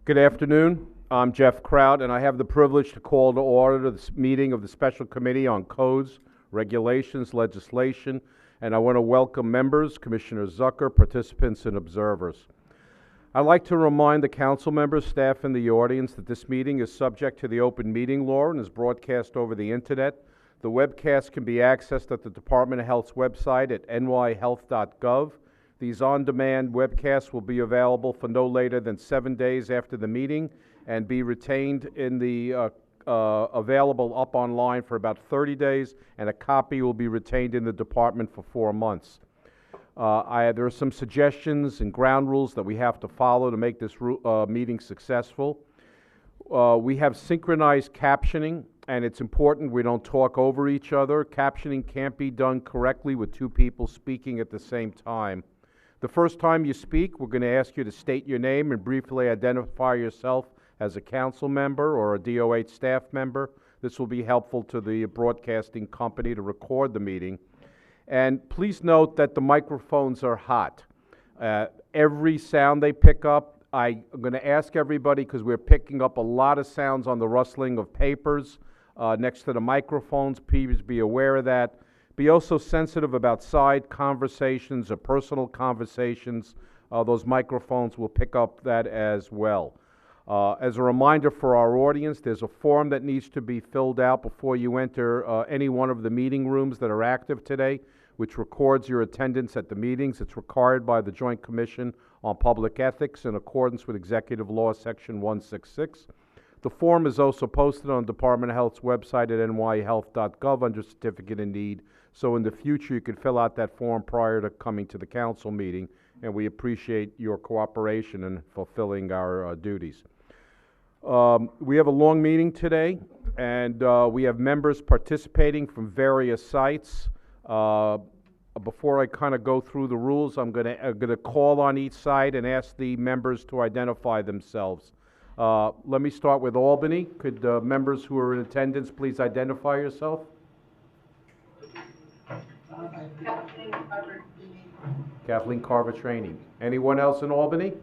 Good afternoon. I'm Jeff Kraut, and I have the privilege to call to order this meeting of the Special Committee on Codes, Regulations, Legislation, and I want to welcome members, Commissioner Zucker, participants, and observers. I'd like to remind the council members, staff, and the audience that this meeting is subject to the open meeting law and is broadcast over the internet. The webcast can be accessed at the Department of Health's website at nyhealth.gov. These on-demand webcasts will be available for no later than 7 days after the meeting and be retained in the available up online for about 30 days, and a copy will be retained in the department for 4 months. There are some suggestions and ground rules that we have to follow to make this meeting successful. We have synchronized captioning, and it's important we don't talk over each other. Captioning can't be done correctly with 2 people speaking at the same time. The first time you speak, we're going to ask you to state your name and briefly identify yourself as a council member or a DOH staff member. This will be helpful to the broadcasting company to record the meeting. And please note that the microphones are hot. Every sound they pick up, I'm going to ask everybody, because we're picking up a lot of sounds on the rustling of papers next to the microphones. Please be aware of that. Be also sensitive about side conversations or personal conversations. Those microphones will pick up that as well. As a reminder for our audience, there's a form that needs to be filled out before you enter any one of the meeting rooms that are active today, which records your attendance at the meetings. It's required by the Joint Commission on Public Ethics in accordance with Executive Law Section 166. The form is also posted on Department of Health's website at nyhealth.gov under Certificate in Need. So in the future, you could fill out that form prior to coming to the council meeting, and we appreciate your cooperation in fulfilling our duties. We have a long meeting today, and we have members participating from various sites. Before I kind of go through the rules, I'm going to call on each side and ask the members to identify themselves. Let me start with Albany. Could members who are in attendance please identify yourself? Kathleen Carver Training. Anyone else in Albany?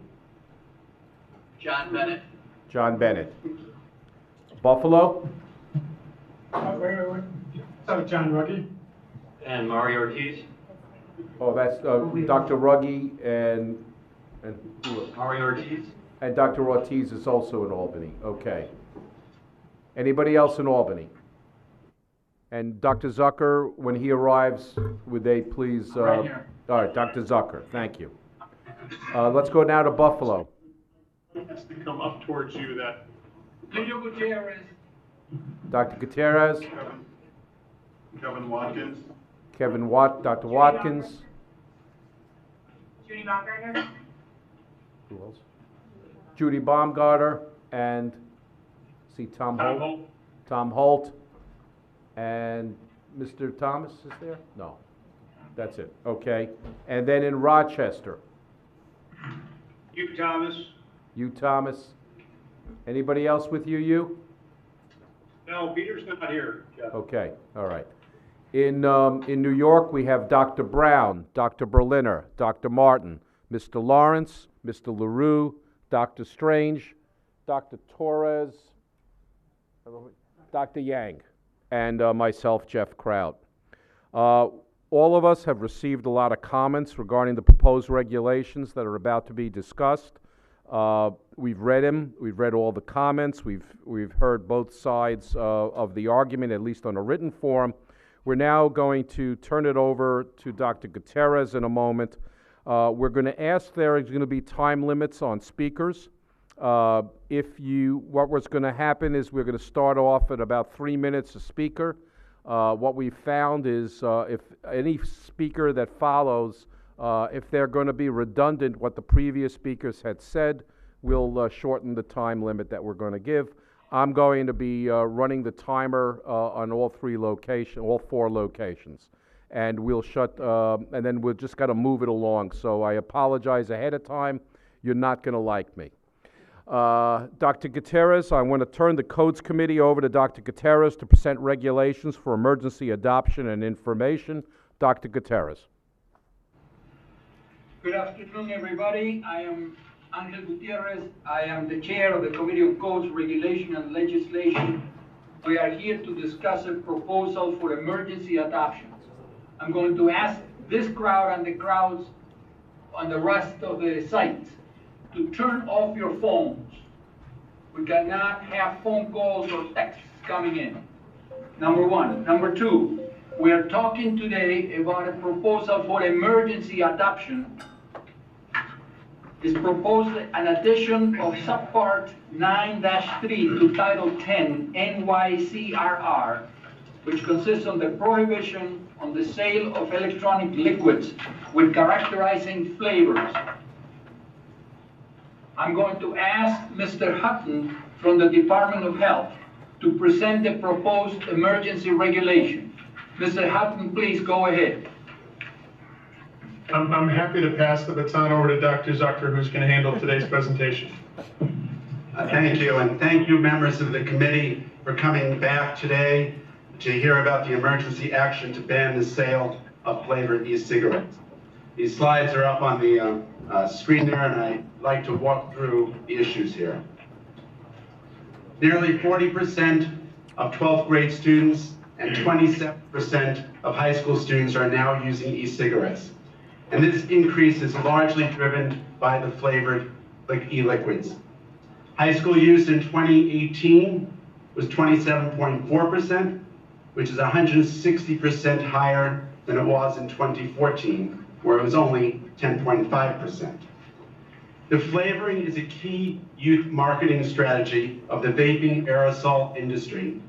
John Bennett. John Bennett. Buffalo? Wait. So John Ruggie. And Mario Ortiz. Oh, that's Dr. Ruggie and who else? Mario Ortiz. And Dr. Ortiz is also in Albany. Okay. Anybody else in Albany? And Dr. Zucker, when he arrives, would they please... Right here. All right, Dr. Zucker, thank you. Let's go now to Buffalo. Has to come up towards you. That. Julio Gutierrez. Dr. Gutierrez. Kevin Watkins. Dr. Watkins. Judy Baumgartner. Who else? Judy Baumgartner and Tom Holt. Tom Holt. And Mr. Thomas is there? No. That's it. Okay. And then in Rochester. Hugh Thomas. You, Thomas. Anybody else with you? No, Peter's not here. Jeff. Okay. All right. In New York, we have Dr. Brown, Dr. Berliner, Dr. Martin, Mr. Lawrence, Mr. LaRue, Dr. Strange, Dr. Torres, Dr. Yang, and myself, Jeff Kraut. All of us have received a lot of comments regarding the proposed regulations that are about to be discussed. We've read them. We've read all the comments. We've heard both sides of the argument, at least on a written form. We're now going to turn it over to Dr. Gutierrez in a moment. We're going to ask there is going to be time limits on speakers. What was going to happen is we're going to start off at about 3 minutes a speaker. What we found is if any speaker that follows, if they're going to be redundant what the previous speakers had said, we'll shorten the time limit that we're going to give. I'm going to be running the timer on all 4 locations. And we'll and then we'll just got to move it along. So I apologize ahead of time. You're not going to like me. Dr. Gutierrez, I want to turn the Codes Committee over to Dr. Gutierrez to present regulations for emergency adoption and information. Dr. Gutierrez. Good afternoon, everybody. I am Angel Gutierrez. I am the chair of the Committee on Codes, Regulation, and Legislation. We are here to discuss a proposal for emergency adoption. I'm going to ask this crowd and the crowds on the rest of the site to turn off your phones. We cannot have phone calls or texts coming in. Number one. Number two, we are talking today about a proposal for emergency adoption. It's proposed an addition of subpart 9-3 to Title 10 NYCRR, which consists of the prohibition on the sale of electronic liquids with characterizing flavors. I'm going to ask Mr. Hutton from the Department of Health to present the proposed emergency regulation. Mr. Hutton, please go ahead. I'm happy to pass the baton over to Dr. Zucker, who's going to handle today's presentation. Thank you, and thank you, members of the committee, for coming back today to hear about the emergency action to ban the sale of flavored e-cigarettes. These slides are up on the screen there, and I'd like to walk through the issues here. Nearly 40% of 12th grade students and 27% of high school students are now using e-cigarettes. And this increase is largely driven by the flavored e-liquids. High school use in 2018 was 27.4%, which is 160% higher than it was in 2014, where it was only 10.5%. The flavoring is a key youth marketing strategy of the vaping aerosol industry,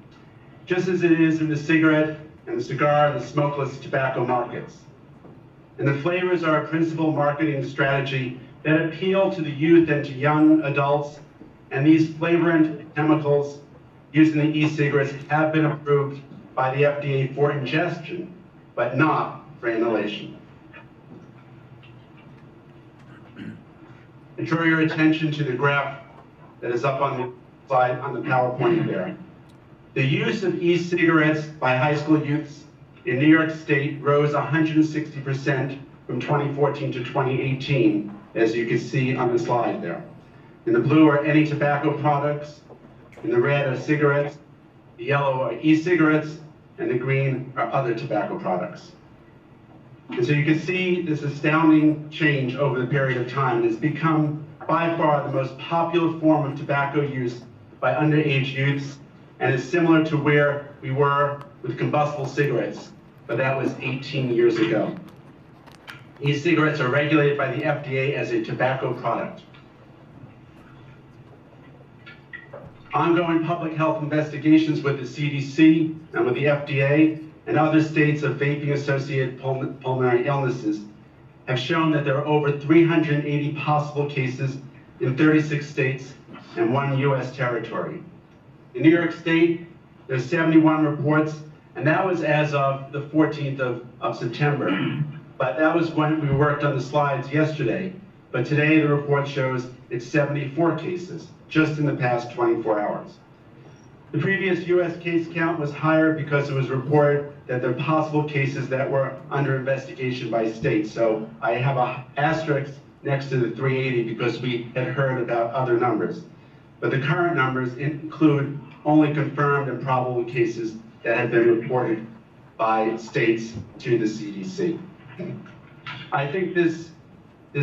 just as it is in the cigarette and the cigar and the smokeless tobacco markets. And the flavors are a principal marketing strategy that appeal to the youth and to young adults, and these flavorant chemicals used in the e-cigarettes have been approved by the FDA for ingestion, but not for inhalation. I draw your attention to the graph that is up on the slide on the PowerPoint there. The use of e-cigarettes by high school youths in New York State rose 160% from 2014 to 2018, as you can see on the slide there. In the blue are any tobacco products, in the red are cigarettes, the yellow are e-cigarettes, and the green are other tobacco products. And so you can see this astounding change over the period of time. It's become by far the most popular form of tobacco use by underage youths, and is similar to where we were with combustible cigarettes, but that was 18 years ago. E-cigarettes are regulated by the FDA as a tobacco product. Ongoing public health investigations with the CDC and with the FDA and other states of vaping-associated pulmonary illnesses have shown that there are over 380 possible cases in 36 states and 1 U.S. territory. In New York State, there's 71 reports, and that was as of the 14th of September. But that was when we worked on the slides yesterday. But today the report shows it's 74 cases, just in the past 24 hours. The previous U.S. case count was higher because it was reported that there are possible cases that were under investigation by states. So I have an asterisk next to the 380 because we had heard about other numbers. But the current numbers include only confirmed and probable cases that have been reported by states to the CDC. I think this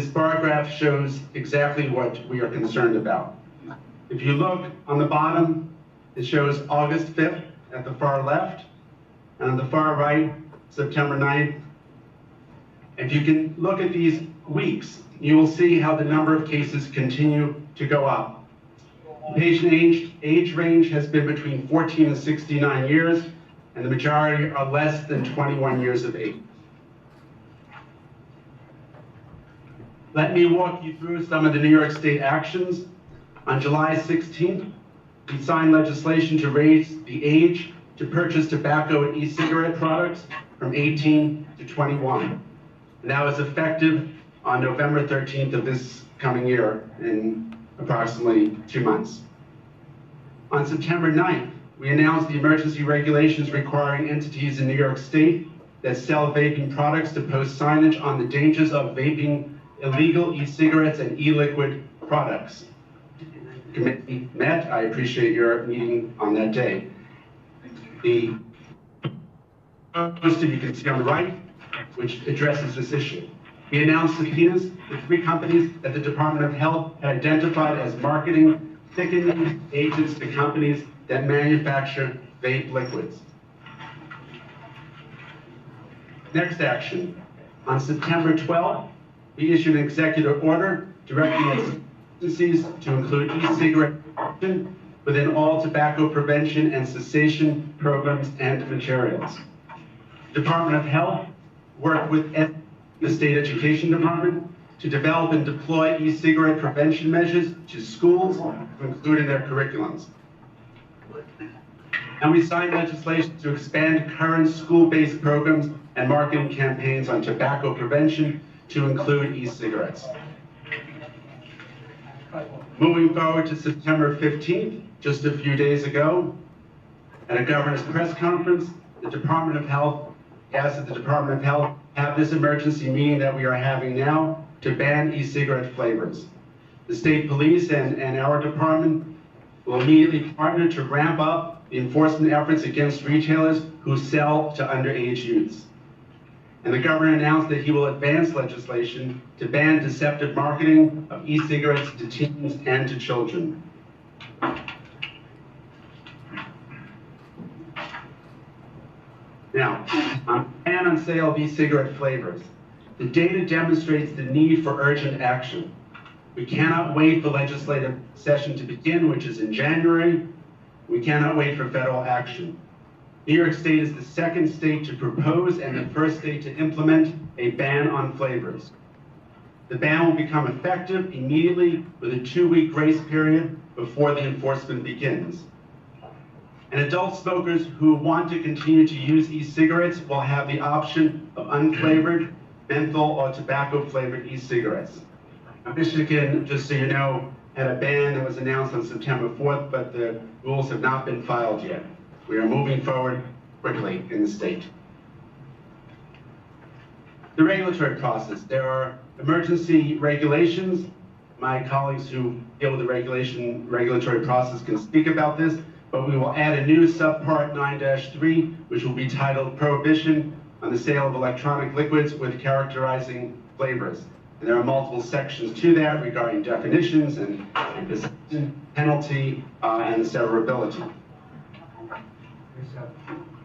bar graph shows exactly what we are concerned about. If you look on the bottom, it shows August 5th at the far left, and on the far right, September 9th. If you can look at these weeks, you will see how the number of cases continue to go up. The patient age range has been between 14 and 69 years, and the majority are less than 21 years of age. Let me walk you through some of the New York State actions. On July 16th, we signed legislation to raise the age to purchase tobacco and e-cigarette products from 18 to 21. And that was effective on November 13th of this coming year, in approximately 2 months. On September 9th, we announced the emergency regulations requiring entities in New York State that sell vaping products to post signage on the dangers of vaping illegal e-cigarettes and e-liquid products. Committee met. I appreciate your meeting on that day. The poster you can see on the right, which addresses this issue. We announced subpoenas to 3 companies that the Department of Health had identified as marketing thickening agents to companies that manufacture vape liquids. Next action. On September 12th, we issued an executive order directing agencies to include e-cigarette protection within all tobacco prevention and cessation programs and materials. The Department of Health worked with the State Education Department to develop and deploy e-cigarette prevention measures to schools to include in their curriculums. And we signed legislation to expand current school-based programs and marketing campaigns on tobacco prevention to include e-cigarettes. Moving forward to September 15th, just a few days ago, at a governor's press conference, the Department of Health asked that the Department of Health have this emergency meeting that we are having now to ban e-cigarette flavors. The state police and our department will immediately partner to ramp up the enforcement efforts against retailers who sell to underage youths. And the governor announced that he will advance legislation to ban deceptive marketing of e-cigarettes to teens and to children. Now, on ban on sale of e-cigarette flavors, the data demonstrates the need for urgent action. We cannot wait for legislative session to begin, which is in January. We cannot wait for federal action. New York State is the second state to propose and the first state to implement a ban on flavors. The ban will become effective immediately with a 2-week grace period before the enforcement begins. And adult smokers who want to continue to use e-cigarettes will have the option of unflavored, menthol, or tobacco-flavored e-cigarettes. Michigan, just so you know, had a ban that was announced on September 4th, but the rules have not been filed yet. We are moving forward quickly in the state. The regulatory process. There are emergency regulations. My colleagues who deal with the regulatory process can speak about this, but we will add a new subpart 9-3, which will be titled Prohibition on the Sale of Electronic Liquids with Characterizing Flavors. And there are multiple sections to that regarding definitions and penalty and severability.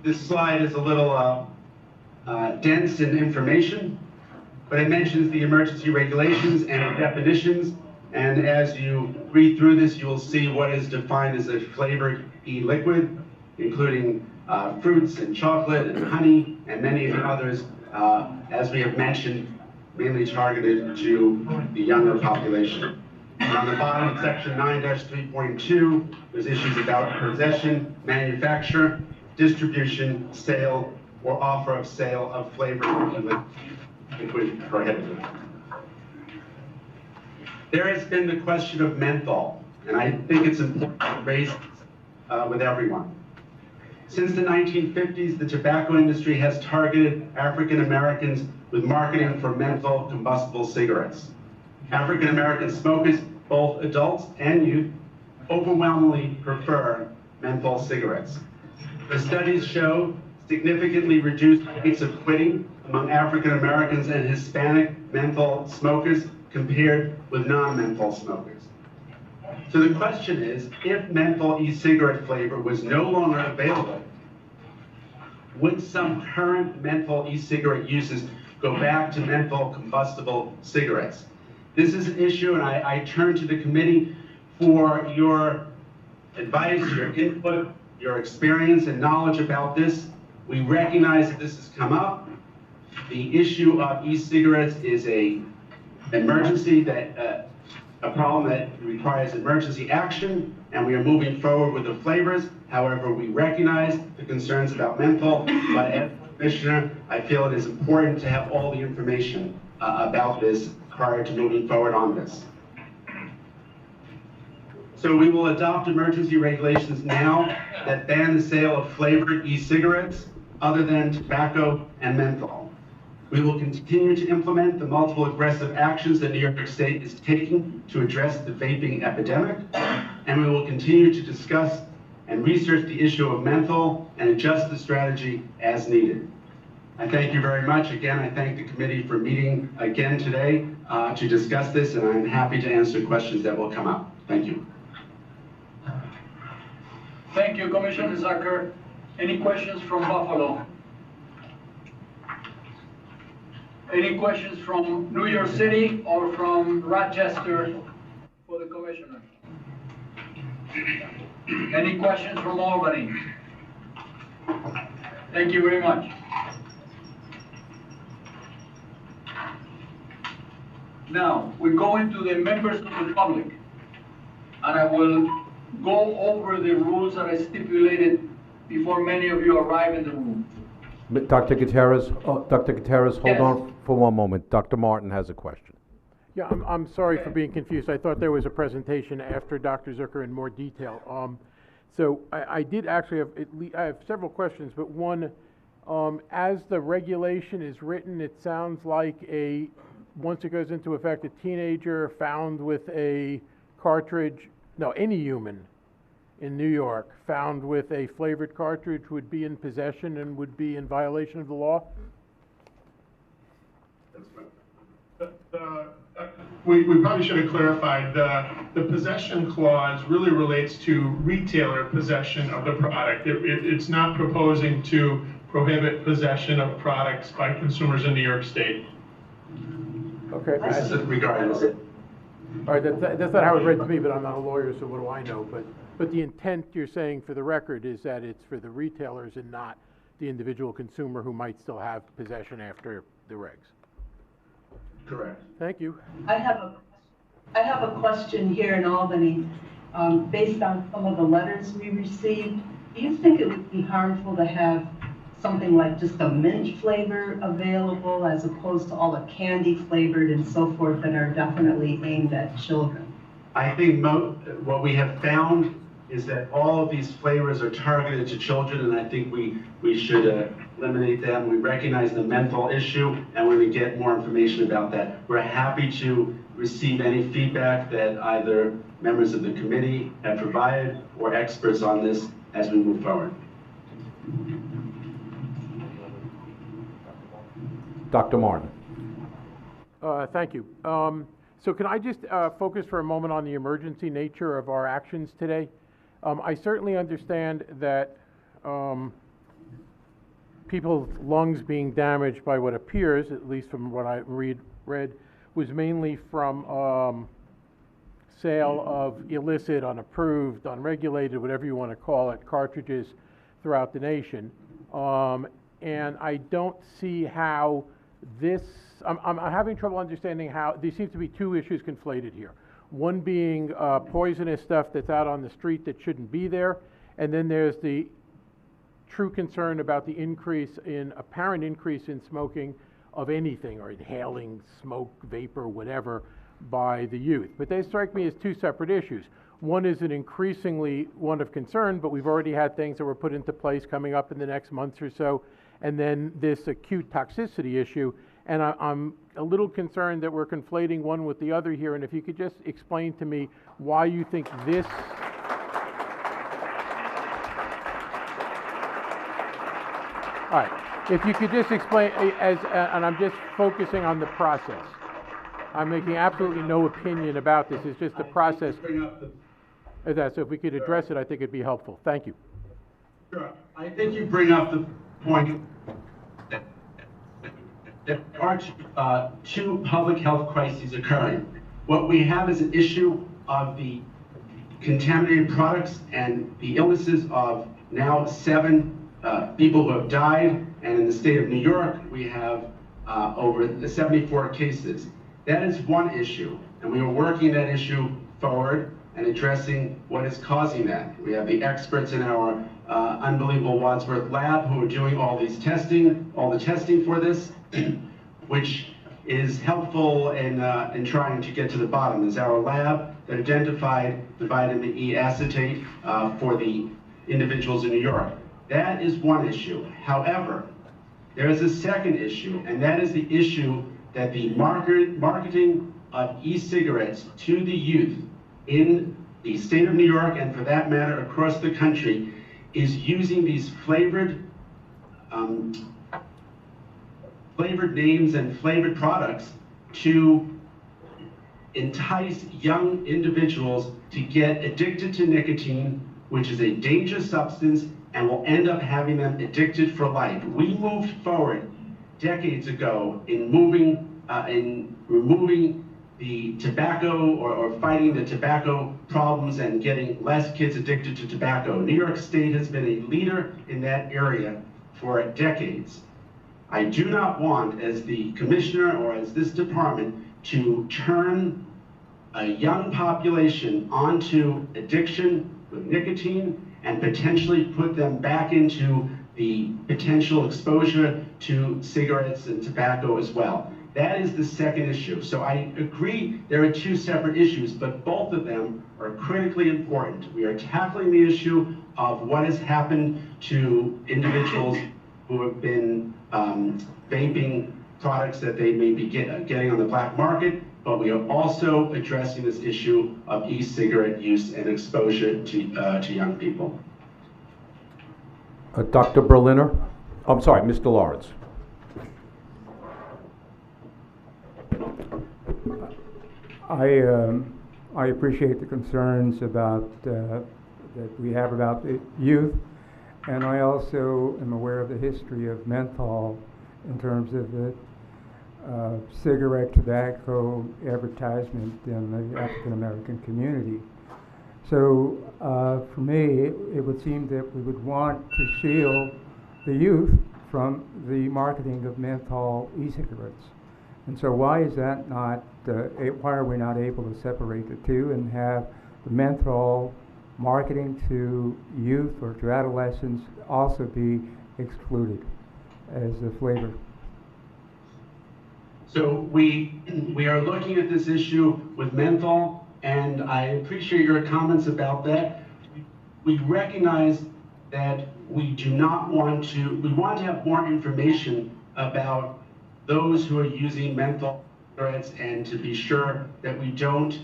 This slide is a little dense in information, but it mentions the emergency regulations and definitions. And as you read through this, you will see what is defined as a flavored e-liquid, including fruits and chocolate and honey and many of the others, as we have mentioned, mainly targeted to the younger population. And on the bottom, section 9-3.2, there's issues about possession, manufacture, distribution, sale, or offer of sale of flavored liquid prohibited. There has been the question of menthol, and I think it's important to raise with everyone. Since the 1950s, the tobacco industry has targeted African Americans with marketing for menthol combustible cigarettes. African American smokers, both adults and youth, overwhelmingly prefer menthol cigarettes. The studies show significantly reduced rates of quitting among African Americans and Hispanic menthol smokers compared with non-menthol smokers. So the question is, if menthol e-cigarette flavor was no longer available, would some current menthol e-cigarette users go back to menthol combustible cigarettes? This is an issue, and I turn to the committee for your advice, your input, your experience and knowledge about this. We recognize that this has come up. The issue of e-cigarettes is an emergency, a problem that requires emergency action, and we are moving forward with the flavors. However, we recognize the concerns about menthol, but as Commissioner, I feel it is important to have all the information about this prior to moving forward on this. So we will adopt emergency regulations now that ban the sale of flavored e-cigarettes other than tobacco and menthol. We will continue to implement the multiple aggressive actions that New York State is taking to address the vaping epidemic, and we will continue to discuss and research the issue of menthol and adjust the strategy as needed. I thank you very much. Again, I thank the committee for meeting again today to discuss this, and I'm happy to answer questions that will come up. Thank you. Thank you, Commissioner Zucker. Any questions from Buffalo? Any questions from New York City or from Rochester for the commissioner? Any questions from Albany? Thank you very much. Now, we go into the members of the public, and I will go over the rules that I stipulated before many of you arrive in the room. Dr. Gutierrez, hold Yes. on for one moment. Dr. Martin has a question. Yeah, I'm sorry for being confused. I thought there was a presentation after Dr. Zucker in more detail. So I did actually have, I have several questions, but one, as the regulation is written, it sounds like once it goes into effect, a teenager found with a cartridge, no, any human in New York found with a flavored cartridge would be in possession and would be in violation of the law? We probably should have clarified, the possession clause really relates to retailer possession of the product. It's not proposing to prohibit possession of products by consumers in New York State. Okay. This is regardless. All right, that's not how it read to me, but I'm not a lawyer, so what do I know? But the intent, you're saying, for the record, is that it's for the retailers and not the individual consumer who might still have possession after the regs. Correct. Thank you. I have a question here in Albany. Based on some of the letters we received, do you think it would be harmful to have something like just a mint flavor available as opposed to all the candy flavored and so forth that are definitely aimed at children? I think what we have found is that all of these flavors are targeted to children, and I think we should eliminate them. We recognize the menthol issue, and we're going to get more information about that. We're happy to receive any feedback that either members of the committee have provided or experts on this as we move forward. Dr. Martin. Thank you. So can I just focus for a moment on the emergency nature of our actions today? I certainly understand that people's lungs being damaged by what appears, at least from what I read, was mainly from sale of illicit, unapproved, unregulated, whatever you want to call it, cartridges throughout the nation. And I don't see how this, I'm having trouble understanding how, there seems to be two issues conflated here. One being poisonous stuff that's out on the street that shouldn't be there, and then there's the true concern about the apparent increase in smoking of anything, or inhaling smoke, vapor, whatever, by the youth. But they strike me as two separate issues. One is an increasingly one of concern, but we've already had things that were put into place coming up in the next month or so, and then this acute toxicity issue. And I'm a little concerned that we're conflating one with the other here, and if you could just explain to me why you think this all right, if you could just explain, and I'm just focusing on the process. I'm making absolutely no opinion about this, it's just the process. So if we could address it, I think it'd be helpful. Thank you. Sure. I think you bring up the point that there are two public health crises occurring. What we have is an issue of the contaminated products and the illnesses of now 7 people who have died, and in the state of New York, we have over 74 cases. That is one issue, and we are working that issue forward and addressing what is causing that. We have the experts in our unbelievable Wadsworth lab who are doing all the testing for this, which is helpful in trying to get to the bottom. Is our lab that identified the vitamin E acetate for the individuals in New York. That is one issue. However, There is a second issue, and that is the issue that the marketing of e-cigarettes to the youth in the state of New York, and for that matter across the country, is using these flavored names and flavored products to entice young individuals to get addicted to nicotine, which is a dangerous substance and will end up having them addicted for life. We moved forward decades ago in removing the tobacco or fighting the tobacco problems and getting less kids addicted to tobacco. New York State has been a leader in that area for decades. I do not want, as the commissioner or as this department, to turn a young population onto addiction with nicotine and potentially put them back into the potential exposure to cigarettes and tobacco as well. That is the second issue. So I agree there are two separate issues, but both of them are critically important. We are tackling the issue of what has happened to individuals who have been vaping products that they may be getting on the black market, but we are also addressing this issue of e-cigarette use and exposure to young people. Dr. Berliner? I'm sorry, Mr. Lawrence. I appreciate the concerns about that we have about the youth, and I also am aware of the history of menthol in terms of the cigarette tobacco advertisement in the African American community. So for me, it would seem that we would want to shield the youth from the marketing of menthol e-cigarettes. And so why is that not, why are we not able to separate the two and have the menthol marketing to youth or to adolescents also be excluded as a flavor? So we are looking at this issue with menthol, and I appreciate your comments about that. We recognize that we do not want to, we want to have more information about those who are using menthol cigarettes, and to be sure that we don't,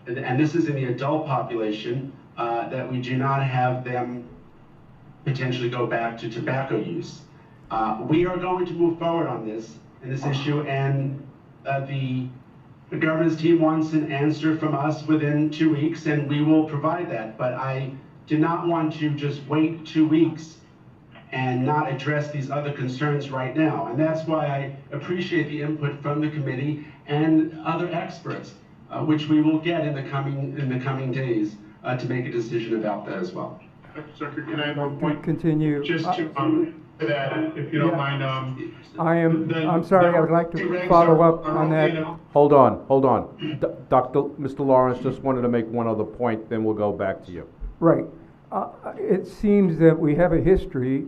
and this is in the adult population, that we do not have them potentially go back to tobacco use. We are going to move forward on this issue, and the governance team wants an answer from us within 2 weeks, and we will provide that. But I do not want to just wait 2 weeks and not address these other concerns right now. And that's why I appreciate the input from the committee and other experts, which we will get in the coming days to make a decision about that as well. Dr. Zucker, can I have one point? Continue. Just to that, if you don't mind. I'm sorry, I would like to follow up on that. Hold on. Mr. Lawrence just wanted to make one other point, then we'll go back to you. Right. It seems that we have a history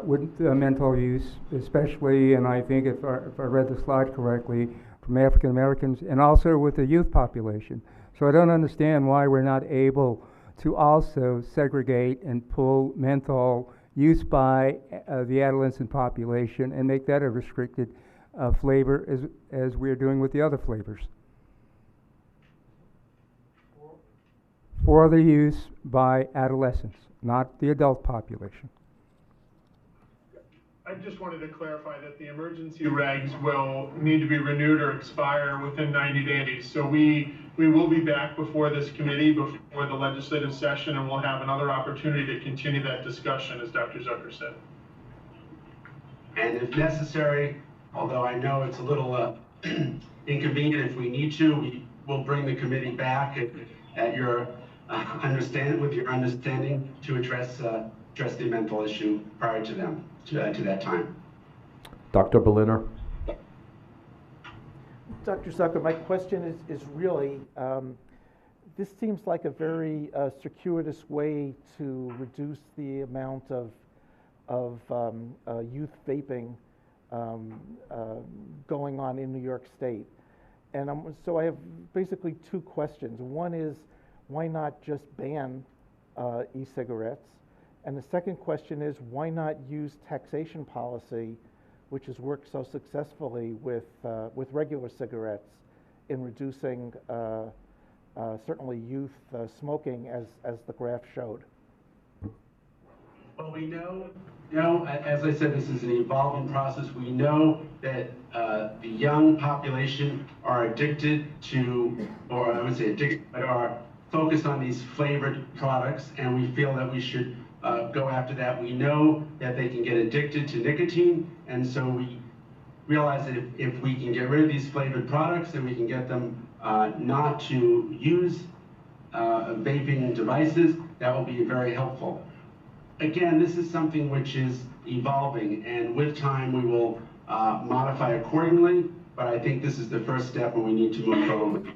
with menthol use, especially, and I think if I read the slide correctly, from African Americans and also with the youth population. So I don't understand why we're not able to also segregate and pull menthol use by the adolescent population and make that a restricted flavor as we're doing with the other flavors. For the use by adolescents, not the adult population. I just wanted to clarify that the emergency regs will need to be renewed or expire within 90 days. So we will be back before this committee, before the legislative session, and we'll have another opportunity to continue that discussion, as Dr. Zucker said. And if necessary, although I know it's a little inconvenient, if we need to, we will bring the committee back at your understanding to address the menthol issue prior to that time. Dr. Berliner? Dr. Zucker, my question is really, this seems like a very circuitous way to reduce the amount of youth vaping going on in New York State. And so I have basically two questions. One is, why not just ban e-cigarettes? And the second question is, why not use taxation policy which has worked so successfully with regular cigarettes in reducing certainly youth smoking, as the graph showed? Well, we know, as I said, this is an evolving process. We know that the young population are addicted to, or I would say addicted, but are focused on these flavored products, and we feel that we should go after that. We know that they can get addicted to nicotine, and so we realize that if we can get rid of these flavored products and we can get them not to use vaping devices, that will be very helpful. Again, this is something which is evolving, and with time we will modify accordingly, but I think this is the first step and we need to move forward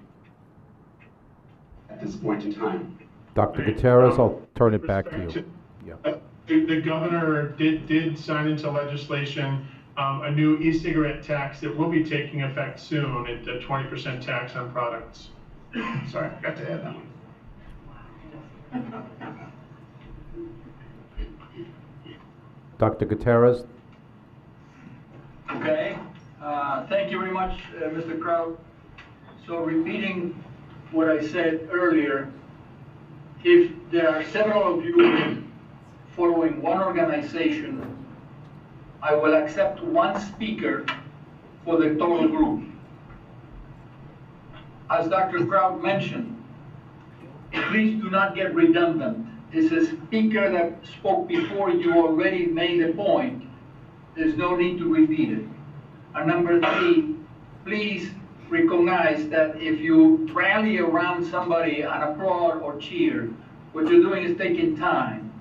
at this point in time. Dr. Gutierrez, I'll turn it back to you. Yeah. The governor did sign into legislation a new e-cigarette tax that will be taking effect soon, at a 20% tax on products. Sorry, I forgot to add that one. Dr. Gutierrez? Okay, thank you very much, Mr. Kraut. So repeating what I said earlier, if there are several of you following one organization, I will accept one speaker for the total group. As Dr. Kraut mentioned, please do not get redundant. It's a speaker that spoke before you already made a point. There's no need to repeat it. And number three, please recognize that if you rally around somebody and applaud or cheer, what you're doing is taking time.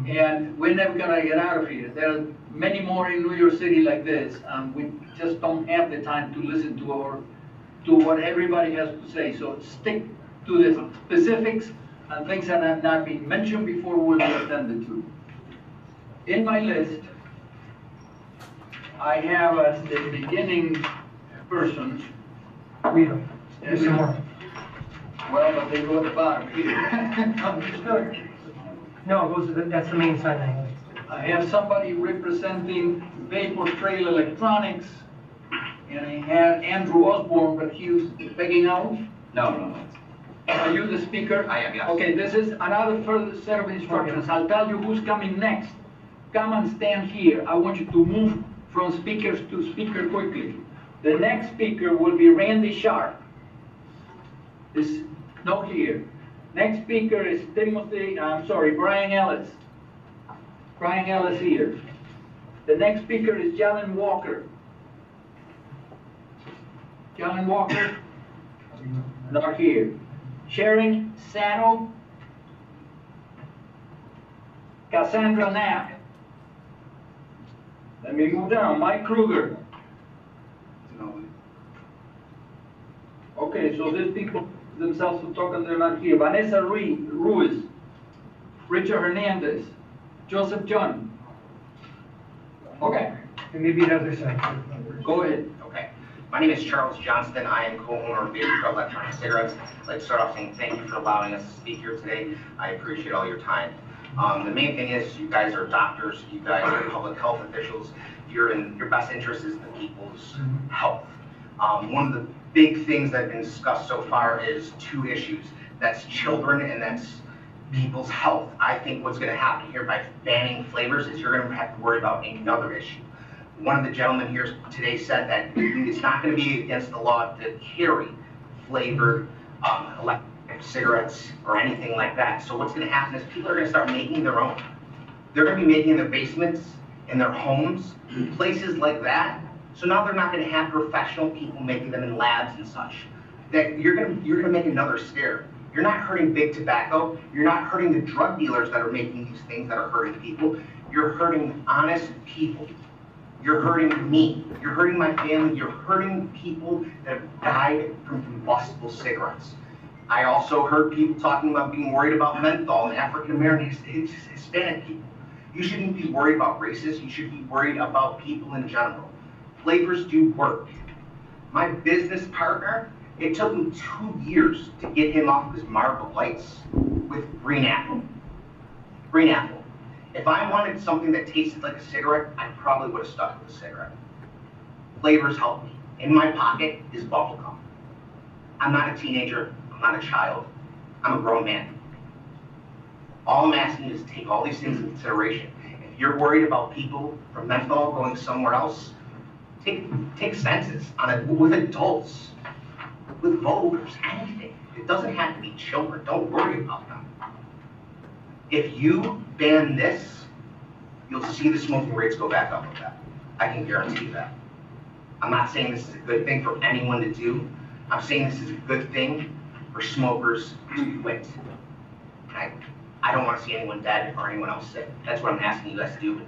And we're never gonna get out of here. There are many more in New York City like this, and we just don't have the time to listen to what everybody has to say. So stick to the specifics, and things that have not been mentioned before will be attended to. In my list, I have as the beginning person. Read them. There's some more. Well, but they go at the bottom here. Understood. No, that's the main side anyway. I have somebody representing Vapor Trail Electronics, and I had Andrew Osborne, but he was begging out. No. Are you the speaker? I am, yes. Okay, this is another further set of instructions. I'll tell you who's coming next. Come and stand here. I want you to move from speakers to speaker quickly. The next speaker will be Randy Sharp. No here. Next speaker is Brian Ellis. Brian Ellis here. The next speaker is Jalen Walker. Jalen Walker? Not here. Sharon Sano. Cassandra Knapp. Let me move down. Mike Kruger. Okay, so these people themselves will talk and they're not here. Vanessa Ruiz. Richard Hernandez. Joseph John. Okay. And maybe the other side. Go ahead. Okay. My name is Charles Johnston. I am co-owner of Vapor Electronic Cigarettes. I'd like to start off saying thank you for allowing us to speak here today. I appreciate all your time. The main thing is you guys are doctors, you guys are public health officials. Your best interest is the people's health. One of the big things that have been discussed so far is two issues. That's children and that's people's health. I think what's going to happen here by banning flavors is you're going to have to worry about another issue. One of the gentlemen here today said that it's not going to be against the law to carry flavored electronic cigarettes or anything like that. So what's going to happen is people are going to start making their own. They're going to be making in their basements, in their homes, places like that. So now they're not going to have professional people making them in labs and such. That you're going to make another scare. You're not hurting big tobacco. You're not hurting the drug dealers that are making these things that are hurting people. You're hurting honest people. You're hurting me. You're hurting my family. You're hurting people that have died from combustible cigarettes. I also heard people talking about being worried about menthol and African American, Hispanic people. You shouldn't be worried about races. You should be worried about people in general. Flavors do work. My business partner, it took me 2 years to get him off his Marlboro Lights with green apple. Green apple. If I wanted something that tasted like a cigarette, I probably would have stuck with a cigarette. Flavors help me. In my pocket is bubblegum. I'm not a teenager, I'm not a child, I'm a grown man. All I'm asking you is to take all these things into consideration. If you're worried about people from menthol going somewhere else, take census on it with adults, with voters, anything. It doesn't have to be children, don't worry about them. If you ban this, you'll see the smoking rates go back up with that. I can guarantee you that. I'm not saying this is a good thing for anyone to do. I'm saying this is a good thing for smokers to quit. I don't want to see anyone dead or anyone else sick. That's what I'm asking you guys to do.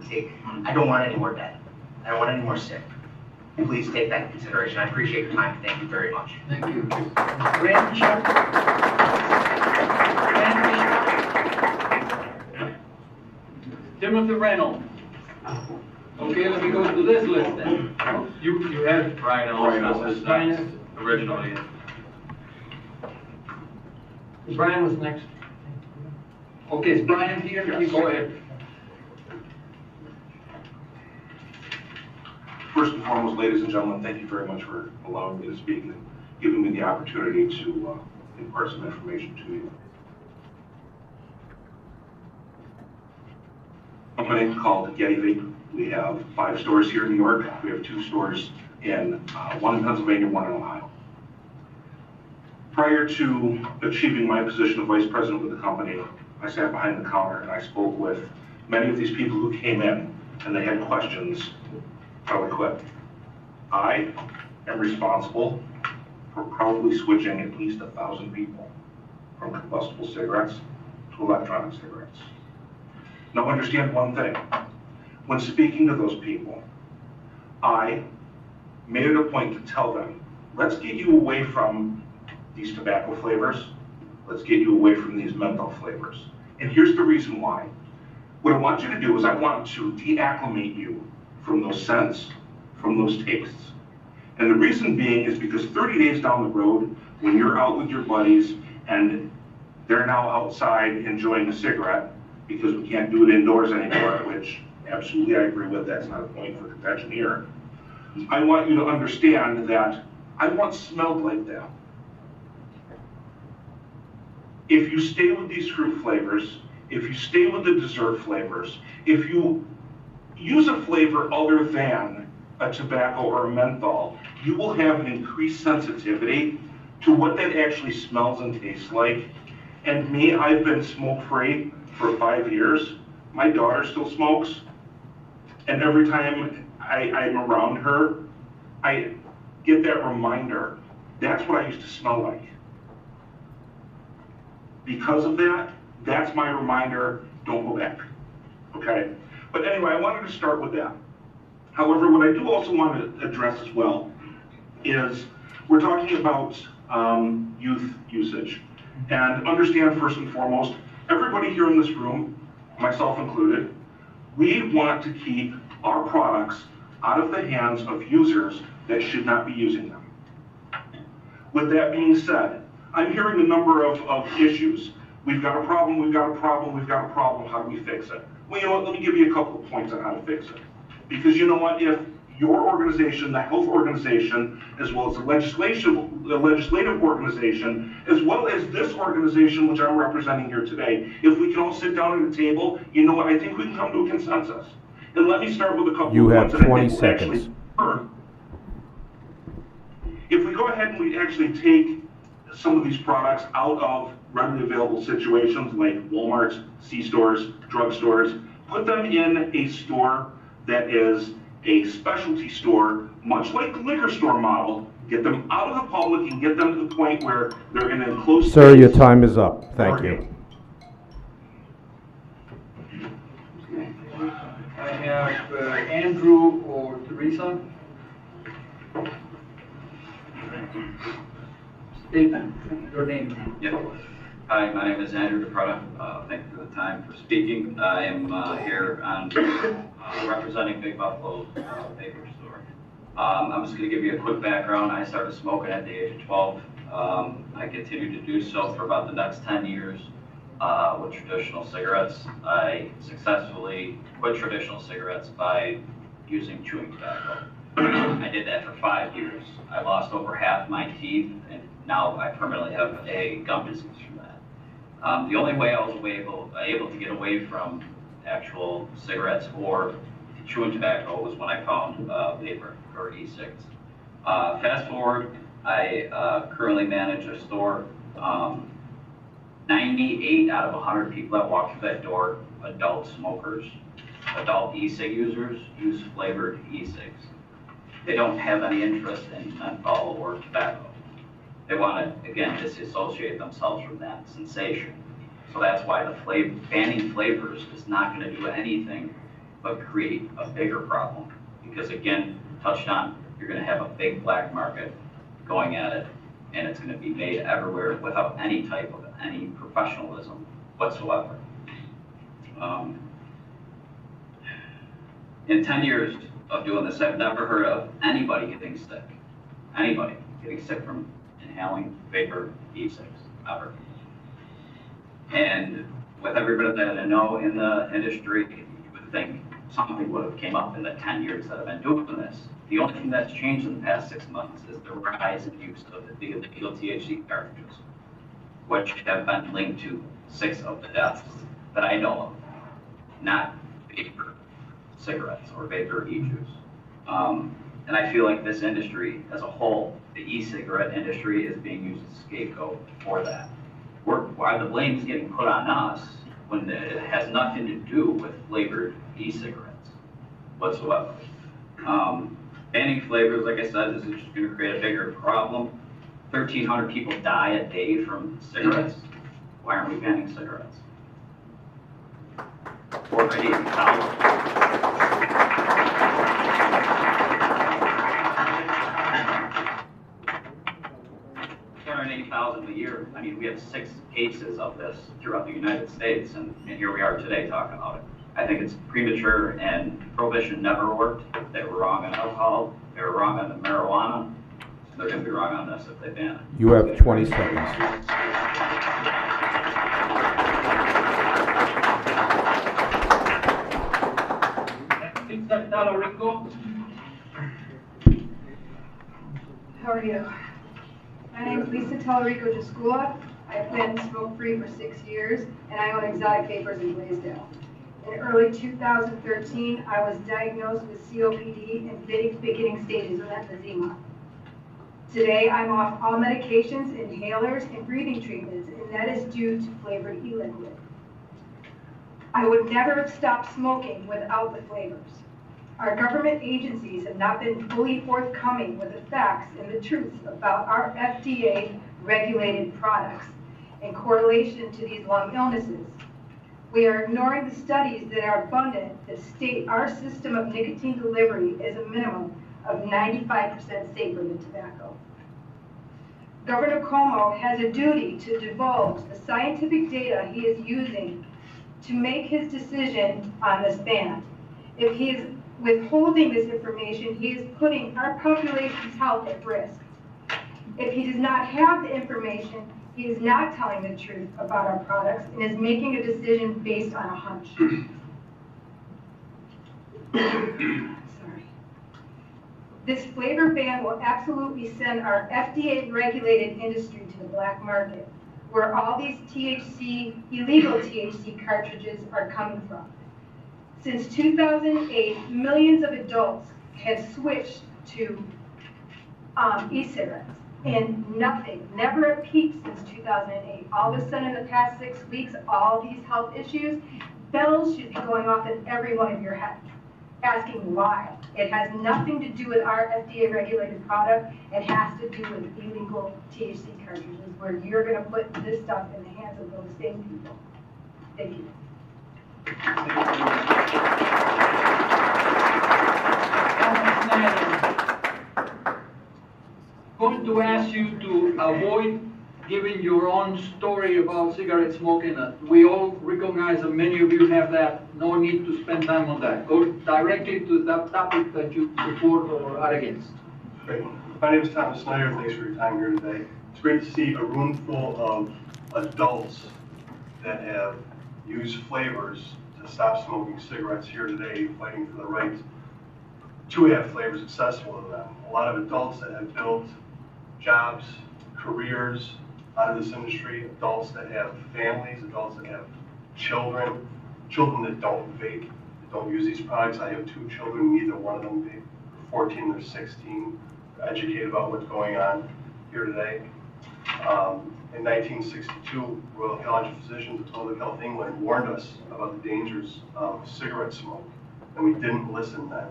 I don't want any more dead. I don't want any more sick. Please take that into consideration. I appreciate your time. Thank you very much. Thank you. Randy Sharp? Timothy Reynolds. Okay, let me go to this list then. You have Brian Olson Brian. originally. Brian was next. Okay, is Brian here? You go ahead. First and foremost, ladies and gentlemen, thank you very much for allowing me to speak and giving me the opportunity to impart some information to you. A company called Getty Vape. We have 5 stores here in New York. We have 2 stores in one in Pennsylvania, one in Ohio. Prior to achieving my position of vice president with the company, I sat behind the counter and I spoke with many of these people who came in and they had questions how to quit. I am responsible for probably switching at least 1,000 people from combustible cigarettes to electronic cigarettes. Now understand one thing. When speaking to those people, I made it a point to tell them, let's get you away from these tobacco flavors. Let's get you away from these menthol flavors. And here's the reason why. What I want you to do is I want to deacclimate you from those scents, from those tastes. And the reason being is because 30 days down the road, when you're out with your buddies and they're now outside enjoying a cigarette, because we can't do it indoors anymore, which absolutely I agree with, that's not a point for contention here. I want you to understand that I once smelled like that. If you stay with these fruit flavors, if you stay with the dessert flavors, if you use a flavor other than a tobacco or a menthol, you will have an increased sensitivity to what that actually smells and tastes like. And me, I've been smoke-free for 5 years. My daughter still smokes. And every time I'm around her, I get that reminder. That's what I used to smell like. Because of that, that's my reminder, don't go back, okay? But anyway, I wanted to start with that. However, what I do also want to address as well is we're talking about youth usage. And understand first and foremost, everybody here in this room, myself included, we want to keep our products out of the hands of users that should not be using them. With that being said, I'm hearing a number of issues. We've got a problem, we've got a problem, we've got a problem, how do we fix it? Well, you know what, let me give you a couple of points on how to fix it. Because you know what, if your organization, the health organization, as well as the legislative organization, as well as this organization, which I'm representing here today, if we can all sit down at a table, you know what, I think we can come to a consensus. And let me start with a couple You of have points that 20 I think will actually seconds. work. If we go ahead and we actually take some of these products out of readily available situations like Walmart's, C-stores, drugstores, put them in a store that is a specialty store, much like the liquor store model, get them out of the public and get them to the point where they're in an enclosed Sir, your space. time is up. Thank you. I have Andrew or Teresa. State your name. Yeah. Hi, my name is Andrew DePrada. Thank you for the time for speaking. I am here on representing Big Buffalo Paper Store. I'm just going to give you a quick background. I started smoking at the age of 12. I continued to do so for about the next 10 years with traditional cigarettes. I successfully quit traditional cigarettes by using chewing tobacco. I did that for 5 years. I lost over half my teeth, and now I permanently have a gum disease from that. The only way I was able to get away from actual cigarettes or chewing tobacco was when I found vapor or e-cigs. Fast forward, I currently manage a store. 98 out of 100 people that walk through that door, adult smokers, adult e-cig users, use flavored e-cigs. They don't have any interest in menthol or tobacco. They want to, again, disassociate themselves from that sensation. So that's why the banning flavors is not going to do anything but create a bigger problem. Because again, touched on, you're going to have a big black market going at it, and it's going to be made everywhere without any type of any professionalism whatsoever. In 10 years of doing this, I've never heard of anybody getting sick. Anybody getting sick from inhaling vapor e-cigs, ever. And with everybody that I know in the industry, you would think something would have came up in the 10 years that I've been doing this. The only thing that's changed in the past 6 months is the rise in use of the illegal THC cartridges, which have been linked to 6 of the deaths that I know of, not vapor cigarettes or vapor e-juice. And I feel like this industry as a whole, the e-cigarette industry, is being used as a scapegoat for that. Why the blame is getting put on us when it has nothing to do with flavored e-cigarettes whatsoever. Banning flavors, like I said, is just going to create a bigger problem. 1,300 people die a day from cigarettes. Why aren't we banning cigarettes? Already in college. 280,000 a year. I mean, we have 6 cases of this throughout the United States, and here we are today talking about it. I think it's premature, and prohibition never worked. They were wrong on alcohol. They were wrong on the marijuana. They're going to be wrong on this if they ban it. You have 20 seconds. How are you? My name is Lisa Tallarico Jascula. I've been smoke-free for 6 years, and I own Exotic Vapors in Blaisdell. In early 2013, I was diagnosed with COPD and beginning stages of emphysema. Today, I'm off all medications, inhalers, and breathing treatments, and that is due to flavored e-liquid. I would never have stopped smoking without the flavors. Our government agencies have not been fully forthcoming with the facts and the truth about our FDA-regulated products in correlation to these lung illnesses. We are ignoring the studies that are abundant that state our system of nicotine delivery is a minimum of 95% safer than tobacco. Governor Cuomo has a duty to divulge the scientific data he is using to make his decision on this ban. If he is withholding this information, he is putting our population's health at risk. If he does not have the information, he is not telling the truth about our products and is making a decision based on a hunch. Sorry. This flavor ban will absolutely send our FDA-regulated industry to the black market, where all these illegal THC cartridges are coming from. Since 2008, millions of adults have switched to e-cigarettes, and nothing, never a peep since 2008. All of a sudden, in the past 6 weeks, all these health issues, bells should be going off in every one of your heads, asking why. It has nothing to do with our FDA-regulated product. It has to do with illegal THC cartridges, where you're going to put this stuff in the hands of those same people. Thank you. I'm going to ask you to avoid giving your own story about cigarette smoking. We all recognize that many of you have that. No need to spend time on that. Go directly to that topic that you support or are against. Great. My name is Thomas Snyder. Thanks for your time here today. It's great to see a room full of adults that have used flavors to stop smoking cigarettes here today, fighting for the right to have flavors accessible to them. A lot of adults that have built jobs, careers out of this industry, adults that have families, adults that have children, children that don't vape, that don't use these products. I have 2 children, neither one of them vape. They're 14, they're 16, they're educated about what's going on here today. In 1962, Royal College of Physicians of Public Health England warned us about the dangers of cigarette smoke, and we didn't listen then.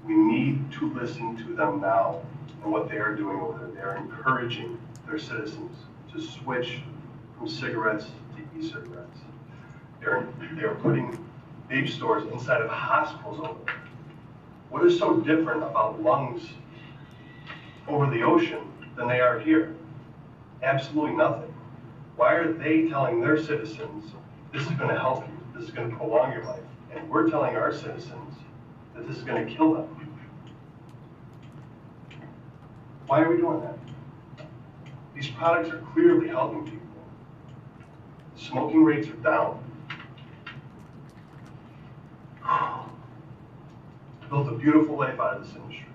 We need to listen to them now and what they are doing over there. They are encouraging their citizens to switch from cigarettes to e-cigarettes. They're putting vape stores inside of hospitals over there. What is so different about lungs over the ocean than they are here? Absolutely nothing. Why are they telling their citizens, this is going to help you, this is going to prolong your life, and we're telling our citizens that this is going to kill them? Why are we doing that? These products are clearly helping people. Smoking rates are down. Built a beautiful life out of this industry.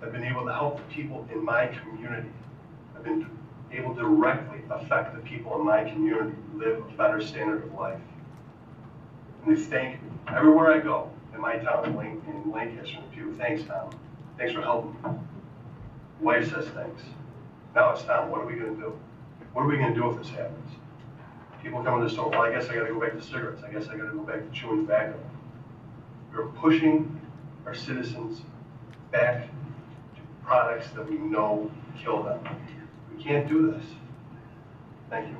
I've been able to help the people in my community. I've been able to directly affect the people in my community live a better standard of life. And they thank me. Everywhere I go in my town in Lancaster, people, thanks, Tom. Thanks for helping me. Wife says thanks. Now it's Tom, what are we going to do? What are we going to do if this happens? People come to the store, well, I guess I got to go back to cigarettes. I guess I got to go back to chewing tobacco. We're pushing our citizens back to products that we know kill them. We can't do this. Thank you.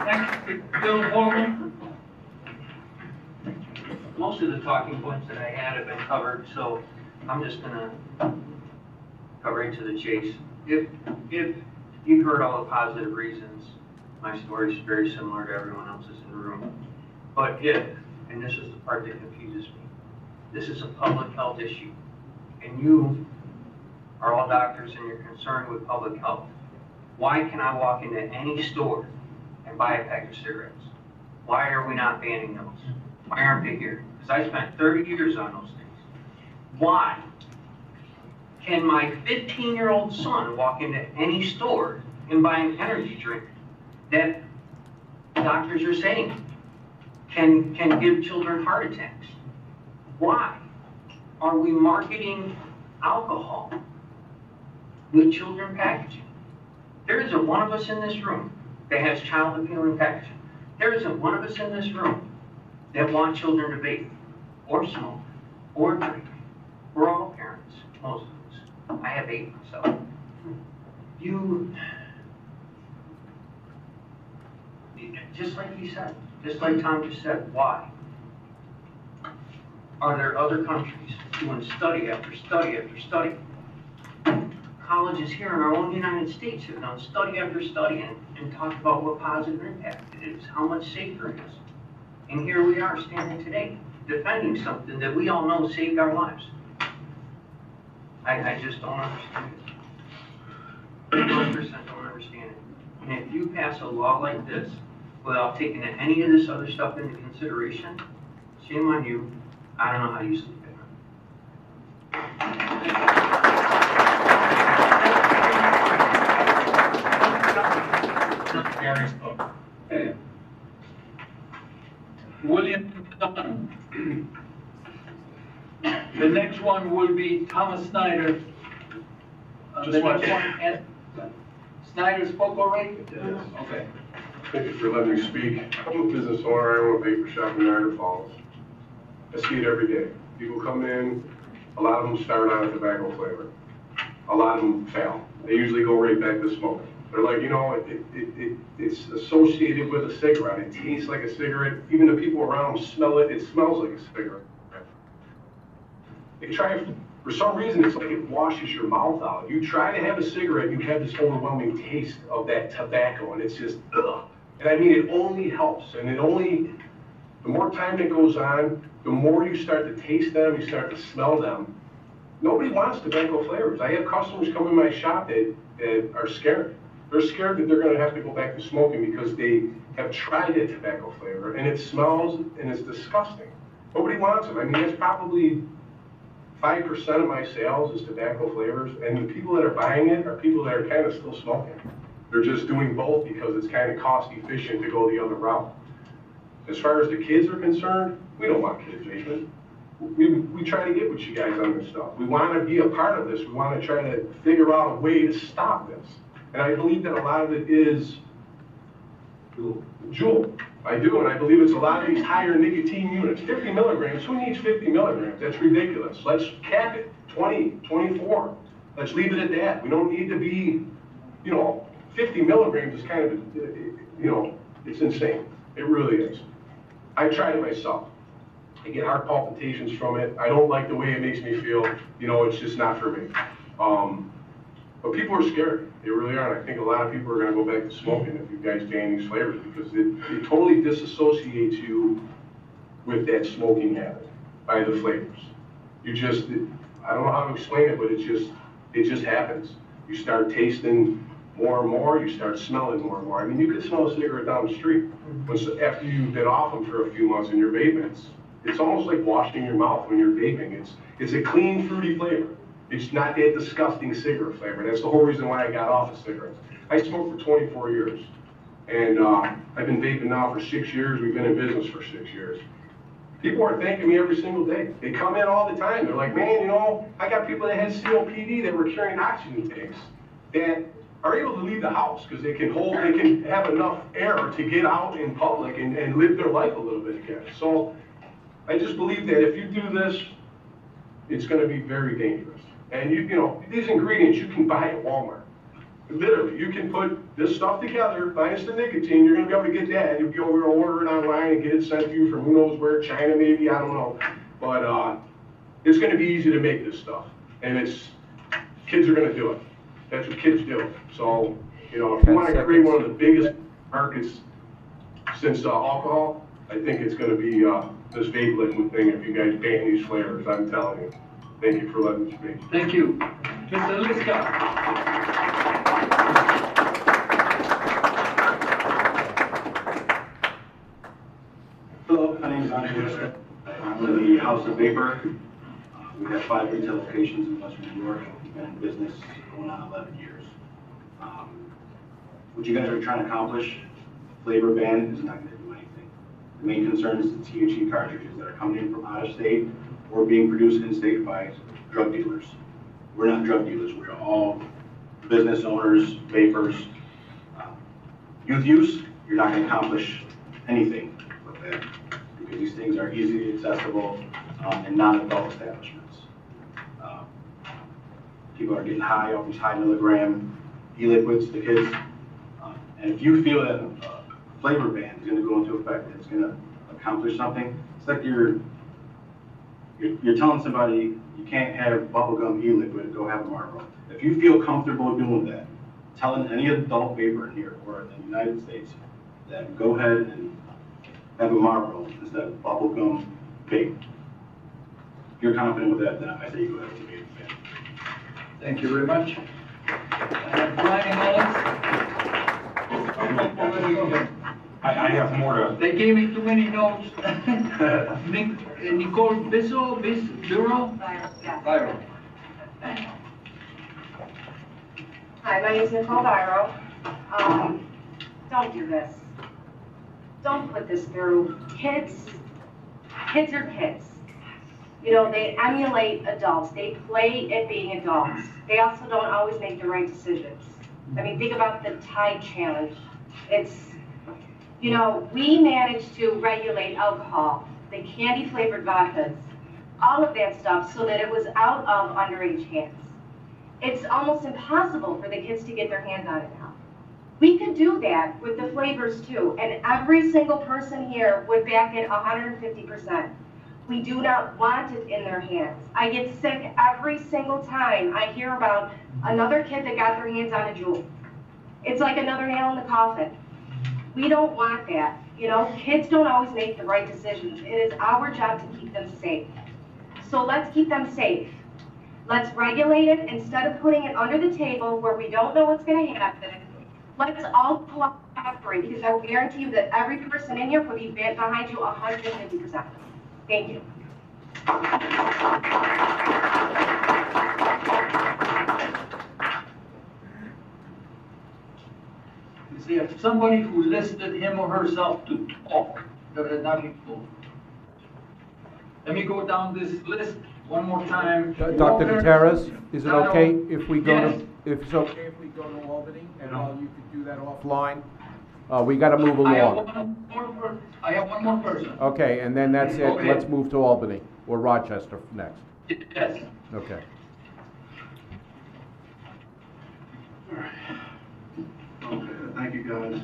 Next, Bill Holman. Most of the talking points that I had have been covered, so I'm just gonna cut right to the chase. If you've heard all the positive reasons, my story is very similar to everyone else's in the room. But if, and this is the part that confuses me, this is a public health issue, and you are all doctors and you're concerned with public health, why can I walk into any store and buy a pack of cigarettes? Why are we not banning those? Why aren't they here? Because I spent 30 years on those things. Why can my 15-year-old son walk into any store and buy an energy drink that doctors are saying can give children heart attacks? Why are we marketing alcohol with children packaging? There isn't one of us in this room that has child appealing packaging. There isn't one of us in this room that want children to vape or smoke or drink. We're all parents, most of us. I have 8 myself. Just like he said, just like Tom just said, why? Are there other countries doing study after study after study? Colleges here in our own United States have done study after study and talked about what positive impact it is, how much safer it is. And here we are standing today, defending something that we all know saved our lives. I just don't understand it. 100% don't understand it. And if you pass a law like this without taking any of this other stuff into consideration, shame on you. I don't know how you sleep at night. Okay. William Dunn. The next one will be Thomas Snyder. Snyder spoke already? Yes. Okay. Thank you for letting me speak. I'm a business owner. I own a vapor shop in Niagara Falls. I see it every day. People come in, a lot of them start out a tobacco flavor. A lot of them fail. They usually go right back to smoking. They're like, you know, it's associated with a cigarette. It tastes like a cigarette. Even the people around them smell it. It smells like a cigarette. They try, for some reason, it's like it washes your mouth out. You try to have a cigarette, you have this overwhelming taste of that tobacco, and it's just, ugh. And I mean, it only helps, and the more time that goes on, the more you start to taste them, you start to smell them. Nobody wants tobacco flavors. I have customers come in my shop that are scared. They're scared that they're gonna have to go back to smoking because they have tried a tobacco flavor and it smells and it's disgusting. Nobody wants them. I mean, it's probably 5% of my sales is tobacco flavors, and the people that are buying it are people that are kind of still smoking. They're just doing both because it's kind of cost efficient to go the other route. As far as the kids are concerned, we don't want kids vaping. We try to get with you guys on this stuff. We want to be a part of this. We want to try to figure out a way to stop this. And I believe that a lot of it is Juul. I do, and I believe it's a lot of these higher nicotine units. 50 milligrams, who needs 50 milligrams? That's ridiculous. Let's cap it, 20, 24. Let's leave it at that. We don't need to be, 50 milligrams is kind of, it's insane. It really is. I tried it myself. I get heart palpitations from it. I don't like the way it makes me feel. It's just not for me. But people are scared. They really are. And I think a lot of people are going to go back to smoking if you guys ban these flavors because it totally disassociates you with that smoking habit by the flavors. I don't know how to explain it, but it just happens. You start tasting more and more, you start smelling more and more. I mean, you can smell a cigarette down the street. After you've been off them for a few months and you're vaping, it's almost like washing your mouth when you're vaping. It's a clean, fruity flavor. It's not that disgusting cigarette flavor. That's the whole reason why I got off of cigarettes. I smoked for 24 years. And I've been vaping now for 6 years. We've been in business for 6 years. People are thanking me every single day. They come in all the time. They're like, man, I got people that had COPD that were carrying oxygen tanks that are able to leave the house because they can have enough air to get out in public and live their life a little bit again. So I just believe that if you do this, it's going to be very dangerous. And these ingredients you can buy at Walmart. Literally, you can put this stuff together, minus the nicotine, you're going to be able to get that. You'll be able to order it online and get it sent to you from who knows where, China maybe, I don't know. But it's going to be easy to make this stuff. And kids are going to do it. That's what kids do. So, if you want to create one of the biggest markets since alcohol, I think it's going to be this vape liquid thing if you guys ban these flavors, I'm telling you. Thank you for letting me speak. Thank you. Mr. Liska. Hello, my name is Andre Liska. I'm with the House of Vapor. We have 5 retail locations in Western New York. We've been in business going on 11 years. What you guys are trying to accomplish, flavor ban is not going to do anything. The main concern is the THC cartridges that are coming in from out of state or being produced in state by drug dealers. We're not drug dealers, we're all business owners, vapors. Youth use, you're not going to accomplish anything with that because these things are easily accessible in non-adult establishments. People are getting high off these high milligram e-liquids, the kids. And if you feel that flavor ban is going to go into effect, it's going to accomplish something, it's like you're telling somebody you can't have bubblegum e-liquid, go have a Marlboro. If you feel comfortable doing that, telling any adult vapor in here or in the United States that go ahead and have a Marlboro instead of bubblegum vape. If you're confident with that, then I say you go ahead and vape. Thank you very much. Brian Alex. I have more to. They gave me too many notes. Nicole Bisso, Bureau? Byro. Hi, my name is Nicole Byro. Don't do this. Don't put this through. Kids are kids. They emulate adults. They play at being adults. They also don't always make the right decisions. I mean, think about the Tide Challenge. We managed to regulate alcohol, the candy-flavored vodkas, all of that stuff so that it was out of underage hands. It's almost impossible for the kids to get their hands on it now. We could do that with the flavors too, and every single person here would back it 150%. We do not want it in their hands. I get sick every single time I hear about another kid that got their hands on a Juul. It's like another nail in the coffin. We don't want that. Kids don't always make the right decisions. It is our job to keep them safe. So let's keep them safe. Let's regulate it instead of putting it under the table where we don't know what's going to happen. Let's all cooperate, because I will guarantee you that every person in here will be behind you 150%. Thank you. You see, if somebody who listed him or herself to talk, there is nothing to. Let me go down this list one more time. Dr. Gutierrez, is it No, no. okay if we go Yes. to, if it's okay if we go to Albany, and you could do that offline? We gotta move along. I have one more person. Okay, and then that's it, Okay. let's move to Albany, or Rochester next. Yes. Okay. Okay, thank you guys.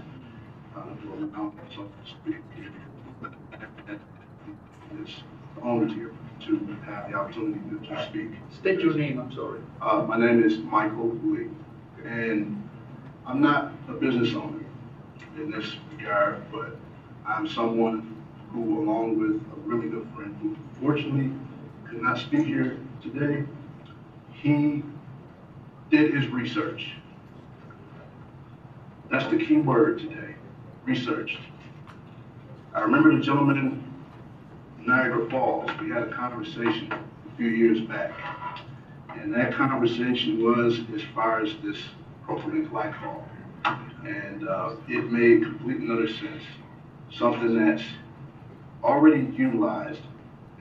It's an honor to have the opportunity to speak. State your name, I'm sorry. My name is Michael Lee, and I'm not a business owner in this regard, but I'm someone who, along with a really good friend who fortunately could not speak here today, he did his research. That's the key word today, researched. I remember the gentleman in Niagara Falls. We had a conversation a few years back, and that conversation was as far as this propylene glycol. And it made complete and utter sense. Something that's already utilized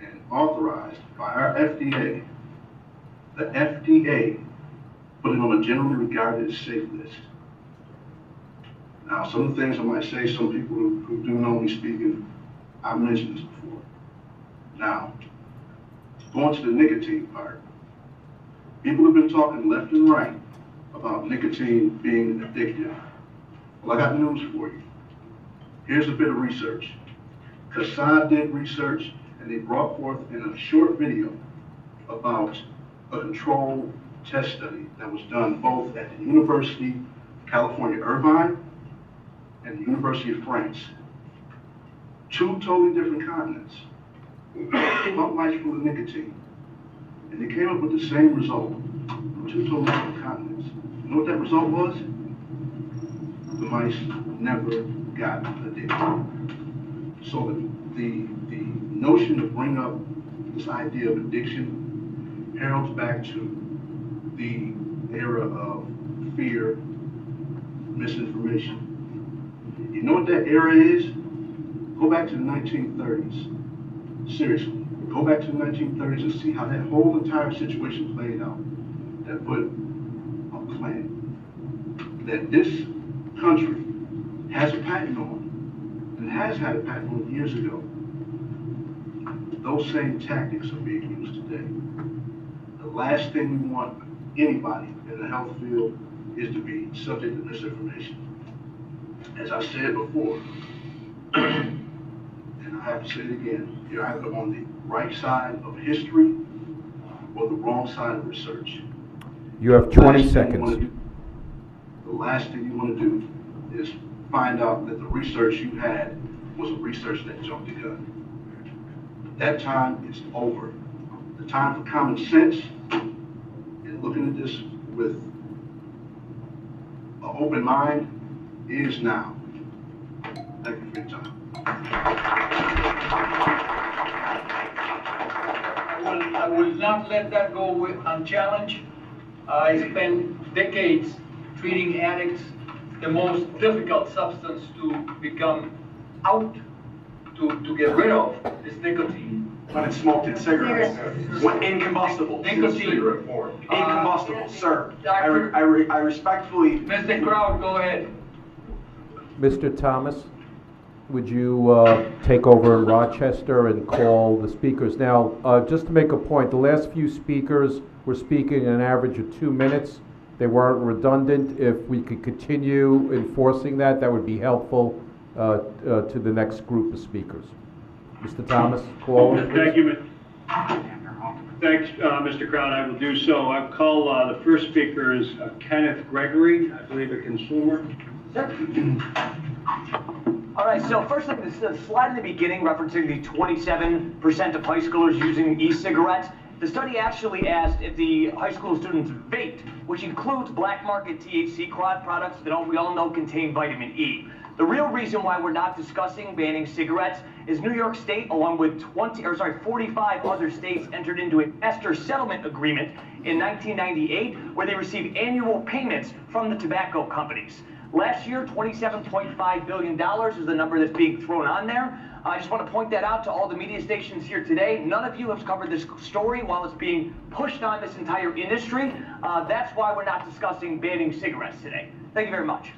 and authorized by our FDA. The FDA put it on a generally regarded as safe list. Now, some of the things I might say, some people who do know me speaking, I've mentioned this before. Now, going to the nicotine part, people have been talking left and right about nicotine being addictive. Well, I got news for you. Here's a bit of research. Kassad did research, and they brought forth in a short video about a controlled test study that was done both at the University of California, Irvine, and the University of France. Two totally different continents. Pump lights full of nicotine. And they came up with the same result from two totally different continents. You know what that result was? The mice never got addicted. So the notion to bring up this idea of addiction heralds back to the era of fear, misinformation. You know what that era is? Go back to the 1930s. Seriously, go back to the 1930s and see how that whole entire situation played out. That put a plan that this country has a patent on, and has had a patent on years ago. Those same tactics are being used today. The last thing we want anybody in the health field is to be subject to misinformation. As I said before, and I have to say it again, you're either on the right side of history or the wrong side of research. You have 20 seconds. The last thing you want to do is find out that the research you had was a research that jumped the gun. That time is over. The time for common sense and looking at this with an open mind is now. Thank you for your time. I will not let that go unchallenged. I spent decades treating addicts, the most difficult substance to become out, to get rid of is nicotine. When it's smoked in cigarettes. When incombustible. Nicotine. Incombustible, sir. Doctor, I respectfully. Mr. Crowd, go ahead. Mr. Thomas, would you take over in Rochester and call the speakers? Now, just to make a point, the last few speakers were speaking an average of 2 minutes. They weren't redundant. If we could continue enforcing that, that would be helpful to the next group of speakers. Mr. Thomas, call. Thank you. Thanks, Mr. Crown. I will do so. I call the first speaker is Kenneth Gregory, I believe a consumer. All right, so first thing, this slide in the beginning referencing the 27% of high schoolers using e-cigarettes. The study actually asked if the high school students vaped, which includes black market THC products that we all know contain vitamin E. The real reason why we're not discussing banning cigarettes is New York State, along with 45 other states, entered into a master settlement agreement in 1998 where they receive annual payments from the tobacco companies. Last year, $27.5 billion is the number that's being thrown on there. I just want to point that out to all the media stations here today. None of you have covered this story while it's being pushed on this entire industry. That's why we're not discussing banning cigarettes today. Thank you very much.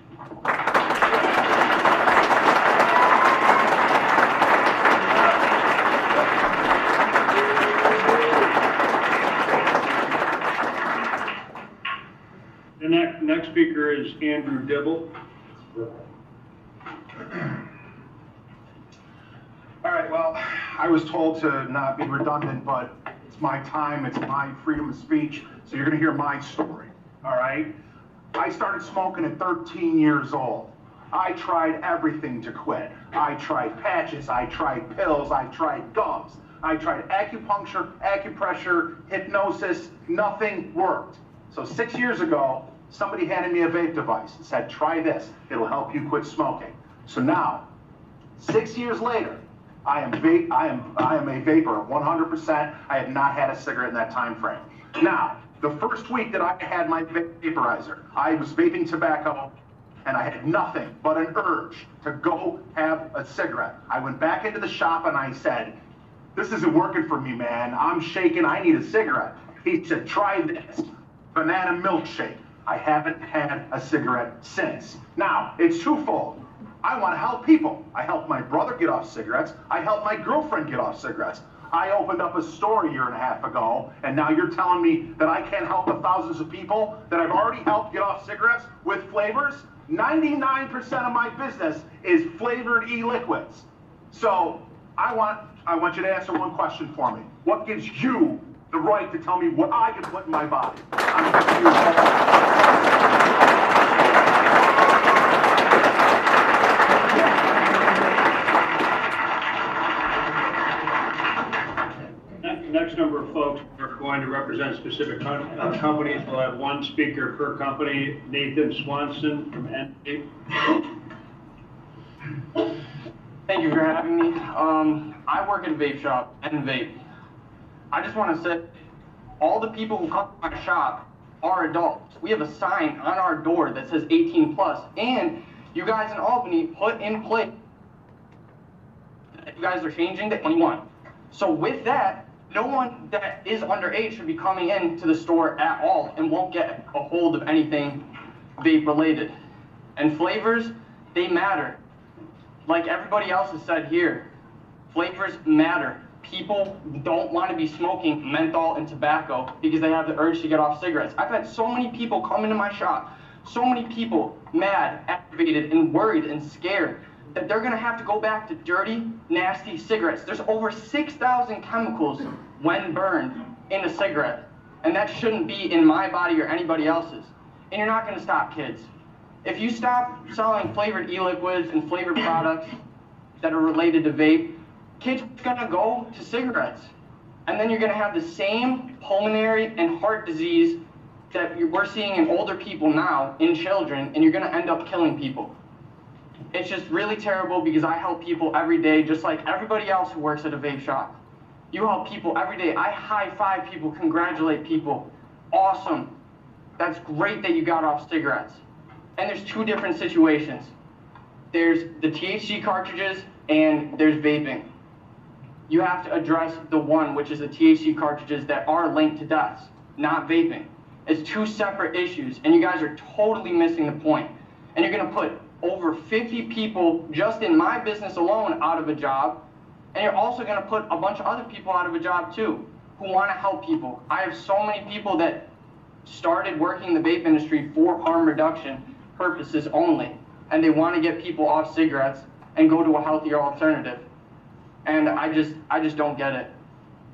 The next speaker is Andrew Dibble. All right, well, I was told to not be redundant, but it's my time, it's my freedom of speech, so you're gonna hear my story, all right? I started smoking at 13 years old. I tried everything to quit. I tried patches, I tried pills, I tried gums. I tried acupuncture, acupressure, hypnosis, nothing worked. So 6 years ago, somebody handed me a vape device and said, try this, it'll help you quit smoking. So now, 6 years later, I am a vapor 100%. I have not had a cigarette in that time frame. Now, the first week that I had my vaporizer, I was vaping tobacco and I had nothing but an urge to go have a cigarette. I went back into the shop and I said, this isn't working for me, man. I'm shaking, I need a cigarette. He said, try this, banana milkshake. I haven't had a cigarette since. Now, it's twofold. I want to help people. I helped my brother get off cigarettes. I helped my girlfriend get off cigarettes. I opened up a store a year and a half ago, and now you're telling me that I can't help the thousands of people that I've already helped get off cigarettes with flavors? 99% of my business is flavored e-liquids. So I want you to answer one question for me. What gives you the right to tell me what I can put in my body? I'm confused. Next number of folks are going to represent specific companies. We'll have one speaker per company. Nathan Swanson from NP. Thank you for having me. I work at a vape shop and vape. I just want to say, all the people who come to my shop are adults. We have a sign on our door that says 18 plus, and you guys in Albany put in place that you guys are changing to 21. So with that, no one that is underage should be coming into the store at all and won't get a hold of anything vape related. And flavors, they matter. Like everybody else has said here, flavors matter. People don't want to be smoking menthol and tobacco because they have the urge to get off cigarettes. I've had so many people come into my shop, so many people mad, aggravated, and worried and scared that they're going to have to go back to dirty, nasty cigarettes. There's over 6,000 chemicals when burned in a cigarette, and that shouldn't be in my body or anybody else's. And you're not going to stop kids. If you stop selling flavored e-liquids and flavored products that are related to vape, kids are going to go to cigarettes. And then you're going to have the same pulmonary and heart disease that we're seeing in older people now, in children, and you're going to end up killing people. It's just really terrible because I help people every day, just like everybody else who works at a vape shop. You help people every day. I high-five people, congratulate people. Awesome. That's great that you got off cigarettes. And there's two different situations. There's the THC cartridges and there's vaping. You have to address the one, which is the THC cartridges that are linked to deaths, not vaping. It's two separate issues, and you guys are totally missing the point. And you're gonna put over 50 people just in my business alone out of a job, and you're also going to put a bunch of other people out of a job too who want to help people. I have so many people that started working in the vape industry for harm reduction purposes only, and they want to get people off cigarettes and go to a healthier alternative. And I just don't get it.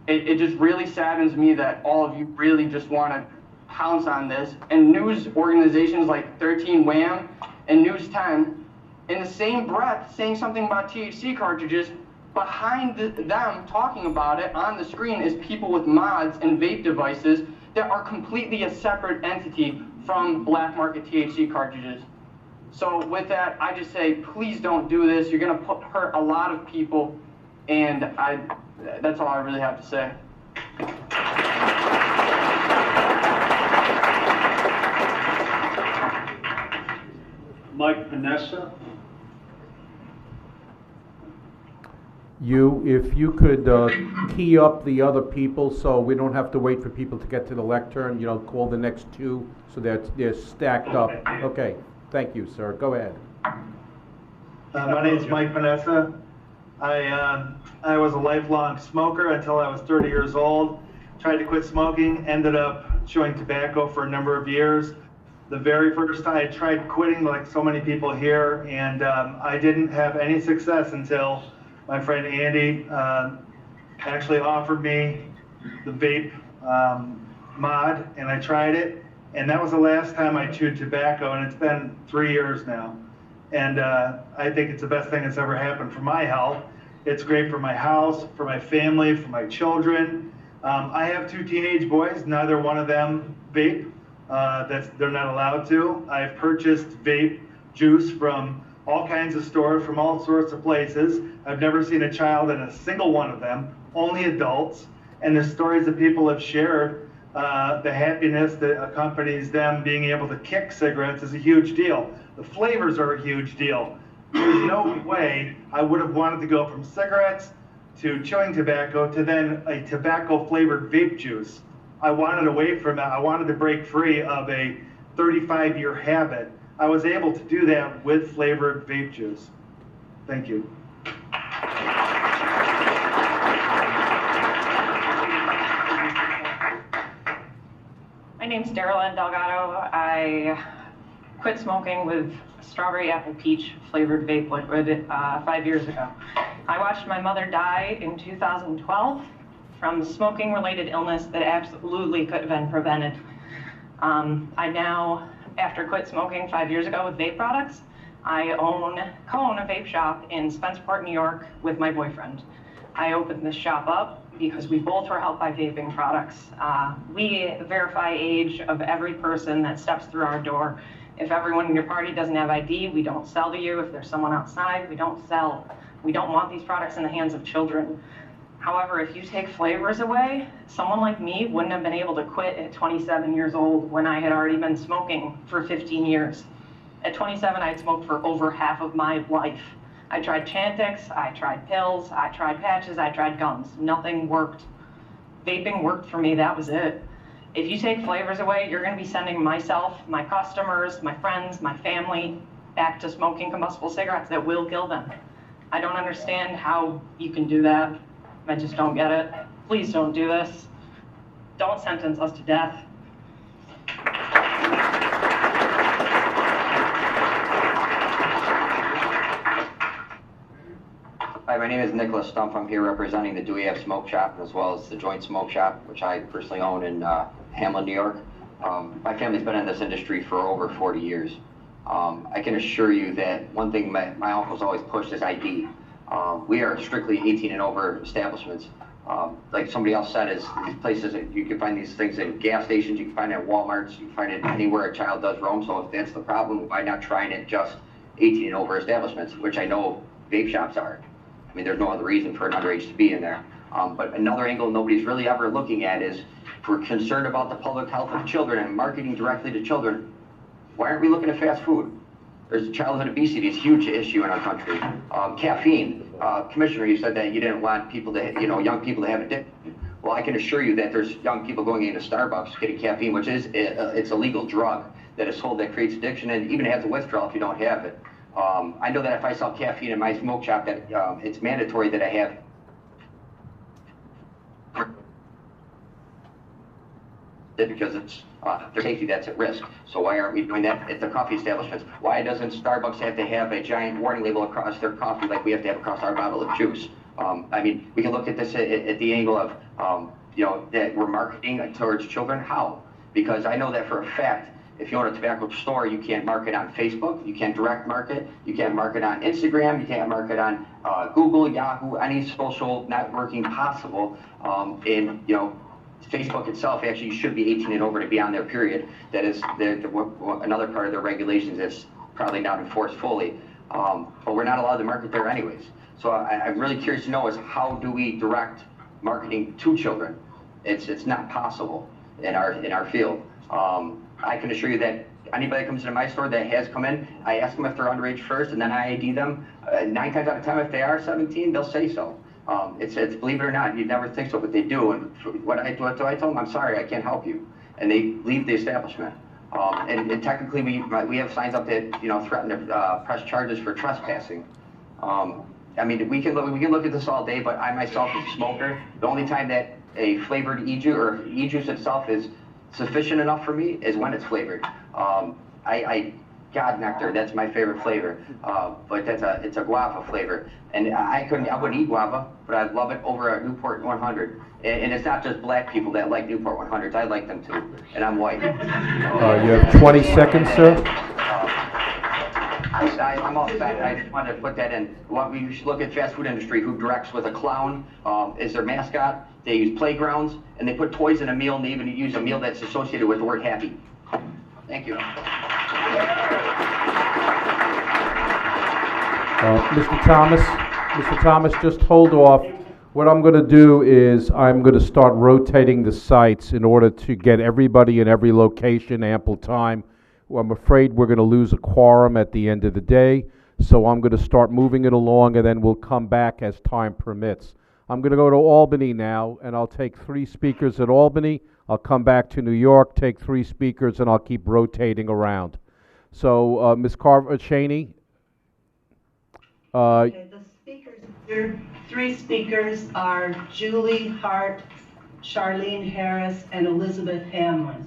It just really saddens me that all of you really just want to pounce on this, and news organizations like 13 Wham and News 10, in the same breath saying something about THC cartridges, behind them talking about it on the screen is people with mods and vape devices that are completely a separate entity from black market THC cartridges. So with that, I just say, please don't do this. You're going to hurt a lot of people, and that's all I really have to say. Mike Panessa. If you could key up the other people so we don't have to wait for people to get to the lectern, call the next two so that they're stacked up. Okay, thank you, sir. Go ahead. My name is Mike Panessa. I was a lifelong smoker until I was 30 years old. Tried to quit smoking, ended up chewing tobacco for a number of years. The very first time I tried quitting, like so many people here, and I didn't have any success until my friend Andy actually offered me the vape mod, and I tried it, and that was the last time I chewed tobacco, and it's been 3 years now. And I think it's the best thing that's ever happened for my health. It's great for my house, for my family, for my children. I have 2 teenage boys, neither one of them vape. They're not allowed to. I've purchased vape juice from all kinds of stores, from all sorts of places. I've never seen a child in a single one of them, only adults. And the stories that people have shared, the happiness that accompanies them being able to kick cigarettes is a huge deal. The flavors are a huge deal. There's no way I would have wanted to go from cigarettes to chewing tobacco to then a tobacco-flavored vape juice. I wanted away from that. I wanted to break free of a 35-year habit. I was able to do that with flavored vape juice. Thank you. My name's Darylyn Delgado. I quit smoking with strawberry apple peach flavored vape liquid 5 years ago. I watched my mother die in 2012 from smoking related illness that absolutely could have been prevented. I now, after quit smoking 5 years ago with vape products, I co-own a vape shop in Spencerport, New York with my boyfriend. I opened this shop up because we both were helped by vaping products. We verify age of every person that steps through our door. If everyone in your party doesn't have ID, we don't sell to you. If there's someone outside, we don't sell. We don't want these products in the hands of children. However, if you take flavors away, someone like me wouldn't have been able to quit at 27 years old when I had already been smoking for 15 years. At 27, I had smoked for over half of my life. I tried Chantix, I tried pills, I tried patches, I tried gums. Nothing worked. Vaping worked for me, that was it. If you take flavors away, you're gonna be sending myself, my customers, my friends, my family, back to smoking combustible cigarettes that will kill them. I don't understand how you can do that. I just don't get it. Please don't do this. Don't sentence us to death. Hi, my name is Nicholas Stumpf. I'm here representing the Dewey Ave Smoke Shop as well as the Joint Smoke Shop, which I personally own in Hamlin, New York. My family's been in this industry for over 40 years. I can assure you that one thing my uncle's always pushed is ID. We are strictly 18 and over establishments. Like somebody else said, is these places that you can find these things in gas stations, you can find it at Walmarts, you can find it anywhere a child does roam. So if that's the problem, why not trying it just 18 and over establishments, which I know vape shops are. I mean, there's no other reason for an underage to be in there. But another angle nobody's really ever looking at is, if we're concerned about the public health of children and marketing directly to children, why aren't we looking at fast food? There's childhood obesity, it's a huge issue in our country. Caffeine, Commissioner, you said that you didn't want people to, young people to have addiction. Well, I can assure you that there's young people going into Starbucks getting caffeine, which is, it's a legal drug that is sold that creates addiction and even has a withdrawal if you don't have it. I know that if I sell caffeine in my smoke shop, that it's mandatory that I have because it's their safety that's at risk. So why aren't we doing that at the coffee establishments? Why doesn't Starbucks have to have a giant warning label across their coffee like we have to have across our bottle of juice? I mean, we can look at this at the angle of, that we're marketing towards children. How? Because I know that for a fact If you own a tobacco store, you can't market on Facebook, you can't direct market, you can't market on Instagram, you can't market on Google, Yahoo, any social networking possible. And you know, Facebook itself actually should be 18 and over to be on there, period. That is another part of their regulations that's probably not enforced fully. But we're not allowed to market there anyways. So I'm really curious to know is how do we direct marketing to children? It's not possible in our field. I can assure you that anybody that comes into my store that has come in, I ask them if they're underage first, and then I ID them. 9 times out of 10, if they are 17, they'll say so. It's believe it or not, you'd never think so, but they do. And what do I tell them? I'm sorry, I can't help you, and they leave the establishment. And technically, we have signs up that threaten to press charges for trespassing. I mean, we can look at this all day, but I myself as a smoker, the only time that a flavored e-juice or e-juice itself is sufficient enough for me is when it's flavored. God, nectar, that's my favorite flavor, but it's a guava flavor, and I wouldn't eat guava, but I'd love it over a Newport 100. And it's not just black people that like Newport 100s, I like them too, and I'm white. You have 20 seconds, sir. I'm all set. I just wanted to put that in. We should look at fast food industry, who directs with a clown is their mascot. They use playgrounds, and they put toys in a meal, and they even use a meal that's associated with the word happy. Thank you. Mr. Thomas, just hold off. What I'm going to do is I'm going to start rotating the sites in order to get everybody in every location ample time. Well, I'm afraid we're going to lose a quorum at the end of the day, so I'm going to start moving it along, and then we'll come back as time permits. I'm going to go to Albany now, and I'll take 3 speakers at Albany. I'll come back to New York, take 3 speakers, and I'll keep rotating around. So, Ms. Carver-Cheney. Okay, the speakers here, 3 speakers are Julie Hart, Charlene Harris, and Elizabeth Hamlin.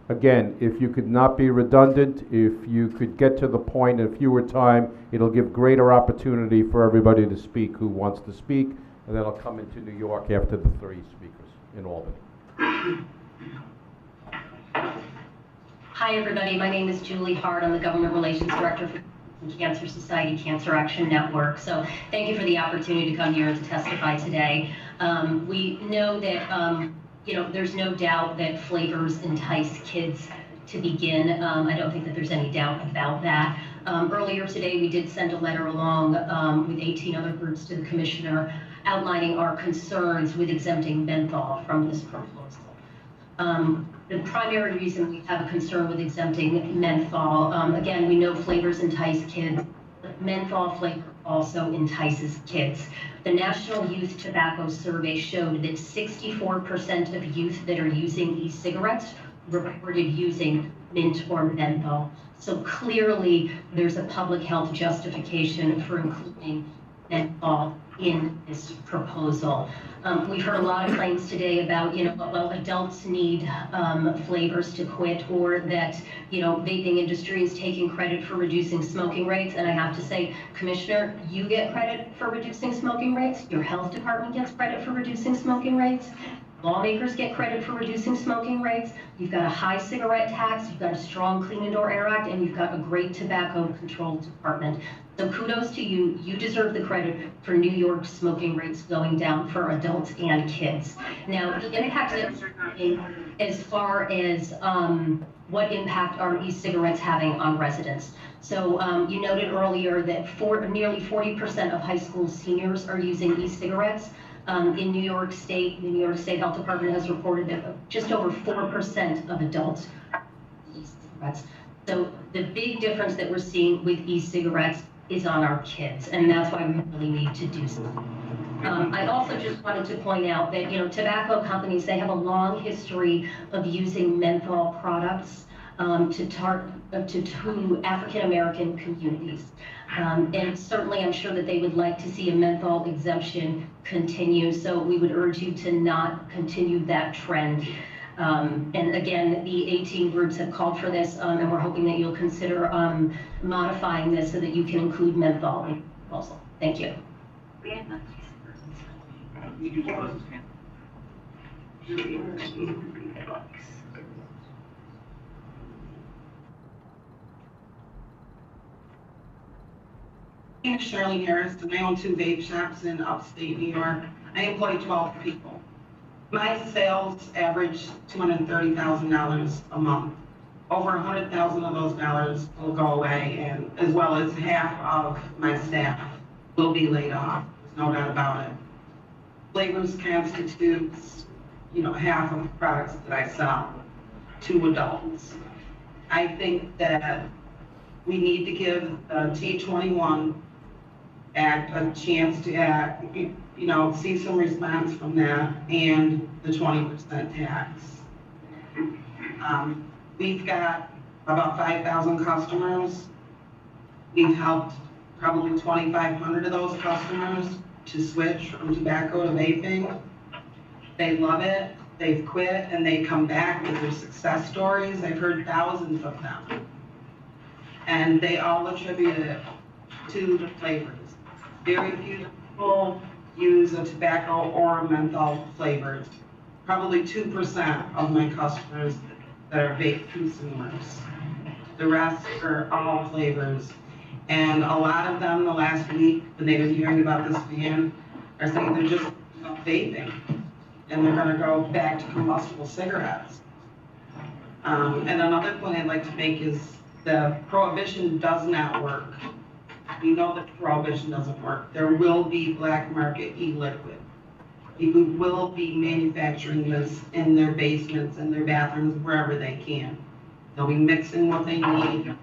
Again, if you could not be redundant, if you could get to the point in fewer time, it'll give greater opportunity for everybody to speak who wants to speak, and then I'll come into New York after the 3 speakers in Albany. Hi, everybody. My name is Julie Hart. I'm the Government Relations Director for the Cancer Society Cancer Action Network. So thank you for the opportunity to come here and to testify today. We know that there's no doubt that flavors entice kids to begin. I don't think that there's any doubt about that. Earlier today, we did send a letter along with 18 other groups to the Commissioner outlining our concerns with exempting menthol from this proposal. The primary reason we have a concern with exempting menthol, again, we know flavors entice kids, but menthol flavor also entices kids. The National Youth Tobacco Survey showed that 64% of youth that are using e-cigarettes reported using mint or menthol. So clearly, there's a public health justification for including menthol in this proposal. We've heard a lot of claims today about, well, adults need flavors to quit, or that, vaping industry is taking credit for reducing smoking rates. And I have to say, Commissioner, you get credit for reducing smoking rates. Your health department gets credit for reducing smoking rates. Lawmakers get credit for reducing smoking rates. You've got a high cigarette tax, you've got a strong Clean Indoor Air Act, and you've got a great tobacco control department. So kudos to you. You deserve the credit for New York's smoking rates going down for adults and kids. Now, the impact that we're seeing as far as what impact are e-cigarettes having on residents. So you noted earlier that nearly 40% of high school seniors are using e-cigarettes. In New York State, the New York State Health Department has reported that just over 4% of adults are using e-cigarettes. So the big difference that we're seeing with e-cigarettes is on our kids, and that's why we really need to do something. I also just wanted to point out that, tobacco companies, they have a long history of using menthol products to African-American communities. And certainly I'm sure that they would like to see a menthol exemption continue, so we would urge you to not continue that trend. And again, the 18 groups have called for this, and we're hoping that you'll consider modifying this so that you can include menthol in the proposal. Thank you. name is Charlene Harris, and I own 2 vape shops in upstate New York. I employ 12 people. My sales average $230,000 a month. Over 100,000 of those dollars will go away, and as well as half of my staff will be laid off. There's no doubt about it. Flavors constitutes, half of the products that I sell to adults. I think that we need to give the T21 Act a chance to act, see some response from that, and the 20% tax. We've got about 5,000 customers. We've helped probably 2,500 of those customers to switch from tobacco to vaping. They love it, they've quit, and they come back with their success stories. I've heard thousands of them. And they all attribute it to the flavors. Very few people use a tobacco or a menthol flavored. Probably 2% of my customers that are vape consumers. The rest are all flavors. And a lot of them the last week, when they've been hearing about this ban, are saying they're just vaping. And they're gonna go back to combustible cigarettes. And another point I'd like to make is the prohibition does not work. We know that prohibition doesn't work. There will be black market e-liquid. People will be manufacturing this in their basements, in their bathrooms, wherever they can. They'll be mixing what they need.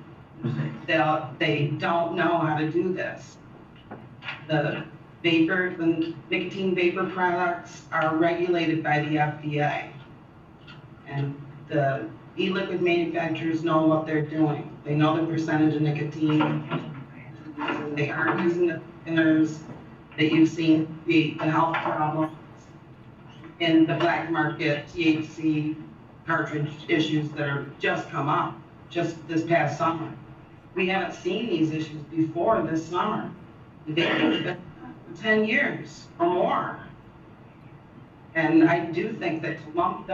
They don't know how to do this. The nicotine vapor products are regulated by the FDA. And the e-liquid manufacturers know what they're doing. They know the percentage of nicotine. They aren't using the thinners that you've seen the health problems in the black market THC cartridge issues that are just come up just this past summer. We haven't seen these issues before this summer. They've been 10 years or more. And I do think that to lump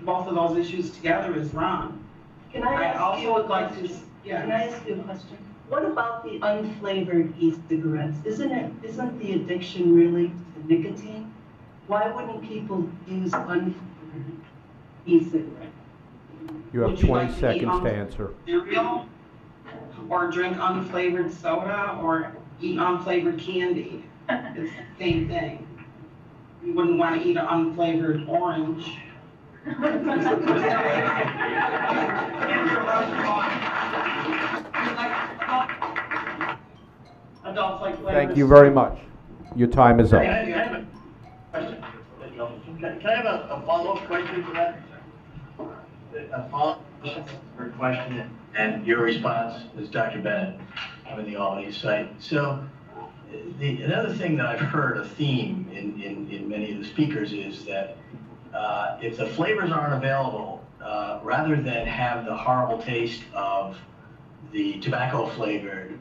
both of those issues together is wrong. Can I ask you a question? Yeah. Can I ask you a question? What about the unflavored e-cigarettes? Isn't the addiction really to nicotine? Why wouldn't people use unflavored e-cigarettes? You have 20 seconds to answer. Cereal, or drink unflavored soda, or eat unflavored candy? It's the same thing. You wouldn't want to eat an unflavored orange. Adults like flavors. Thank you very much. Your time is up. Can I have a question? Can I have a follow-up question to that? A follow-up question, and your response is Dr. Bennett from the Albany site. So, another thing that I've heard, a theme in many of the speakers, is that if the flavors aren't available, rather than have the horrible taste of the tobacco-flavored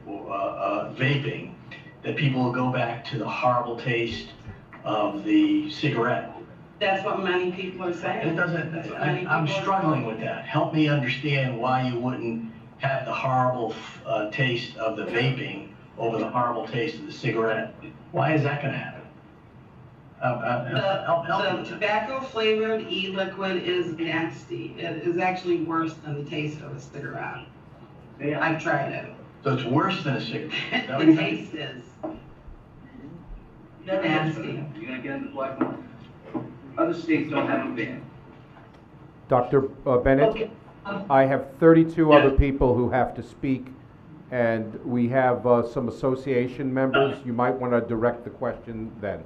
vaping, that people will go back to the horrible taste of the cigarette. That's what many people are saying. It doesn't. I'm struggling with that. Help me understand why you wouldn't have the horrible taste of the vaping over the horrible taste of the cigarette. Why is that going to happen? The tobacco-flavored e-liquid is nasty. It is actually worse than the taste of a cigarette. I've tried it. So it's worse than a cigarette? The taste is nasty. You're gonna get into black market. Other states don't have a ban. Dr. Bennett, Okay. I have 32 other people who have to speak, and we have some association members. You might want to direct the question then.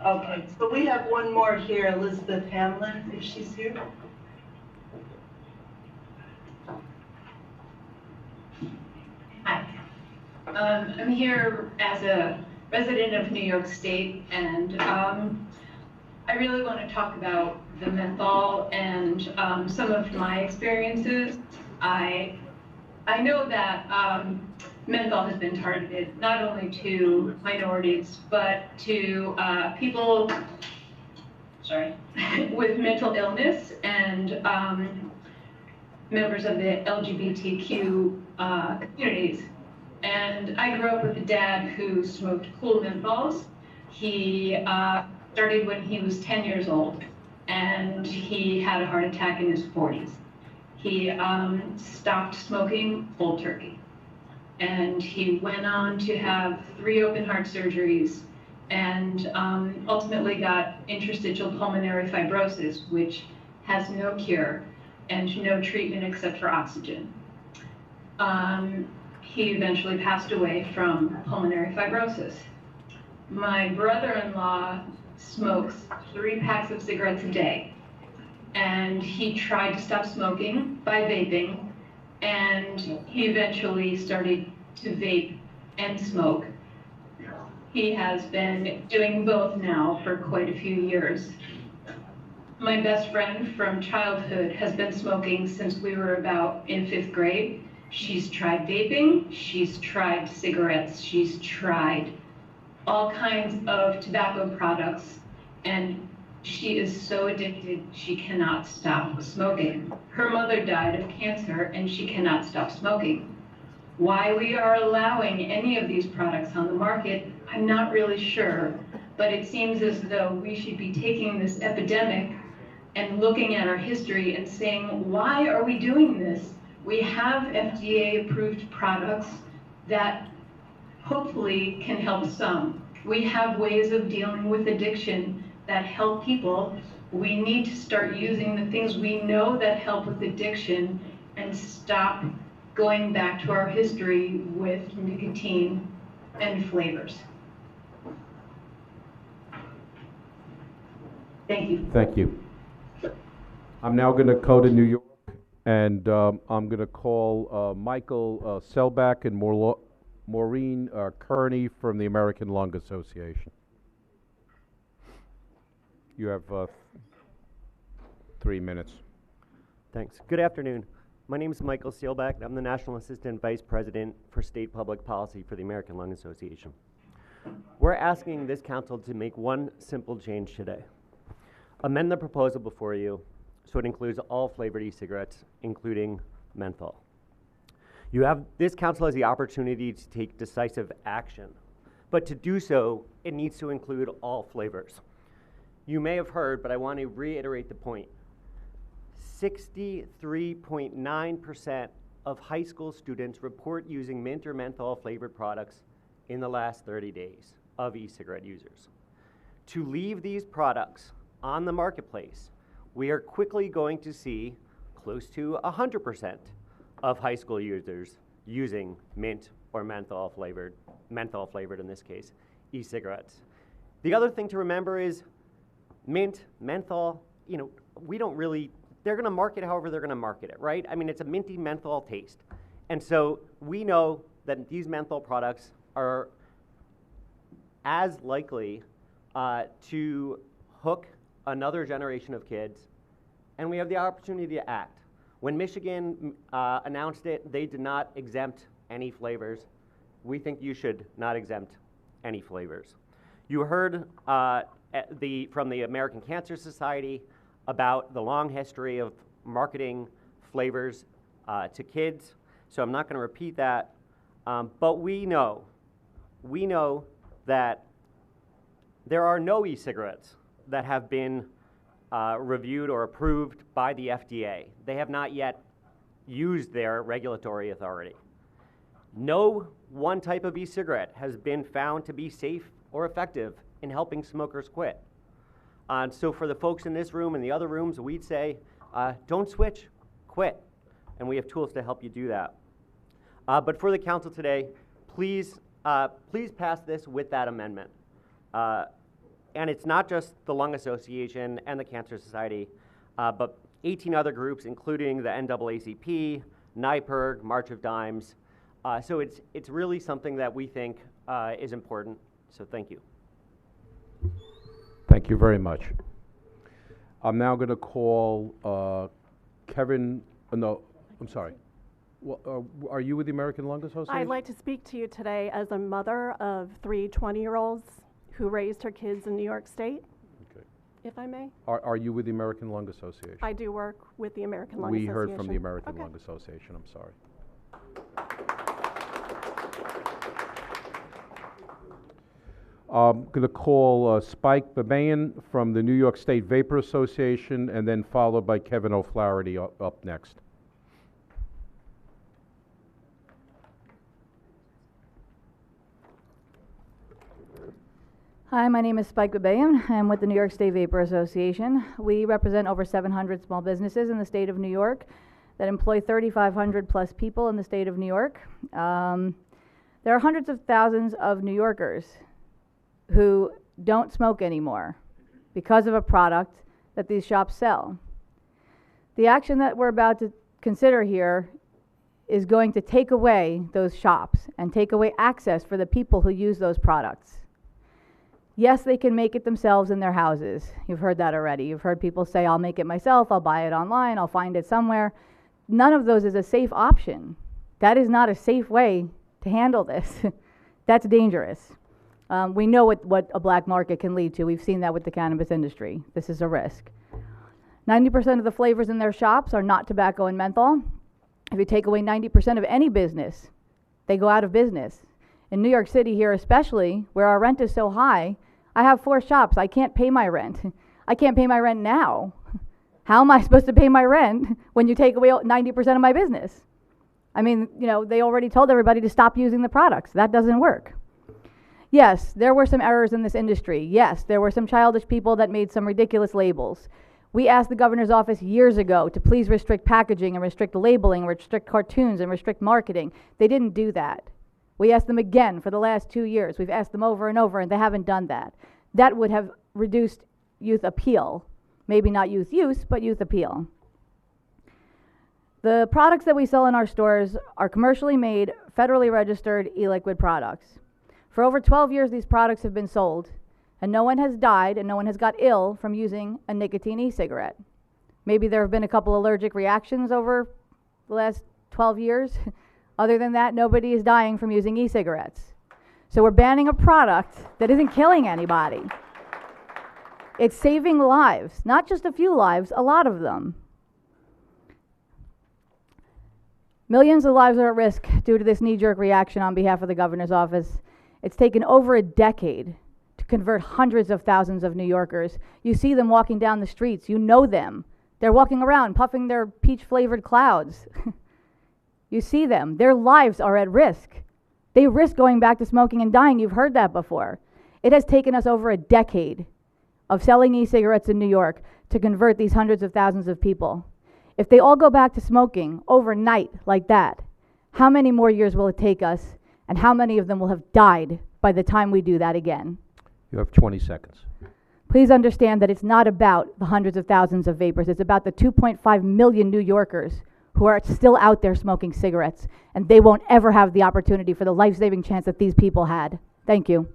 Okay, so we have one more here, Elizabeth Hamlin, if she's here. Hi. I'm here as a resident of New York State, and I really want to talk about the menthol and some of my experiences. I know that menthol has been targeted not only to minorities, but to people, with mental illness and members of the LGBTQ communities. And I grew up with a dad who smoked cool menthols. He started when he was 10 years old, and he had a heart attack in his 40s. He stopped smoking cold turkey, and he went on to have 3 open heart surgeries, and ultimately got interstitial pulmonary fibrosis, which has no cure and no treatment except for oxygen. He eventually passed away from pulmonary fibrosis. My brother-in-law smokes 3 packs of cigarettes a day, and he tried to stop smoking by vaping, and he eventually started to vape and smoke. He has been doing both now for quite a few years. My best friend from childhood has been smoking since we were about in 5th grade. She's tried vaping, she's tried cigarettes, she's tried all kinds of tobacco products, and she is so addicted she cannot stop smoking. Her mother died of cancer and she cannot stop smoking. Why we are allowing any of these products on the market, I'm not really sure, but it seems as though we should be taking this epidemic and looking at our history and saying, why are we doing this? We have FDA-approved products that hopefully can help some. We have ways of dealing with addiction that help people. We need to start using the things we know that help with addiction and stop going back to our history with nicotine and flavors. Thank you. Thank you. I'm now going to go to New York, and I'm going to call Michael Selbach and Maureen Kearney from the American Lung Association. You have 3 minutes. Thanks. Good afternoon. My name is Michael Selbach, and I'm the National Assistant Vice President for State Public Policy for the American Lung Association. We're asking this council to make one simple change today. Amend the proposal before you so it includes all flavored e-cigarettes, including menthol. This council has the opportunity to take decisive action, but to do so, it needs to include all flavors. You may have heard, but I want to reiterate the point. 63.9% of high school students report using mint or menthol flavored products in the last 30 days of e-cigarette users. To leave these products on the marketplace, we are quickly going to see close to 100% of high school users using mint or menthol flavored in this case, e-cigarettes. The other thing to remember is mint, menthol, they're gonna market however they're gonna market it, right? I mean, it's a minty menthol taste. And so we know that these menthol products are as likely to hook another generation of kids, and we have the opportunity to act. When Michigan announced it, they did not exempt any flavors. We think you should not exempt any flavors. You heard from the American Cancer Society about the long history of marketing flavors to kids, so I'm not going to repeat that. But we know that there are no e-cigarettes that have been reviewed or approved by the FDA. They have not yet used their regulatory authority. No one type of e-cigarette has been found to be safe or effective in helping smokers quit. So for the folks in this room and the other rooms, we'd say, don't switch, quit. And we have tools to help you do that. But for the council today, please pass this with that amendment. And it's not just the Lung Association and the Cancer Society, but 18 other groups, including the NAACP, NYPIRG, March of Dimes. So it's really something that we think is important. So thank you. Thank you very much. I'm now going to call Kevin. No, I'm sorry. Well, are you with the American Lung Association? I'd like to speak to you today as a mother of 3 20-year-olds who raised her kids in New York State, okay. If I may. Are you with the American Lung Association? I do work with the American Lung Association. We heard from the American Lung Association. I'm sorry. I'm going to call Spike Babayan from the New York State Vapor Association, and then followed by Kevin O'Flaherty up next. Hi, my name is Spike Babayan. I'm with the New York State Vapor Association. We represent over 700 small businesses in the state of New York that employ 3,500 plus people in the state of New York. There are hundreds of thousands of New Yorkers who don't smoke anymore because of a product that these shops sell. The action that we're about to consider here is going to take away those shops and take away access for the people who use those products. Yes, they can make it themselves in their houses. You've heard that already. You've heard people say, I'll make it myself, I'll buy it online, I'll find it somewhere. None of those is a safe option. That is not a safe way to handle this. That's dangerous. We know what a black market can lead to. We've seen that with the cannabis industry. This is a risk. 90% of the flavors in their shops are not tobacco and menthol. If you take away 90% of any business, they go out of business. In New York City here especially, where our rent is so high, I have 4 shops. I can't pay my rent. I can't pay my rent now. How am I supposed to pay my rent when you take away 90% of my business? I mean, you know, they already told everybody to stop using the products. That doesn't work. Yes, there were some errors in this industry. Yes, there were some childish people that made some ridiculous labels. We asked the governor's office years ago to please restrict packaging and restrict labeling, restrict cartoons and restrict marketing. They didn't do that. We asked them again for the last 2 years. We've asked them over and over, and they haven't done that. That would have reduced youth appeal. Maybe not youth use, but youth appeal. The products that we sell in our stores are commercially made, federally registered e-liquid products. For over 12 years, these products have been sold, and no one has died and no one has got ill from using a nicotine e-cigarette. Maybe there have been a couple allergic reactions over the last 12 years. Other than that, nobody is dying from using e-cigarettes. So we're banning a product that isn't killing anybody. It's saving lives, not just a few lives, a lot of them. Millions of lives are at risk due to this knee-jerk reaction on behalf of the governor's office. It's taken over a decade to convert hundreds of thousands of New Yorkers. You see them walking down the streets. You know them. They're walking around puffing their peach-flavored clouds. You see them. Their lives are at risk. They risk going back to smoking and dying. You've heard that before. It has taken us over a decade of selling e-cigarettes in New York to convert these hundreds of thousands of people. If they all go back to smoking overnight like that, how many more years will it take us, and how many of them will have died by the time we do that again? You have 20 seconds. Please understand that it's not about the hundreds of thousands of vapors. It's about the 2.5 million New Yorkers who are still out there smoking cigarettes, and they won't ever have the opportunity for the life-saving chance that these people had. Thank you.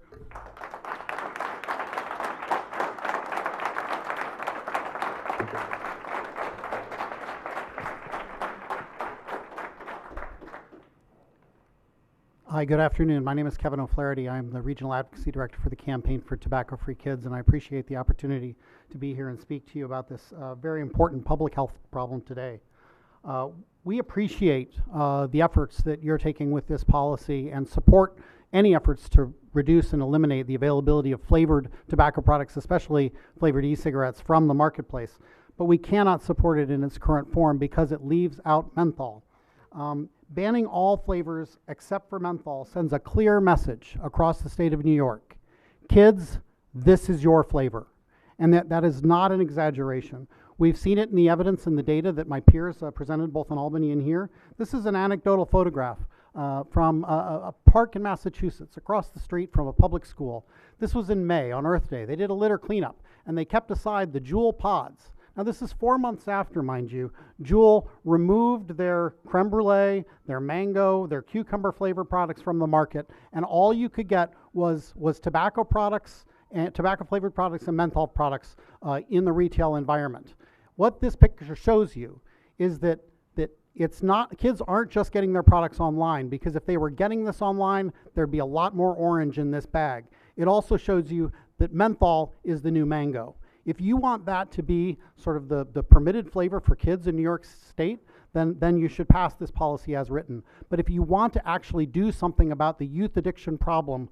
Hi, good afternoon. My name is Kevin O'Flaherty. I'm the Regional Advocacy Director for the Campaign for Tobacco-Free Kids, and I appreciate the opportunity to be here and speak to you about this very important public health problem today. We appreciate the efforts that you're taking with this policy and support any efforts to reduce and eliminate the availability of flavored tobacco products, especially flavored e-cigarettes, from the marketplace. But we cannot support it in its current form because it leaves out menthol. Banning all flavors except for menthol sends a clear message across the state of New York. Kids, this is your flavor. And that is not an exaggeration. We've seen it in the evidence and the data that my peers presented both in Albany and here. This is an anecdotal photograph from a park in Massachusetts across the street from a public school. This was in May on Earth Day. They did a litter cleanup and they kept aside the Juul pods. Now this is 4 months after, mind you, Juul removed their creme brulee, their mango, their cucumber flavor products from the market, and all you could get was tobacco products, and tobacco flavored products and menthol products in the retail environment. What this picture shows you is that it's not, kids aren't just getting their products online, because if they were getting this online, there'd be a lot more orange in this bag. It also shows you that menthol is the new mango. If you want that to be sort of the permitted flavor for kids in New York State, then you should pass this policy as written. But if you want to actually do something about the youth addiction problem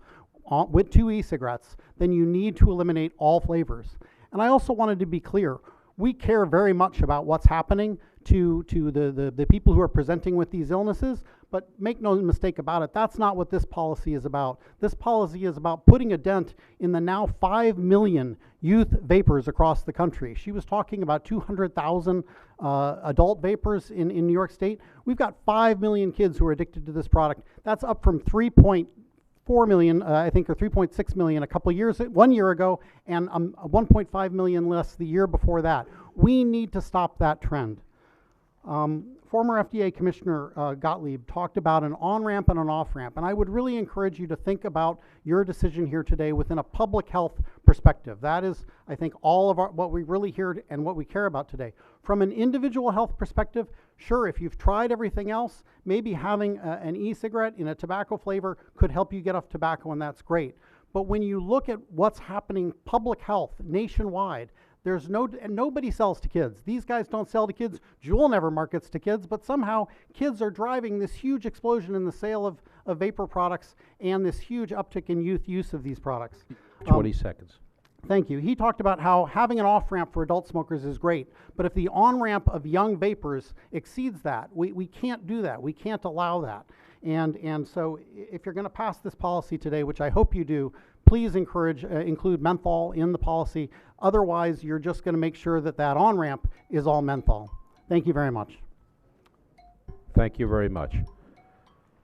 with 2 e-cigarettes, then you need to eliminate all flavors. And I also wanted to be clear, we care very much about what's happening to the people who are presenting with these illnesses, but make no mistake about it, that's not what this policy is about. This policy is about putting a dent in the now 5 million youth vapors across the country. She was talking about 200,000 adult vapors in New York State. We've got 5 million kids who are addicted to this product. That's up from 3.4 million, I think, or 3.6 million one year ago, and 1.5 million less the year before that. We need to stop that trend. Former FDA Commissioner Gottlieb talked about an on-ramp and an off-ramp, and I would really encourage you to think about your decision here today within a public health perspective. That is, I think, all of what we really hear and what we care about today. From an individual health perspective, sure, if you've tried everything else, maybe having an e-cigarette in a tobacco flavor could help you get off tobacco, and that's great. But when you look at what's happening public health nationwide, and nobody sells to kids. These guys don't sell to kids. Juul never markets to kids, but somehow kids are driving this huge explosion in the sale of vapor products and this huge uptick in youth use of these products. 20 seconds. Thank you. He talked about how having an off-ramp for adult smokers is great, but if the on-ramp of young vapors exceeds that, we can't do that. We can't allow that. And so if you're going to pass this policy today, which I hope you do, please include menthol in the policy. Otherwise, you're just going to make sure that on-ramp is all menthol. Thank you very much. Thank you very much.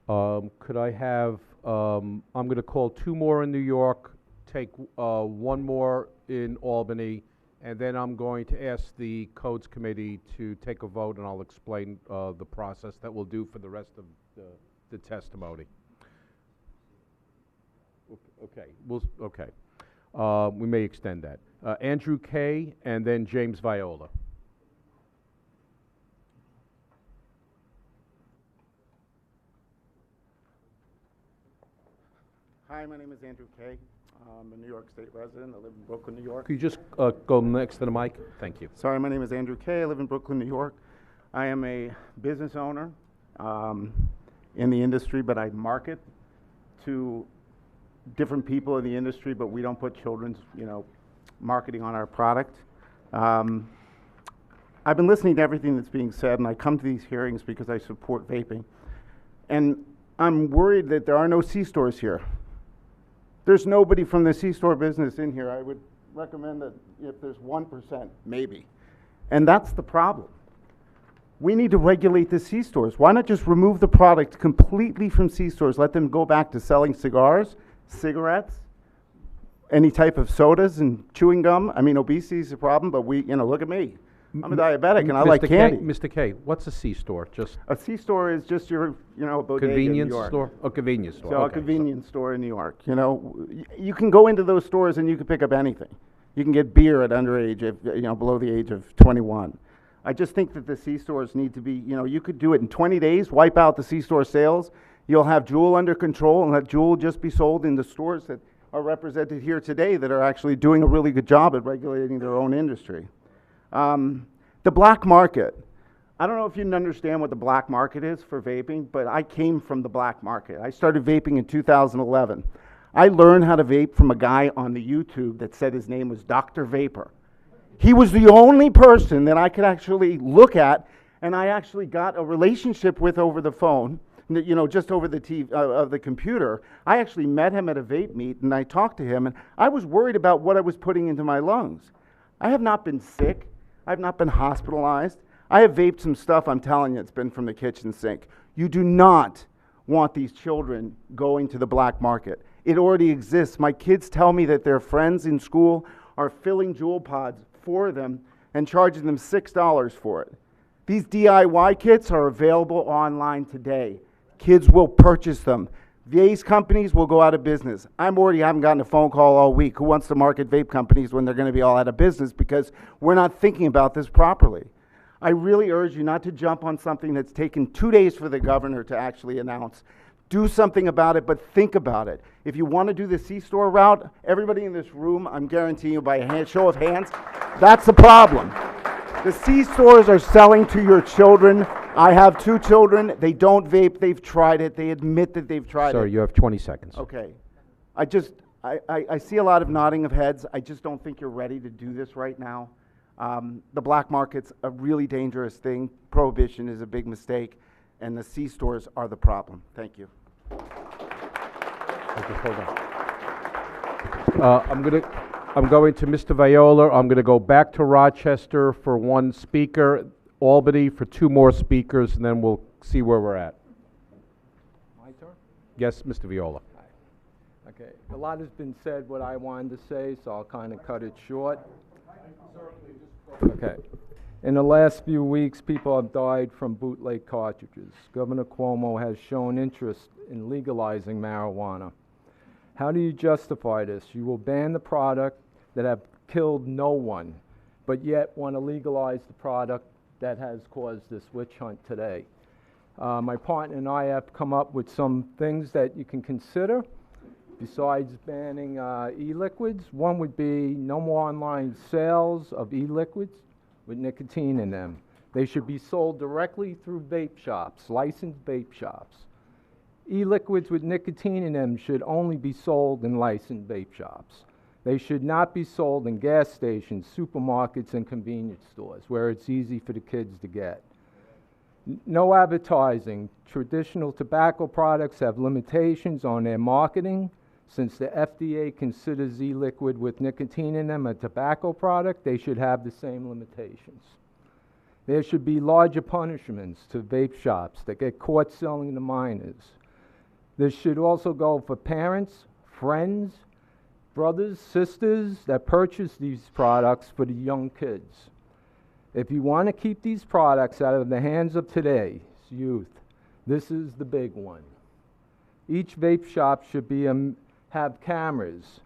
Could I have, I'm going to call 2 more in New York, take 1 more in Albany, and then I'm going to ask the Codes Committee to take a vote, and I'll explain the process that we'll do for the rest of the testimony. Okay, we may extend that. Andrew Kay, and then James Viola. Hi, my name is Andrew Kay. I'm a New York State resident. I live in Brooklyn, New York. Could you just go next to the mic? Thank you. Sorry, my name is Andrew Kay. I live in Brooklyn, New York. I am a business owner in the industry, but I market to different people in the industry, but we don't put children's, marketing on our product. I've been listening to everything that's being said, and I come to these hearings because I support vaping. And I'm worried that there are no C-stores here. There's nobody from the C-store business in here. I would recommend that if there's 1%, maybe. And that's the problem. We need to regulate the C-stores. Why not just remove the product completely from C-stores? Let them go back to selling cigars, cigarettes, any type of sodas and chewing gum. I mean, obesity is a problem, but look at me. I'm a diabetic and I like candy. Mr. K, what's a C-store? Just a C-store is just your, bodega convenience in New York. store? A convenience store. So okay. A convenience store in New York. You can go into those stores and you can pick up anything. You can get beer at underage, below the age of 21. I just think that the C-stores need to be, you could do it in 20 days, wipe out the C-store sales. You'll have Juul under control and let Juul just be sold in the stores that are represented here today that are actually doing a really good job at regulating their own industry. The black market. I don't know if you understand what the black market is for vaping, but I came from the black market. I started vaping in 2011. I learned how to vape from a guy on the YouTube that said his name was Dr. Vapor. He was the only person that I could actually look at, and I actually got a relationship with over the phone, just over the TV, of the computer. I actually met him at a vape meet, and I talked to him, and I was worried about what I was putting into my lungs. I have not been sick. I've not been hospitalized. I have vaped some stuff, I'm telling you, it's been from the kitchen sink. You do not want these children going to the black market. It already exists. My kids tell me that their friends in school are filling Juul pods for them and charging them $6 for it. These DIY kits are available online today. Kids will purchase them. These companies will go out of business. I haven't gotten a phone call all week. Who wants to market vape companies when they're going to be all out of business because we're not thinking about this properly? I really urge you not to jump on something that's taken 2 days for the governor to actually announce. Do something about it, but think about it. If you want to do the C-store route, everybody in this room, I'm guaranteeing you by a show of hands, that's the problem. The C-stores are selling to your children I have 2 children. They don't vape. They've tried it. They admit that they've tried Sir, it. you have 20 seconds. Okay. I see a lot of nodding of heads. I just don't think you're ready to do this right now. The black market's a really dangerous thing. Prohibition is a big mistake, and the C-stores are the problem. Thank you. Okay, hold on. I'm going to Mr. Viola. I'm going to go back to Rochester for 1 speaker, Albany for 2 more speakers, and then we'll see where we're at. My turn? Yes, Mr. Viola. Okay, a lot has been said what I wanted to say, so I'll kind of cut it short. Okay. In the last few weeks, people have died from bootleg cartridges. Governor Cuomo has shown interest in legalizing marijuana. How do you justify this? You will ban the product that have killed no one, but yet want to legalize the product that has caused this witch hunt today. My partner and I have come up with some things that you can consider besides banning e-liquids. One would be no more online sales of e-liquids with nicotine in them. They should be sold directly through vape shops, licensed vape shops. E-liquids with nicotine in them should only be sold in licensed vape shops. They should not be sold in gas stations, supermarkets, and convenience stores where it's easy for the kids to get. No advertising. Traditional tobacco products have limitations on their marketing. Since the FDA considers e-liquid with nicotine in them a tobacco product, they should have the same limitations. There should be larger punishments to vape shops that get caught selling to minors. This should also go for parents, friends, brothers, sisters that purchase these products for the young kids. If you want to keep these products out of the hands of today's youth, this is the big one. Each vape shop should be have cameras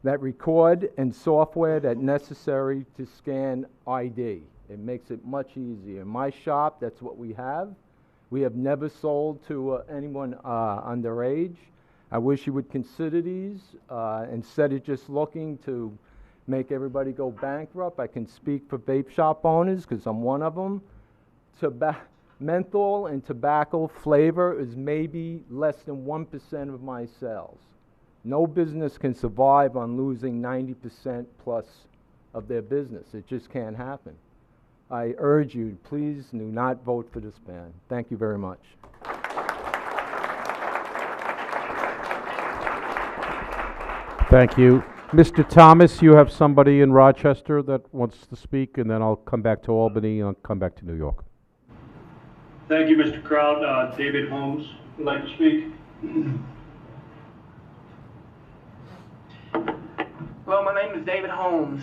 that record and software that necessary to scan ID. It makes it much easier. In my shop, that's what we have. We have never sold to anyone underage. I wish you would consider these instead of just looking to make everybody go bankrupt. I can speak for vape shop owners because I'm one of them. Menthol and tobacco flavor is maybe less than 1% of my sales. No business can survive on losing 90% plus of their business. It just can't happen. I urge you, please do not vote for this ban. Thank you very much. Thank you. Mr. Thomas, you have somebody in Rochester that wants to speak, and then I'll come back to Albany and I'll come back to New York. Thank you, Mr. Crowd. David Holmes would like to speak. Hello, my name is David Holmes.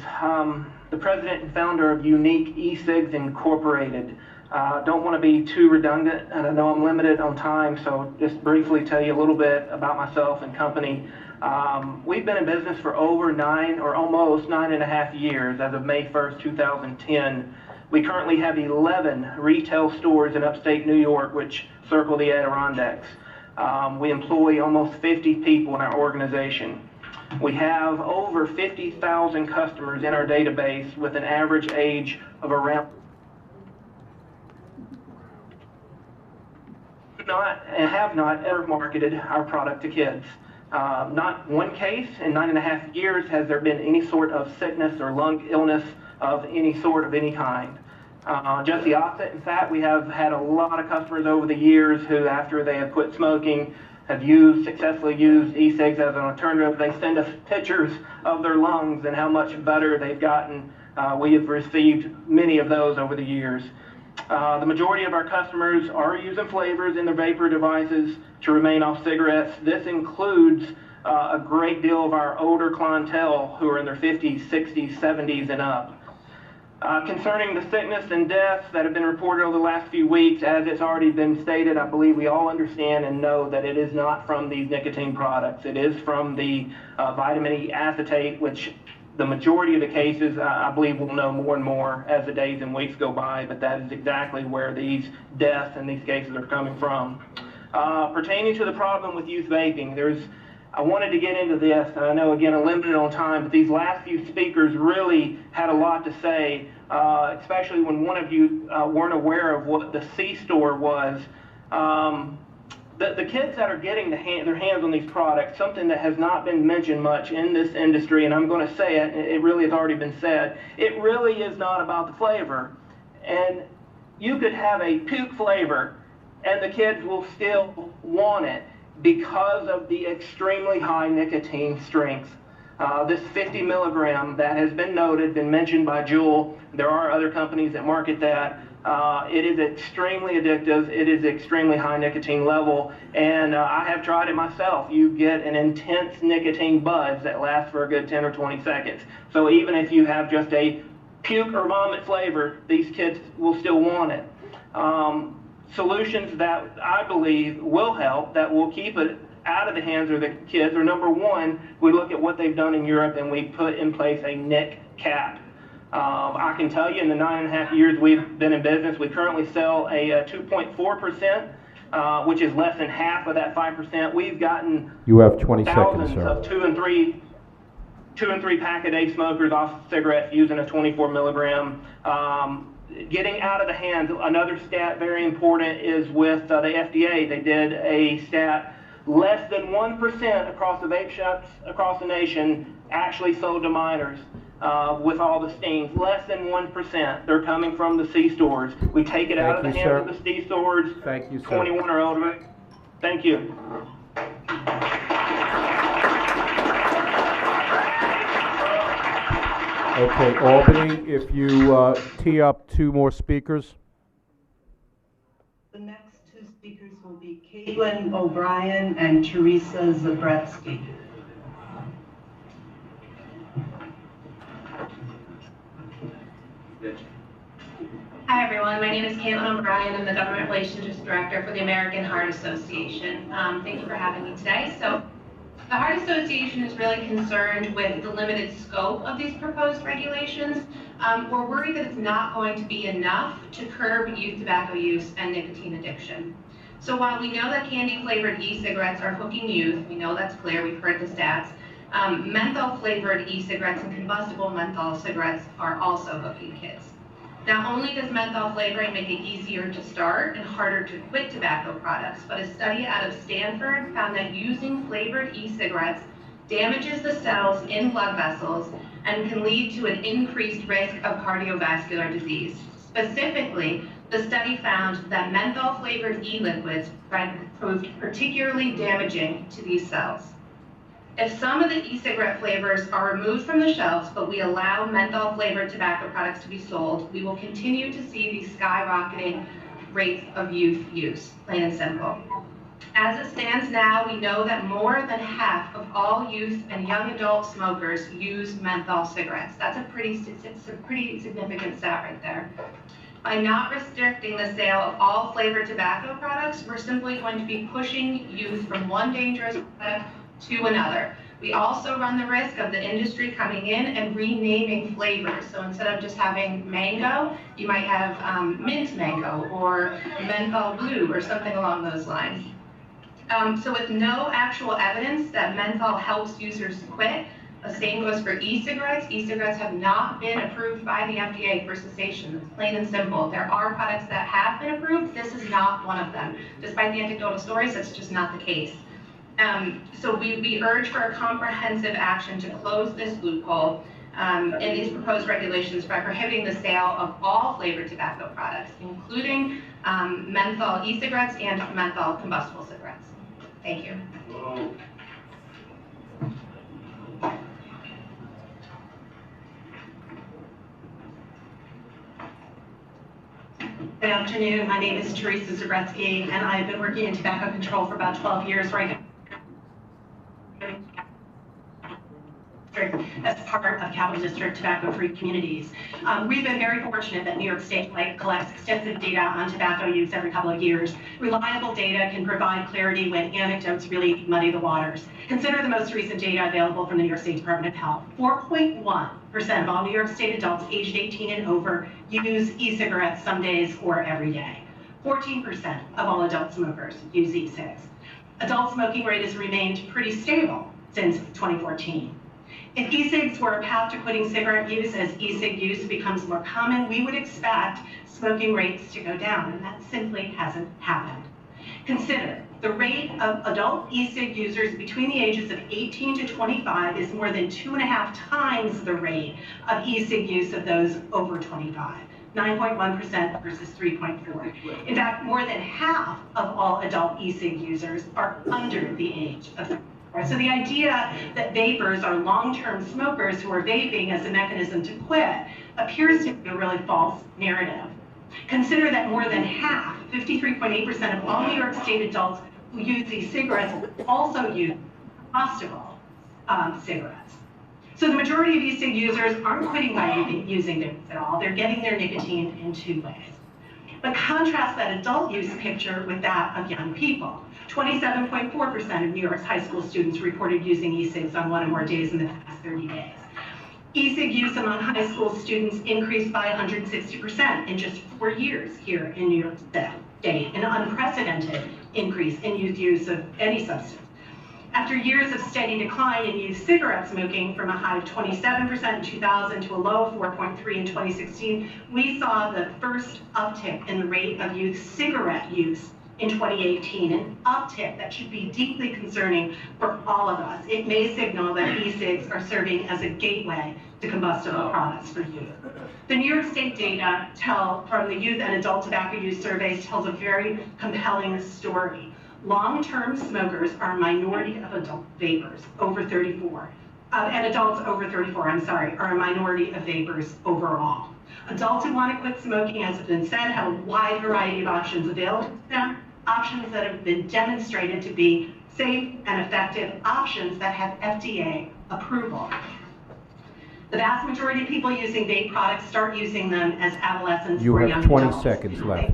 The president and founder of Unique eCigs Incorporated. Don't want to be too redundant, and I know I'm limited on time, so just briefly tell you a little bit about myself and company. We've been in business for over almost 9.5 years as of May 1st, 2010. We currently have 11 retail stores in upstate New York, which circle the Adirondacks. We employ almost 50 people in our organization. We have over 50,000 customers in our database with an average age of around have not ever marketed our product to kids. Not one case in 9.5 years has there been any sort of sickness or lung illness of any sort of any kind. Just the opposite. In fact, we have had a lot of customers over the years who, after they have quit smoking, have successfully used e-cigs as an alternative. They send us pictures of their lungs and how much better they've gotten. We have received many of those over the years. The majority of our customers are using flavors in their vapor devices to remain off cigarettes. This includes a great deal of our older clientele who are in their 50s, 60s, 70s, and up. Concerning the sickness and deaths that have been reported over the last few weeks, as it's already been stated, I believe we all understand and know that it is not from these nicotine products. It is from the vitamin E acetate, which the majority of the cases, I believe we'll know more and more as the days and weeks go by, but that is exactly where these deaths and these cases are coming from. Pertaining to the problem with youth vaping, I wanted to get into this, and I know, again, I'm limited on time, but these last few speakers really had a lot to say especially when one of you weren't aware of what the C-store was. The kids that are getting their hands on these products, something that has not been mentioned much in this industry, and I'm going to say it, it really has already been said, it really is not about the flavor. And you could have a puke flavor and the kids will still want it because of the extremely high nicotine strength. This 50 milligram that has been noted, been mentioned by Juul, there are other companies that market that. It is extremely addictive, it is extremely high nicotine level, and I have tried it myself. You get an intense nicotine buzz that lasts for a good 10 or 20 seconds. So even if you have just a puke or vomit flavor, these kids will still want it. Solutions that I believe will help, that will keep it out of the hands of the kids, are number one, we look at what they've done in Europe and we put in place a NIC cap. I can tell you in the 9.5 years we've been in business, we currently sell a 2.4%, which is less than half of that 5%. We've gotten You have 20 thousands seconds, sir. of 2 and 3 pack a day smokers off cigarettes using a 24 milligram. Getting out of the hands, another stat very important is with the FDA. They did a stat, less than 1% across the vape shops across the nation actually sold to minors with all the stings. Less than 1%. They're coming from the C stores. We take it out of the hands of the C stores. Thank you, sir. 21 or older. Thank you. Okay, Albany, if you tee up 2 more speakers. The next 2 speakers will be Caitlin O'Brien and Teresa Zabretsky. Hi everyone, my name is Caitlin O'Brien. I'm the Government Relations Director for the American Heart Association. Thank you for having me today. So, the Heart Association is really concerned with the limited scope of these proposed regulations. We're worried that it's not going to be enough to curb youth tobacco use and nicotine addiction. So while we know that candy-flavored e-cigarettes are hooking youth, we know that's clear, we've heard the stats, menthol-flavored e-cigarettes and combustible menthol cigarettes are also hooking kids. Not only does menthol flavoring make it easier to start and harder to quit tobacco products, but a study out of Stanford found that using flavored e-cigarettes damages the cells in blood vessels and can lead to an increased risk of cardiovascular disease. Specifically, the study found that menthol-flavored e-liquids proved particularly damaging to these cells. If some of the e-cigarette flavors are removed from the shelves, but we allow menthol-flavored tobacco products to be sold, we will continue to see these skyrocketing rates of youth use, plain and simple. As it stands now, we know that more than half of all youth and young adult smokers use menthol cigarettes. That's a pretty significant stat right there. By not restricting the sale of all flavored tobacco products, we're simply going to be pushing youth from one dangerous product to another. We also run the risk of the industry coming in and renaming flavors. So instead of just having mango, you might have mint mango or menthol blue or something along those lines. So with no actual evidence that menthol helps users quit, the same goes for e-cigarettes. E-cigarettes have not been approved by the FDA for cessation. It's plain and simple. There are products that have been approved. This is not one of them. Despite the anecdotal stories, that's just not the case. So we urge for a comprehensive action to close this loophole in these proposed regulations by prohibiting the sale of all flavored tobacco products, including menthol e-cigarettes and menthol combustible cigarettes. Thank you. Good afternoon. My name is Teresa Zabretsky, and I've been working in tobacco control for about 12 years right now as part of Capital District tobacco-free communities. We've been very fortunate that New York State collects extensive data on tobacco use every couple of years. Reliable data can provide clarity when anecdotes really muddy the waters. Consider the most recent data available from the New York State Department of Health. 4.1% of all New York State adults aged 18 and over use e-cigarettes some days or every day. 14% of all adult smokers use e-cigs. Adult smoking rate has remained pretty stable since 2014. If e-cigs were a path to quitting cigarette use as e-cig use becomes more common, we would expect smoking rates to go down, and that simply hasn't happened. Consider, the rate of adult e-cig users between the ages of 18 to 25 is more than 2.5 times the rate of e-cig use of those over 25. 9.1% versus 3.4. In fact, more than half of all adult e-cig users are under the age of 34. So the idea that vapers are long-term smokers who are vaping as a mechanism to quit appears to be a really false narrative. Consider that more than half, 53.8% of all New York State adults who use e-cigarettes also use combustible cigarettes. So the majority of e-cig users aren't quitting by using vapes at all. They're getting their nicotine in two ways. But contrast that adult use picture with that of young people. 27.4% of New York's high school students reported using e-cigs on one or more days in the past 30 days. E-cig use among high school students increased by 160% in just 4 years here in New York State, an unprecedented increase in youth use of any substance. After years of steady decline in youth cigarette smoking, from a high of 27% in 2000 to a low of 4.3% in 2016, we saw the first uptick in the rate of youth cigarette use in 2018, an uptick that should be deeply concerning for all of us. It may signal that e-cigs are serving as a gateway to combustible products for youth. The New York State data from the youth and adult tobacco use surveys tells a very compelling story. Long-term smokers are a minority of adult vapers over 34, and adults over 34, are a minority of vapers overall. Adults who want to quit smoking, as has been said, have a wide variety of options available to them, options that have been demonstrated to be safe and effective, options that have FDA approval. The vast majority of people using vape products start using them as adolescents or young adults. You have 20 seconds left.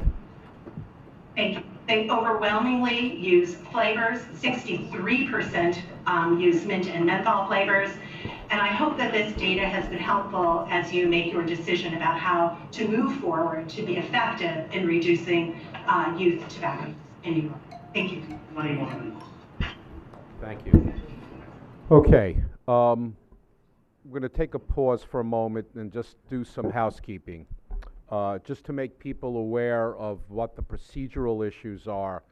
Thank you. They overwhelmingly use flavors. 63% use mint and menthol flavors. And I hope that this data has been helpful as you make your decision about how to move forward to be effective in reducing youth tobacco use in New York. Thank you. Thank you. Okay. We're going to take a pause for a moment and just do some housekeeping. Just to make people aware of what the procedural issues are,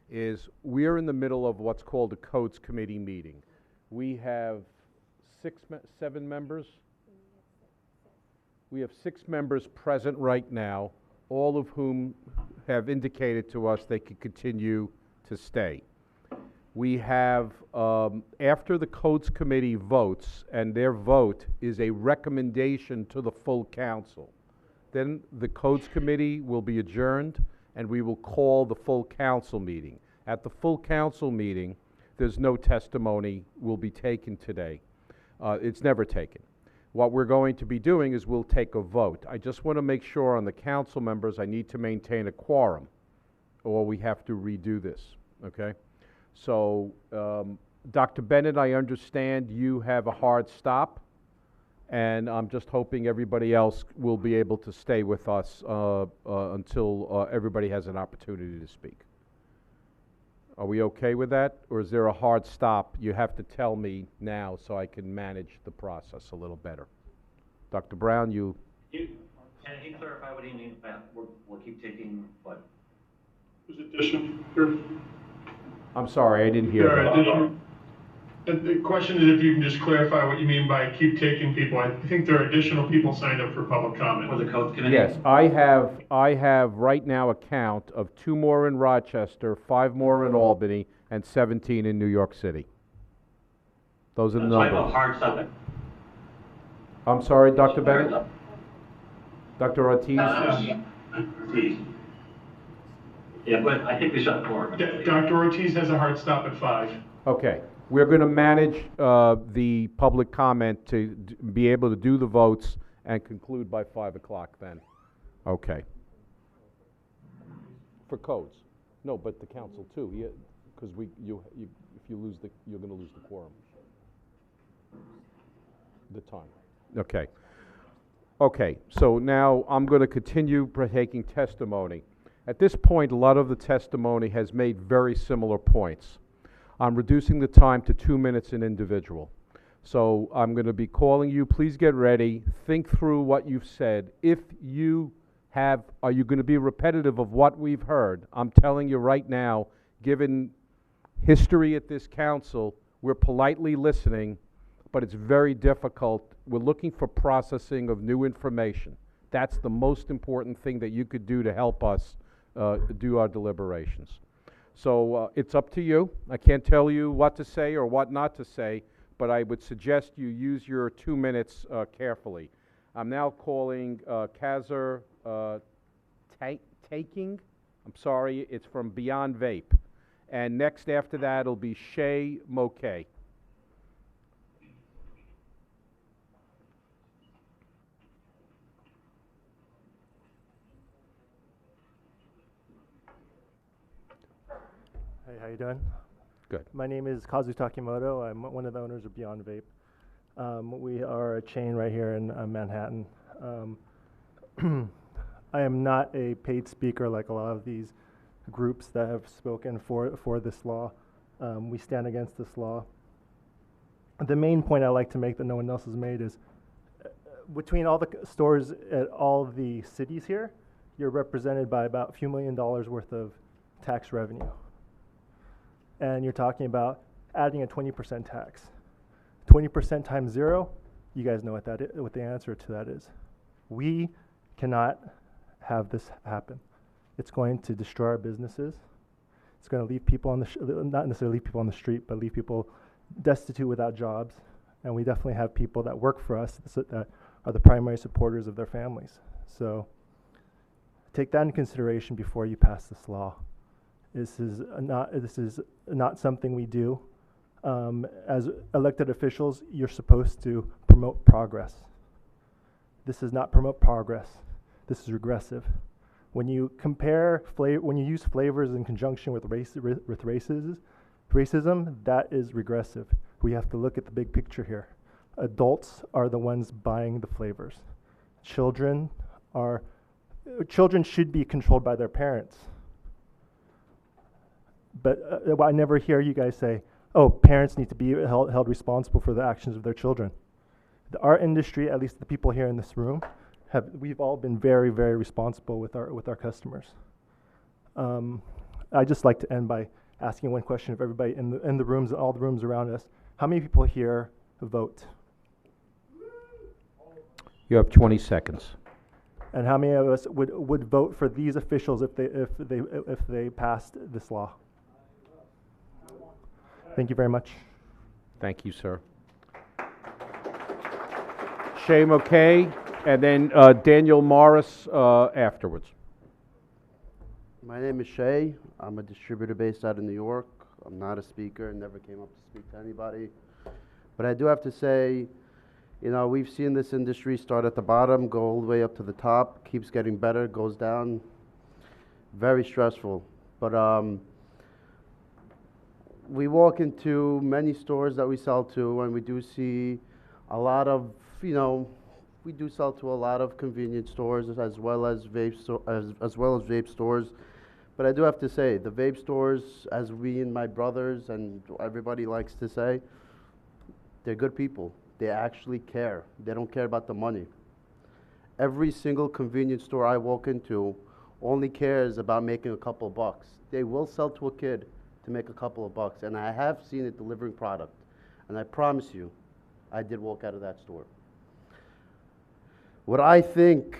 is we're in the middle of what's called a Codes Committee meeting. We have 7 members? We have 6 members present right now, all of whom have indicated to us they could continue to stay. We have, after the Codes Committee votes, and their vote is a recommendation to the full council, then the Codes Committee will be adjourned, and we will call the full council meeting. At the full council meeting, there's no testimony will be taken today. It's never taken. What we're going to be doing is we'll take a vote. I just want to make sure on the council members I need to maintain a quorum, or we have to redo this, okay? So, Dr. Bennett, I understand you have a hard stop, and I'm just hoping everybody else will be able to stay with us until everybody has an opportunity to speak. Are we okay with that, or is there a hard stop? You have to tell me now so I can manage the process a little better. Dr. Brown, you... Can you clarify what you mean by we'll keep taking what? There's addition. I'm sorry, I didn't hear that. The question is if you can just clarify what you mean by keep taking people. I think there are additional people signed up for public comment. For the Codes Committee? Yes, I have right now a count of 2 more in Rochester, 5 more in Albany, and 17 in New York City. Those are the numbers. So hard stop. I'm sorry, Dr. Bennett? Dr. Ortiz? Ortiz. Yeah, but I think we should have 4. Dr. Ortiz has a hard stop at 5. Okay. We're going to manage the public comment to be able to do the votes and conclude by 5 o'clock then. Okay. For codes. No, but the council too, because if you lose you're going to lose the quorum. The time. Okay. Okay, so now I'm going to continue taking testimony. At this point, a lot of the testimony has made very similar points. I'm reducing the time to 2 minutes an individual. So I'm going to be calling you. Please get ready. Think through what you've said. If you have, are you going to be repetitive of what we've heard? I'm telling you right now, given history at this council, we're politely listening, but it's very difficult. We're looking for processing of new information. That's the most important thing that you could do to help us do our deliberations. So it's up to you. I can't tell you what to say or what not to say, but I would suggest you use your 2 minutes carefully. I'm now calling Kazar Taking. I'm sorry, it's from Beyond Vape. And next after that, it'll be Shay Mokay. Hey, how you doing? Good. My name is Kazu Takimoto. I'm one of the owners of Beyond Vape. We are a chain right here in Manhattan. I am not a paid speaker like a lot of these groups that have spoken for this law. We stand against this law. The main point I like to make that no one else has made is between all the stores at all the cities here, you're represented by about a few $1 million worth of tax revenue. And you're talking about adding a 20% tax. 20% times 0, you guys know what the answer to that is. We cannot have this happen. It's going to destroy our businesses. It's going to leave people on the not necessarily leave people on the street, but leave people destitute without jobs. And we definitely have people that work for us that are the primary supporters of their families. So take that into consideration before you pass this law. This is not something we do. As elected officials, you're supposed to promote progress. This does not promote progress. This is regressive. When you compare when you use flavors in conjunction with racism, that is regressive. We have to look at the big picture here. Adults are the ones buying the flavors. Children should be controlled by their parents. But I never hear you guys say, oh, parents need to be held responsible for the actions of their children. Our industry, at least the people here in this room, we've all been very, very responsible with our customers. I just like to end by asking one question of everybody in the rooms, all the rooms around us. How many people here vote? You have 20 seconds. And how many of us would vote for these officials if they passed this law? Thank you very much. Thank you, sir. Shay McKay, and then Daniel Morris afterwards. My name is Shay. I'm a distributor based out of New York. I'm not a speaker, never came up to speak to anybody. But I do have to say, you know, we've seen this industry start at the bottom, go all the way up to the top, keeps getting better, goes down. Very stressful. But we walk into many stores that we sell to, and we do see a lot of, you know, we do sell to a lot of convenience stores as well as vape vape stores. But I do have to say, the vape stores, as we and my brothers and everybody likes to say, they're good people. They actually care. They don't care about the money. Every single convenience store I walk into only cares about making a couple of bucks. They will sell to a kid to make a couple of bucks, and I have seen it delivering product. And I promise you, I did walk out of that store. What I think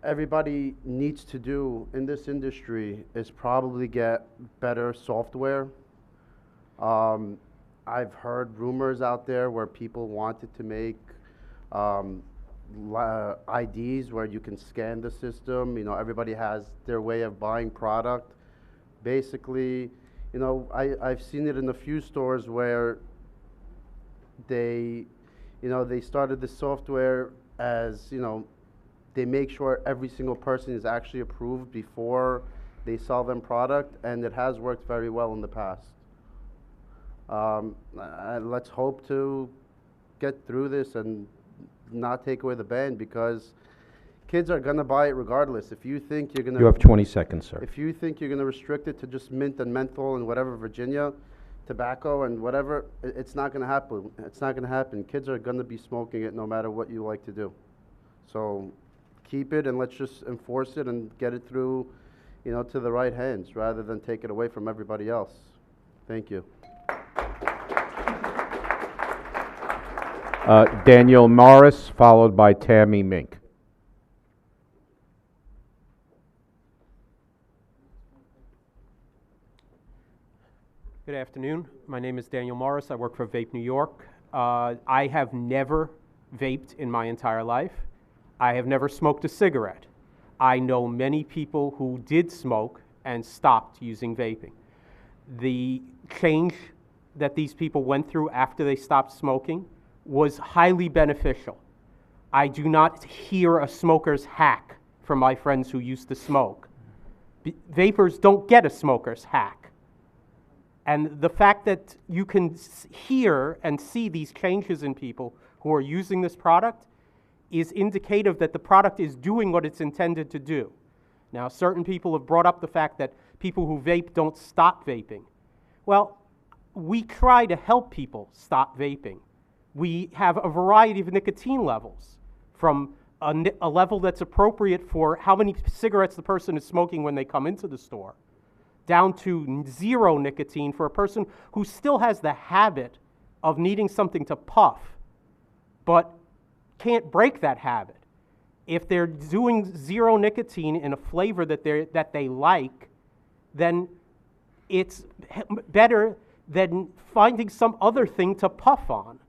everybody needs to do in this industry is probably get better software. I've heard rumors out there where people wanted to make IDs where you can scan the system. You know, everybody has their way of buying product. Basically, you know, I've seen it in a few stores where they started the software as, you know, they make sure every single person is actually approved before they sell them product, and it has worked very well in the past. Let's hope to get through this and not take away the ban, because kids are going to buy it regardless. If you think you're going to... You have 20 seconds, sir. If you think you're going to restrict it to just mint and menthol and whatever, Virginia, tobacco and whatever, it's not gonna happen. It's not gonna happen. Kids are gonna be smoking it no matter what you like to do. So keep it and let's just enforce it and get it through, you know, to the right hands rather than take it away from everybody else. Thank you. Daniel Morris, followed by Tammy Mink. Good afternoon. My name is Daniel Morris. I work for Vape New York. I have never vaped in my entire life. I have never smoked a cigarette. I know many people who did smoke and stopped using vaping. The change that these people went through after they stopped smoking was highly beneficial. I do not hear a smoker's hack from my friends who used to smoke. Vapors don't get a smoker's hack. And the fact that you can hear and see these changes in people who are using this product is indicative that the product is doing what it's intended to do. Now, certain people have brought up the fact that people who vape don't stop vaping. Well, we try to help people stop vaping. We have a variety of nicotine levels, from a level that's appropriate for how many cigarettes the person is smoking when they come into the store, down to 0 nicotine for a person who still has the habit of needing something to puff, but can't break that habit. If they're doing 0 nicotine in a flavor that they like, then it's better than finding some other thing to puff on.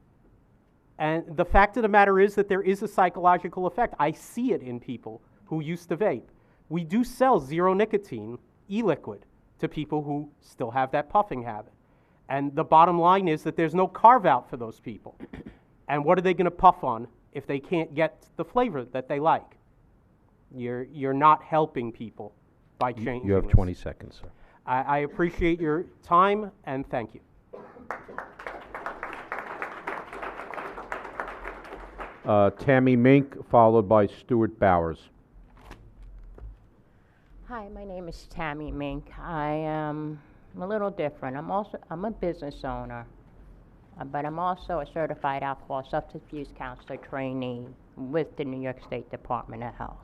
And the fact of the matter is that there is a psychological effect. I see it in people who used to vape. We do sell 0 nicotine e-liquid to people who still have that puffing habit. And the bottom line is that there's no carve-out for those people. And what are they going to puff on if they can't get the flavor that they like? You're not helping people by changing You have this. 20 seconds, sir. I appreciate your time, and thank you. Tammy Mink, followed by Stuart Bowers. Hi, my name is Tammy Mink. I'm a little different. I'm a business owner, but I'm also a certified alcohol substance abuse counselor trainee with the New York State Department of Health.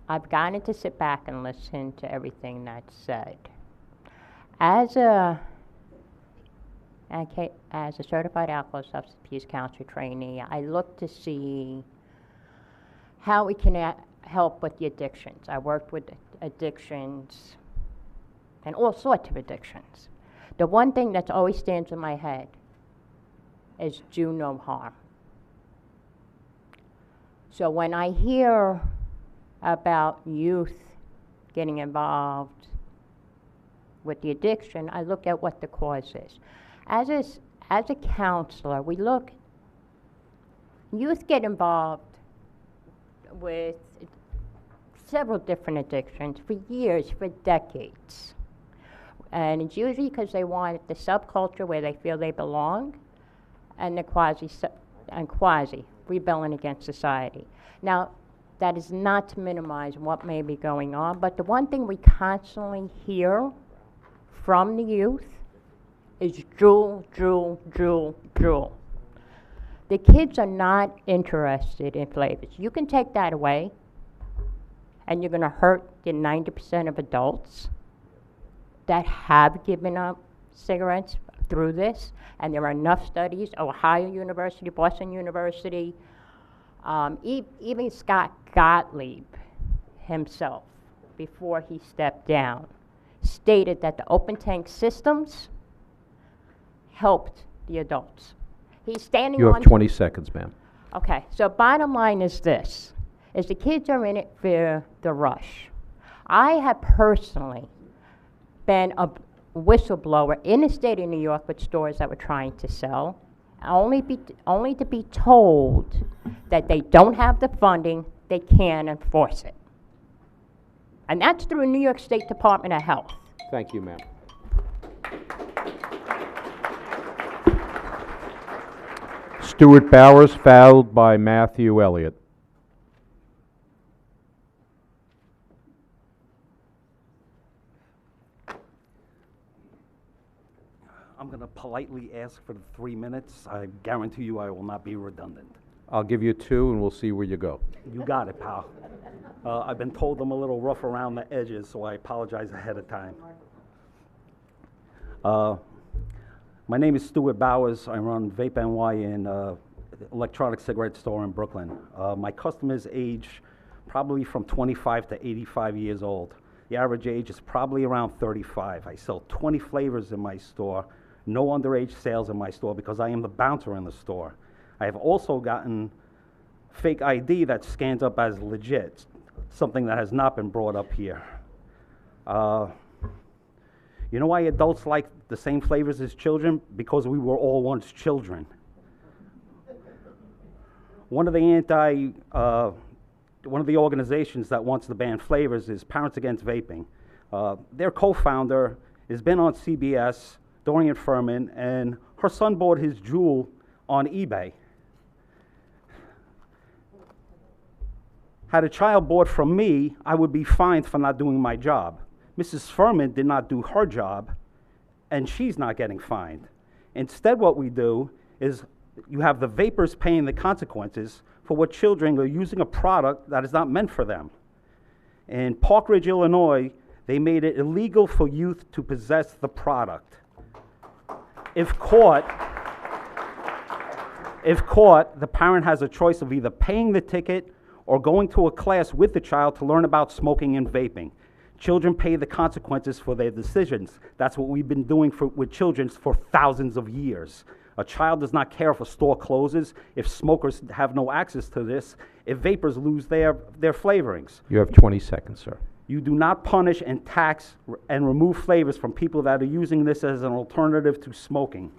I've gotten to sit back and listen to everything that's said. As a certified alcohol substance abuse counselor trainee, I look to see how we can help with the addictions. I worked with addictions and all sorts of addictions. The one thing that always stands in my head is do no harm. So when I hear about youth getting involved with the addiction, I look at what the cause is. As a counselor, youth get involved with several different addictions for years, for decades. And it's usually because they want the subculture where they feel they belong, and the quasi, rebelling against society. Now, that is not to minimize what may be going on, but the one thing we constantly hear from the youth is drool, drool, drool, drool. The kids are not interested in flavors. You can take that away, and you're going to hurt the 90% of adults that have given up cigarettes through this, and there are enough studies, Ohio University, Boston University, even Scott Gottlieb himself, before he stepped down, stated that the open tank systems helped the adults. He's standing on... You have 20 seconds, ma'am. Okay, so bottom line is this, is the kids are in it for the rush. I have personally been a whistleblower in the state of New York with stores that were trying to sell, only to be told that they don't have the funding, they can't enforce it. And that's through the New York State Department of Health. Thank you, ma'am. Stuart Bowers, followed by Matthew Elliott. I'm going to politely ask for the 3 minutes. I guarantee you I will not be redundant. I'll give you 2 and we'll see where you go. You got it, pal. I've been told I'm a little rough around the edges, so I apologize ahead of time. My name is Stuart Bowers. I run Vape NY in electronic cigarette store in Brooklyn. My customers age probably from 25 to 85 years old. The average age is probably around 35. I sell 20 flavors in my store. No underage sales in my store because I am the bouncer in the store. I have also gotten fake ID that scans up as legit, something that has not been brought up here. You know why adults like the same flavors as children? Because we were all once children. One of the organizations that wants to ban flavors is Parents Against Vaping. Their co-founder has been on CBS, Dorian Furman, and her son bought his Juul on eBay. Had a child bought from me, I would be fined for not doing my job. Mrs. Furman did not do her job, and she's not getting fined. Instead, what we do is you have the vapors paying the consequences for what children are using a product that is not meant for them. In Park Ridge, Illinois, they made it illegal for youth to possess the product. If caught, the parent has a choice of either paying the ticket or going to a class with the child to learn about smoking and vaping. Children pay the consequences for their decisions. That's what we've been doing with children for thousands of years. A child does not care if a store closes, if smokers have no access to this, if vapors lose their flavorings. You have 20 seconds, sir. You do not punish and tax and remove flavors from people that are using this as an alternative to smoking.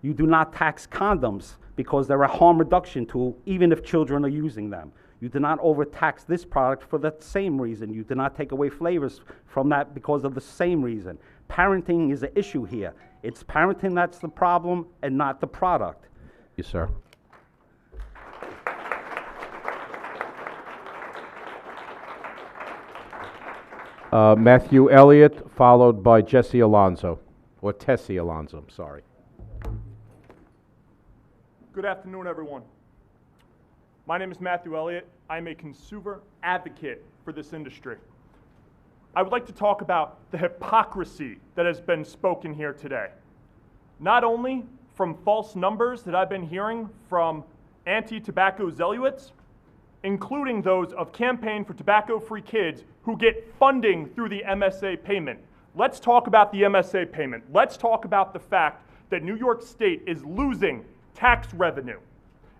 You do not tax condoms because they're a harm reduction tool, even if children are using them. You do not overtax this product for that same reason. You do not take away flavors from that because of the same reason. Parenting is an issue here. It's parenting that's the problem and not the product. Yes, sir. Matthew Elliott, followed by Jesse Alonso, or Tessie Alonso, I'm sorry. Good afternoon, everyone. My name is Matthew Elliott. I'm a consumer advocate for this industry. I would like to talk about the hypocrisy that has been spoken here today. Not only from false numbers that I've been hearing from anti-tobacco zealots, including those of Campaign for Tobacco-Free Kids who get funding through the MSA payment. Let's talk about the MSA payment. Let's talk about the fact that New York State is losing tax revenue,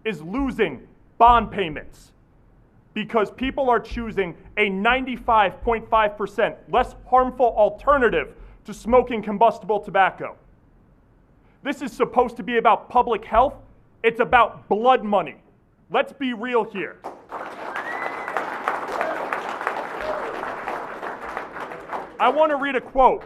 is losing bond payments, because people are choosing a 95.5% less harmful alternative to smoking combustible tobacco. This is supposed to be about public health. It's about blood money. Let's be real here. I want to read a quote.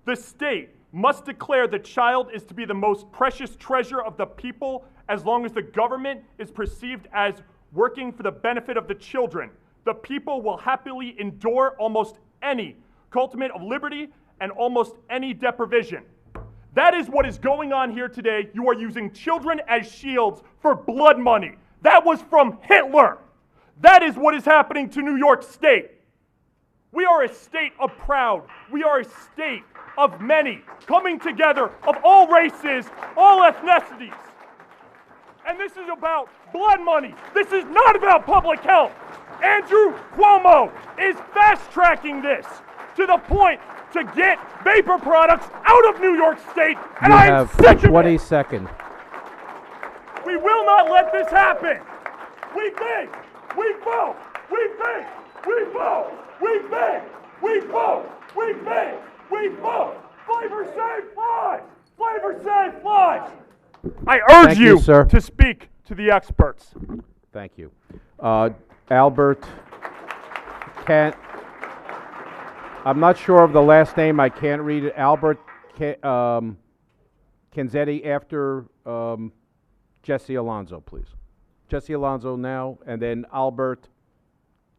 The state must declare the child is to be the most precious treasure of the people as long as the government is perceived as working for the benefit of the children. The people will happily endure almost any cultivation of liberty and almost any deprivation. That is what is going on here today. You are using children as shields for blood money. That was from Hitler. That is what is happening to New York State. We are a state of proud. We are a state of many, coming together of all races, all ethnicities. And this is about blood money. This is not about public health. Andrew Cuomo is fast-tracking this to the point to get vapor products out of New York State, and You I am have sick of 20 it. seconds. We will not let this happen. We beg, we vote, we beg, we vote, we beg, we vote, we beg, we vote. Flavor save lives! Flavor save lives! I urge Thank you, sir. to speak to the experts. Thank you. Albert, I'm not sure of the last name. I can't read it. Albert Canzetti after Jesse Alonso, please. Jesse Alonso now, and then Albert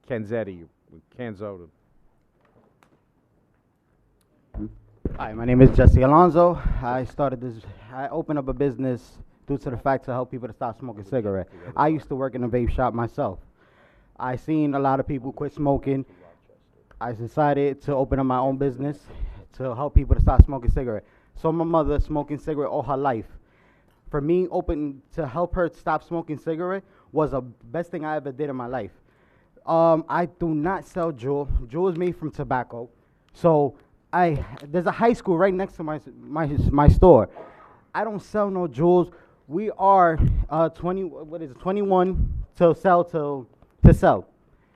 Canzetti. Canzo. Hi, my name is Jesse Alonso. I opened up a business due to the fact to help people to stop smoking cigarettes. I used to work in a vape shop myself. I seen a lot of people quit smoking. I decided to open up my own business to help people to stop smoking cigarettes. So my mother smoking cigarette all her life. For me, to help her stop smoking cigarette was the best thing I ever did in my life. I do not sell Juul. Juul is made from tobacco. So there's a high school right next to my store. I don't sell no Juuls. We are 21 to sell.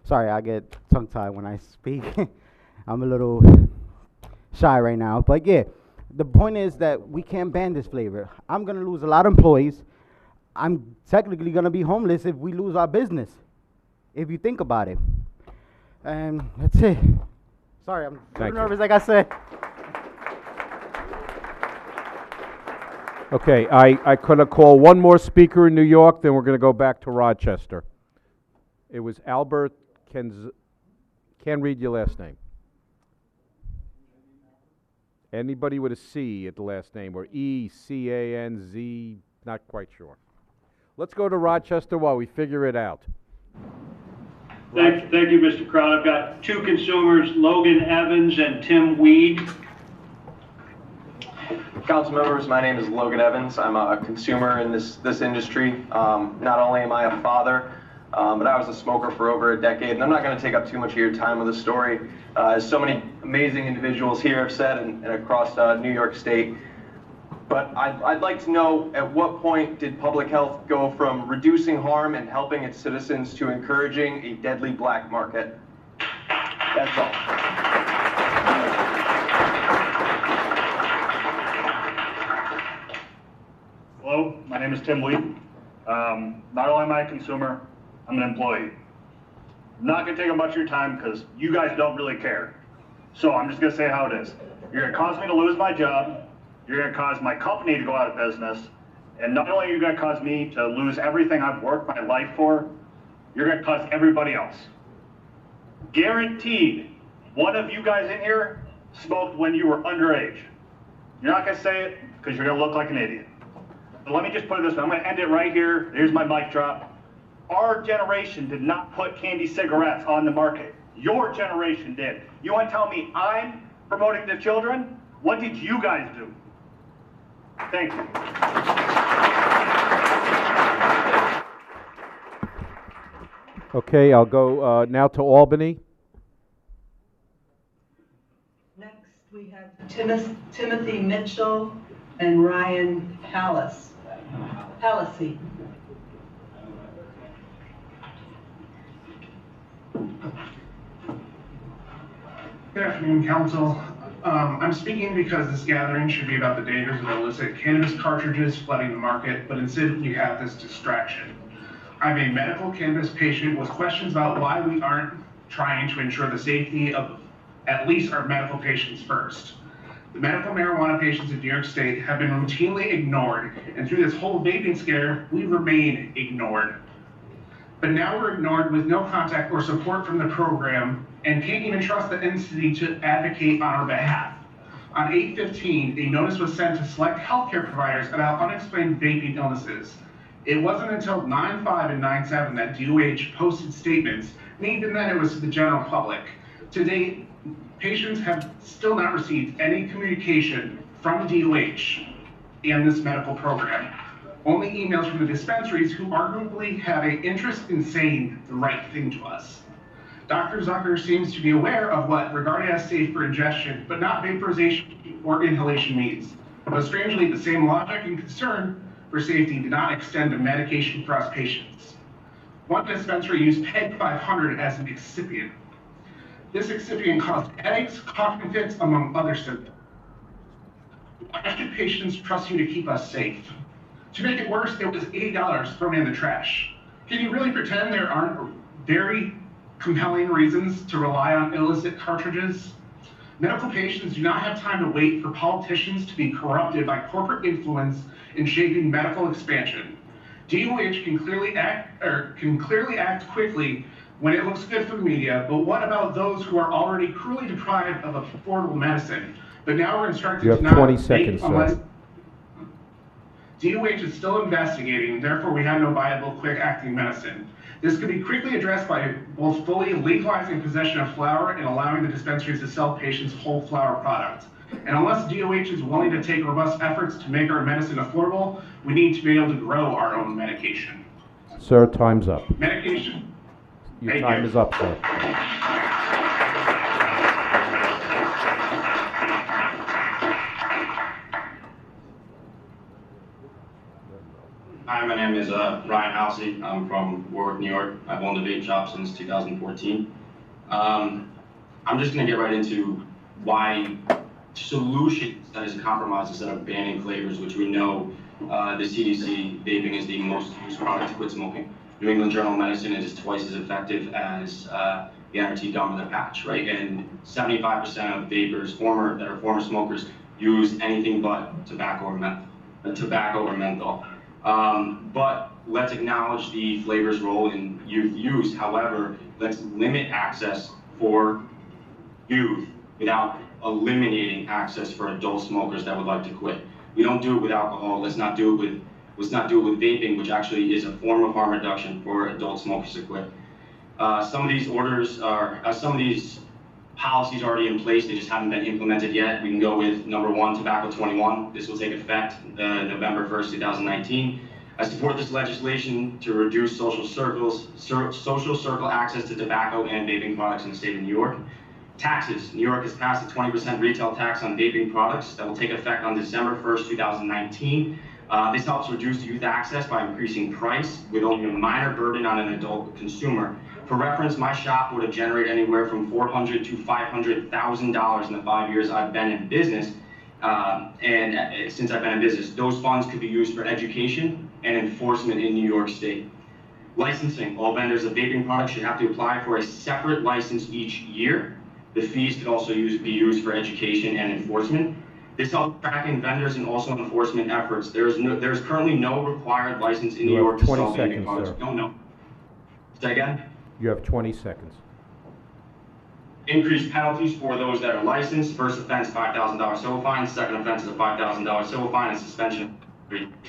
Sorry, I get tongue-tied when I speak. I'm a little shy right now. But yeah, the point is that we can't ban this flavor. I'm going to lose a lot of employees. I'm technically going to be homeless if we lose our business, if you think about it. And that's it. Sorry, I'm nervous, like I said. Okay, I could have called one more speaker in New York, then we're going to go back to Rochester. It was Albert Can't read your last name. Anybody with a C at the last name, or E-C-A-N-Z, not quite sure. Let's go to Rochester while we figure it out. Thank you, Mr. Crowd. I've got two consumers, Logan Evans and Tim Weed. Council members, my name is Logan Evans. I'm a consumer in this industry. Not only am I a father, but I was a smoker for over a decade, and I'm not going to take up too much of your time with the story. As so many amazing individuals here have said and across New York State. But I'd like to know, at what point did public health go from reducing harm and helping its citizens to encouraging a deadly black market? That's all. Hello, my name is Tim Lee. Not only am I a consumer, I'm an employee. I'm not going to take up much of your time because you guys don't really care. So I'm just going to say how it is. You're going to cause me to lose my job. You're going to cause my company to go out of business. And not only are you going to cause me to lose everything I've worked my life for, you're going to cause everybody else. Guaranteed, one of you guys in here smoked when you were underage. You're not going to say it because you're going to look like an idiot. But let me just put it this way. I'm going to end it right here. Here's my mic drop. Our generation did not put candy cigarettes on the market. Your generation did. You want to tell me I'm promoting the children? What did you guys do? Thank you. Okay, I'll go now to Albany. Next, we have Timothy Mitchell and Ryan Palissy. Good afternoon, Council. I'm speaking because this gathering should be about the dangers of illicit cannabis cartridges flooding the market, but instead we have this distraction. I'm a medical cannabis patient with questions about why we aren't trying to ensure the safety of at least our medical patients first. The medical marijuana patients in New York State have been routinely ignored, and through this whole vaping scare, we remain ignored. But now we're ignored with no contact or support from the program and can't even trust the entity to advocate on our behalf. On 8/15, a notice was sent to select healthcare providers about unexplained vaping illnesses. It wasn't until 9/5 and 9/7 that DOH posted statements, and even then it was to the general public. To date, patients have still not received any communication from DOH and this medical program. Only emails from the dispensaries who arguably have an interest in saying the right thing to us. Dr. Zucker seems to be aware of what regarded as safe for ingestion, but not vaporization or inhalation means. But strangely, the same logic and concern for safety did not extend to medication for us patients. One dispensary used PEG 500 as an excipient. This excipient caused headaches, coughing fits, among other symptoms. Why should patients trust you to keep us safe? To make it worse, it was $80 thrown in the trash. Can you really pretend there aren't very compelling reasons to rely on illicit cartridges? Medical patients do not have time to wait for politicians to be corrupted by corporate influence in shaping medical expansion. DOH can clearly act quickly when it looks good for the media, but what about those who are already cruelly deprived of affordable medicine, but now are instructed You have to not 20 vape seconds, unless sir. DOH is still investigating, therefore we have no viable quick-acting medicine. This could be quickly addressed by both fully legalizing possession of flower and allowing the dispensaries to sell patients whole flower products. And unless DOH is willing to take robust efforts to make our medicine affordable, we need to be able to grow our own medication. Sir, time's up. Medication. Your Thank time you. is up, sir. Hi, my name is Ryan Halsey. I'm from Warwick, New York. I've owned a vape shop since 2014. I'm just going to get right into why solutions that is a compromise instead of banning flavors, which we know the CDC vaping is the most used product to quit smoking. New England Journal of Medicine is twice as effective as the NRT gum or the patch, right? And 75% of vapors that are former smokers use anything but tobacco or menthol. But let's acknowledge the flavor's role in youth use. However, let's limit access for youth without eliminating access for adult smokers that would like to quit. We don't do it with alcohol. Let's not do it with vaping, which actually is a form of harm reduction for adult smokers to quit. Some of these policies already in place. They just haven't been implemented yet. We can go with number 1, Tobacco 21. This will take effect November 1st, 2019. I support this legislation to reduce social circle access to tobacco and vaping products in the state of New York. Taxes. New York has passed a 20% retail tax on vaping products that will take effect on December 1st, 2019. This helps reduce youth access by increasing price with only a minor burden on an adult consumer. For reference, my shop would have generated anywhere from $400,000 to $500,000 in the 5 years I've been in business. Since I've been in business, those funds could be used for education and enforcement in New York State. Licensing. All vendors of vaping products should have to apply for a separate license each year. The fees could also be used for education and enforcement. This helps tracking vendors and also enforcement efforts. There's currently no required license in New York to sell vaping products. No. Say again? You have 20 seconds. Increased penalties for those that are licensed. First offense, $5,000 civil fine. Second offense is a $5,000 civil fine and suspension.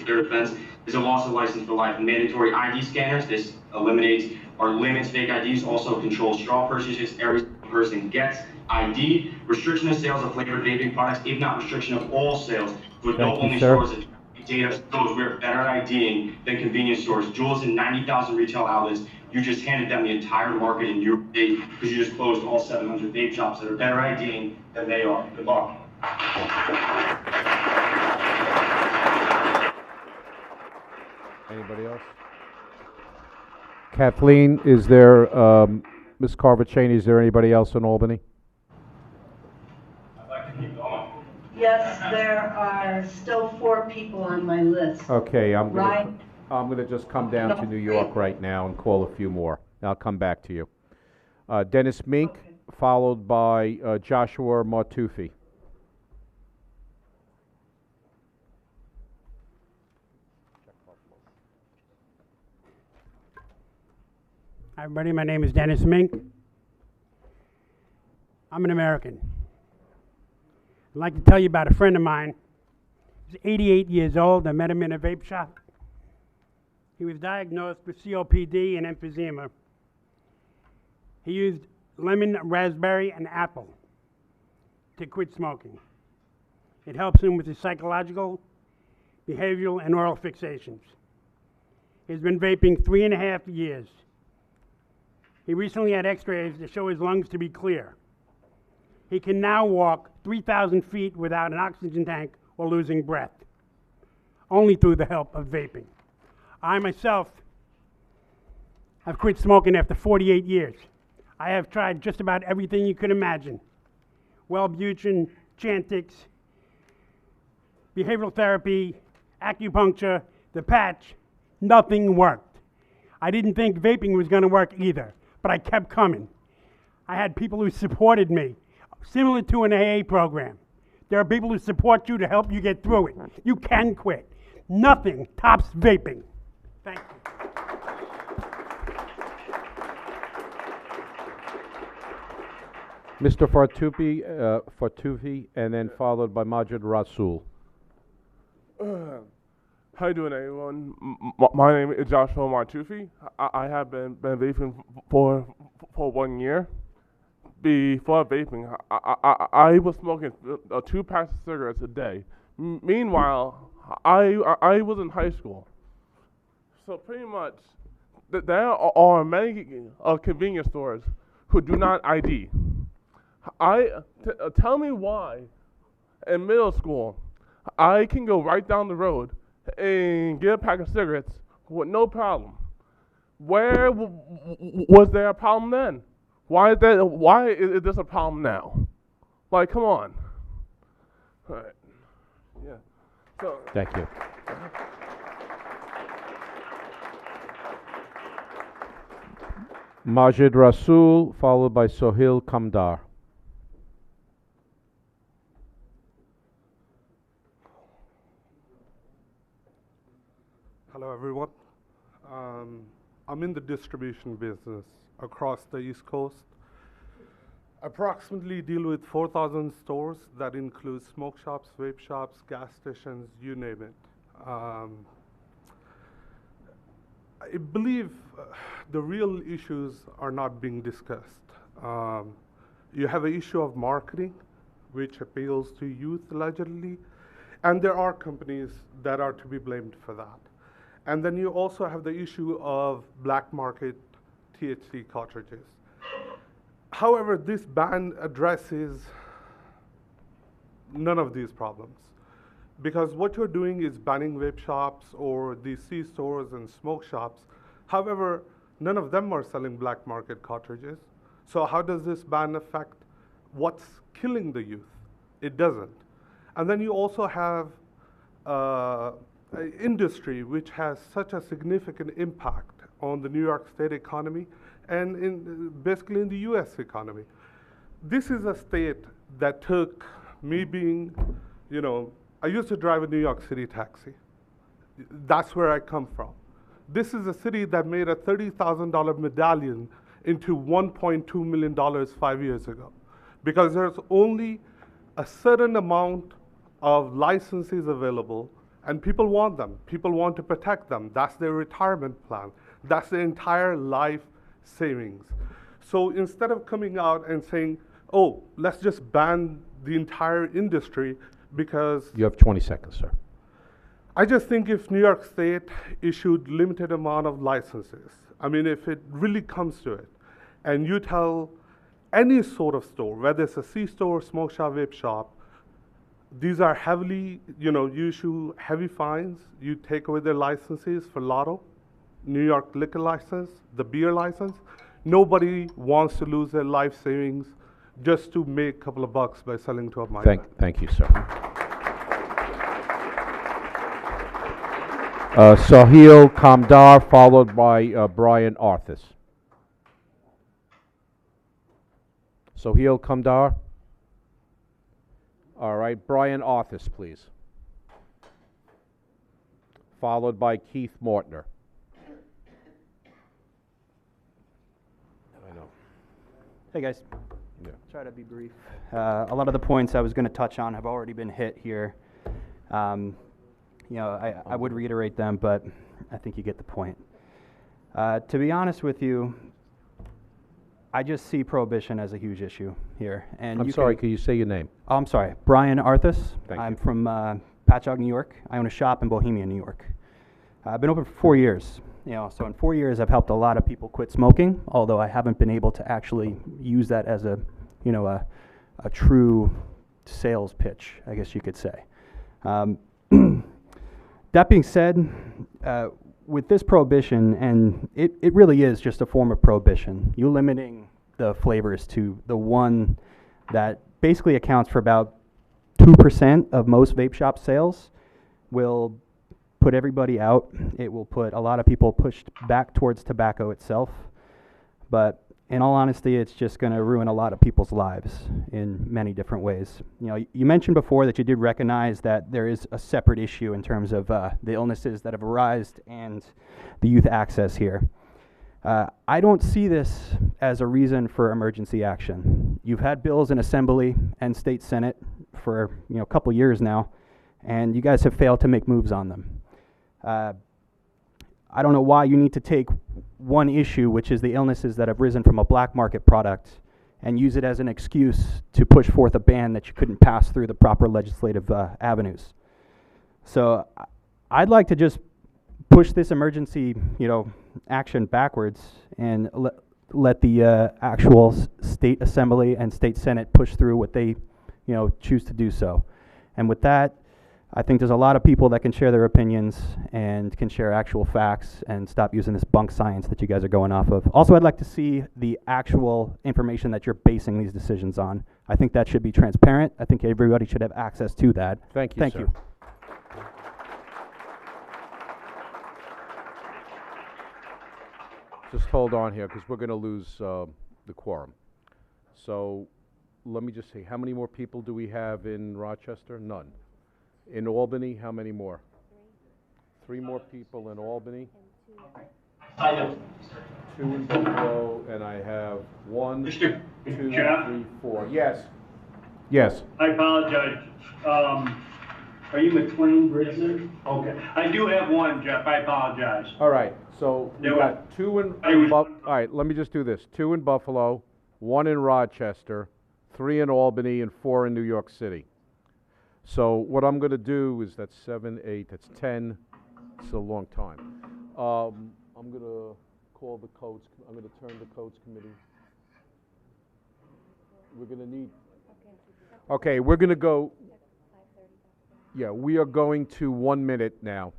Third offense is a loss of license for life. Mandatory ID scanners. This eliminates or limits fake IDs. Also controls straw purchases. Every person gets ID. Restriction of sales of flavored vaping products, if not restriction of all sales. For adult-only stores, data shows we're better at IDing than convenience stores. Juul's in 90,000 retail outlets. You just handed them the entire market in your state because you just closed all 700 vape shops that are better IDing than they are. Good luck. Anybody else? Kathleen, is there, Ms. Carver-Cheney, is there anybody else in Albany? I'd like to keep going. Yes, there are still 4 people on my list. Okay, I'm Right. gonna just come down to New York right now and call a few more. I'll come back to you. Dennis Mink, followed by Joshua Martufi. Hi, everybody. My name is Dennis Mink. I'm an American. I'd like to tell you about a friend of mine. He's 88 years old. I met him in a vape shop. He was diagnosed with COPD and emphysema. He used lemon, raspberry, and apple to quit smoking. It helps him with his psychological, behavioral, and oral fixations. He's been vaping 3.5 years. He recently had x-rays to show his lungs to be clear. He can now walk 3,000 feet without an oxygen tank or losing breath, only through the help of vaping. I myself have quit smoking after 48 years. I have tried just about everything you could imagine. Wellbutrin, Chantix, behavioral therapy, acupuncture, the patch, nothing worked. I didn't think vaping was going to work either, but I kept coming. I had people who supported me, similar to an AA program. There are people who support you to help you get through it. You can quit. Nothing tops vaping. Thank you. Mr. Fartufi, and then followed by Majid Rasul. How you doing, everyone? My name is Joshua Martufi. I have been vaping for 1 year. Before vaping, I was smoking 2 packs of cigarettes a day. Meanwhile, I was in high school. So pretty much, there are many convenience stores who do not ID. Tell me why, in middle school, I can go right down the road and get a pack of cigarettes with no problem. Where was there a problem then? Why is this a problem now? Like, come on. All right. Yeah. So. Thank you. Majid Rasul, followed by Sohail Kamdar. Hello, everyone. I'm in the distribution business across the East Coast. Approximately deal with 4,000 stores. That includes smoke shops, vape shops, gas stations, you name it. I believe the real issues are not being discussed. You have an issue of marketing, which appeals to youth allegedly, and there are companies that are to be blamed for that. And then you also have the issue of black market THC cartridges. However, this ban addresses none of these problems, because what you're doing is banning vape shops or the C stores and smoke shops. However, none of them are selling black market cartridges. So how does this ban affect what's killing the youth? It doesn't. And then you also have industry which has such a significant impact on the New York State economy and basically in the US economy. This is a state that took me being, I used to drive a New York City taxi. That's where I come from. This is a city that made a $30,000 medallion into $1.2 million 5 years ago, because there's only a certain amount of licenses available, and people want them. People want to protect them. That's their retirement plan. That's their entire life savings. So instead of coming out and saying, oh, let's just ban the entire industry because... You have 20 seconds, sir. I just think if New York State issued limited amount of licenses, I mean, if it really comes to it, and you tell any sort of store, whether it's a C-store, smoke shop, vape shop, these are heavily, you issue heavy fines. You take away their licenses for Lotto, New York liquor license, the beer license. Nobody wants to lose their life savings just to make a couple of bucks by selling to a minor. Thank you, sir. Sohail Kamdar, followed by Brian Arthis. Sohail Kamdar. All right, Brian Arthis, please. Followed by Keith Mortner. I know. Hey, guys. Yeah. Try to be brief. A lot of the points I was going to touch on have already been hit here. I would reiterate them, but I think you get the point. To be honest with you, I just see prohibition as a huge issue here. And I'm sorry, could you say your name? Oh, I'm sorry. Brian Arthis. Thank I'm you. from Patchogue, New York. I own a shop in Bohemia, New York. I've been open for 4 years. So in 4 years, I've helped a lot of people quit smoking, although I haven't been able to actually use that as a true sales pitch, I guess you could say. That being said, with this prohibition, and it really is just a form of prohibition, you limiting the flavors to the one that basically accounts for about 2% of most vape shop sales will put everybody out. It will put a lot of people pushed back towards tobacco itself. But in all honesty, it's just going to ruin a lot of people's lives in many different ways. You mentioned before that you did recognize that there is a separate issue in terms of the illnesses that have arisen and the youth access here. I don't see this as a reason for emergency action. You've had bills in Assembly and State Senate for a couple years now, and you guys have failed to make moves on them. I don't know why you need to take one issue, which is the illnesses that have risen from a black market product, and use it as an excuse to push forth a ban that you couldn't pass through the proper legislative avenues. So I'd like to just push this emergency, action backwards and let the actual state assembly and state senate push through what they, choose to do so. And with that, I think there's a lot of people that can share their opinions and can share actual facts and stop using this bunk science that you guys are going off of. Also, I'd like to see the actual information that you're basing these decisions on. I think that should be transparent. I think everybody should have access to that. Thank you, Thank sir. you. Just hold on here, because we're going to lose the quorum. So let me just see, how many more people do we have in Rochester? None. In Albany, how many more? Three more people in Albany. Two in Buffalo, and I have one, two, three, four. Yes. Yes. I apologize. Are you McLean Brisner? Okay. I do have one, Jeff. I apologize. All right. So we got two in. All right. Let me just do this. Two in Buffalo, one in Rochester, three in Albany, and four in New York City. So what I'm going to do is that's 7, 8. That's 10. It's a long time. I'm going to call the codes. I'm going to turn the codes committee. We're going to need. Okay. We're going to go. Yeah, we are going to 1 minute now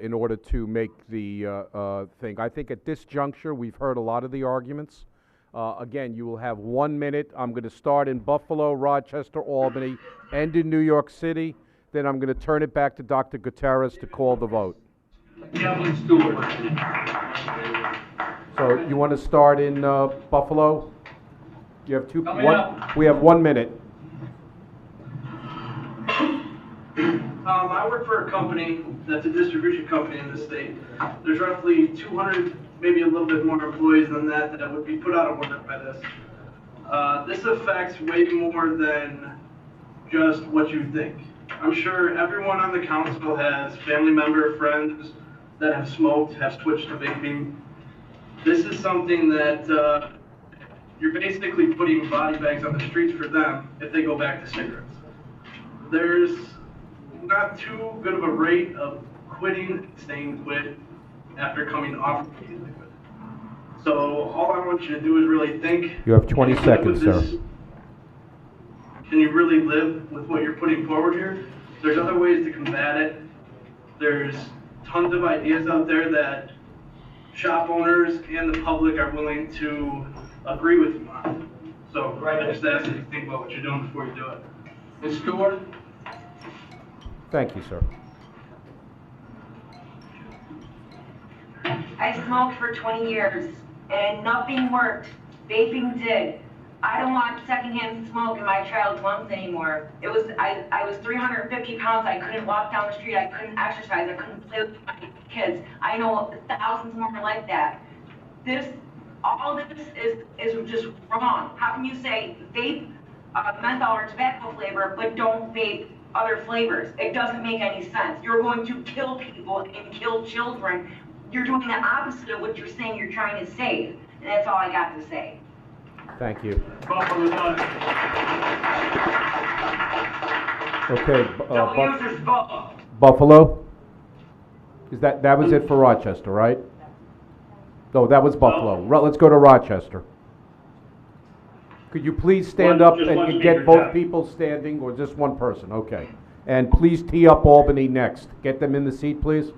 in order to make the thing. I think at this juncture, we've heard a lot of the arguments. Again, you will have 1 minute. I'm going to start in Buffalo, Rochester, Albany, and in New York City. Then I'm going to turn it back to Dr. Gutierrez to call the vote. So you want to start in Buffalo? You have we have 1 minute. I work for a company that's a distribution company in the state. There's roughly 200, maybe a little bit more employees than that would be put out of work by this. This affects way more than just what you think. I'm sure everyone on the council has family member, friends that have smoked, have switched to vaping. This is something that you're basically putting body bags on the streets for them if they go back to cigarettes. There's not too good of a rate of quitting and staying quit after coming off of the liquid. So all I want you to do is really think. You have 20 seconds, sir. Can you really live with what you're putting forward here? There's other ways to combat it. There's tons of ideas out there that shop owners and the public are willing to agree with you on. So I just ask you to think about what you're doing before you do it. Ms. Stewart? Thank you, sir. I smoked for 20 years and nothing worked. Vaping did. I don't want secondhand smoke in my child's lungs anymore. I was 350 pounds. I couldn't walk down the street. I couldn't exercise. I couldn't play with my kids. I know thousands more like that. All this is just wrong. How can you say vape menthol or tobacco flavor, but don't vape other flavors? It doesn't make any sense. You're going to kill people and kill children. You're doing the opposite of what you're saying you're trying to save. And that's all I got to say. Thank you. Okay, Buffalo? Is that was it for Rochester, right? No, that was Buffalo. Let's go to Rochester. Could you please stand up and get both people standing, or just one person? Okay. And please tee up Albany next. Get them in the seat, please.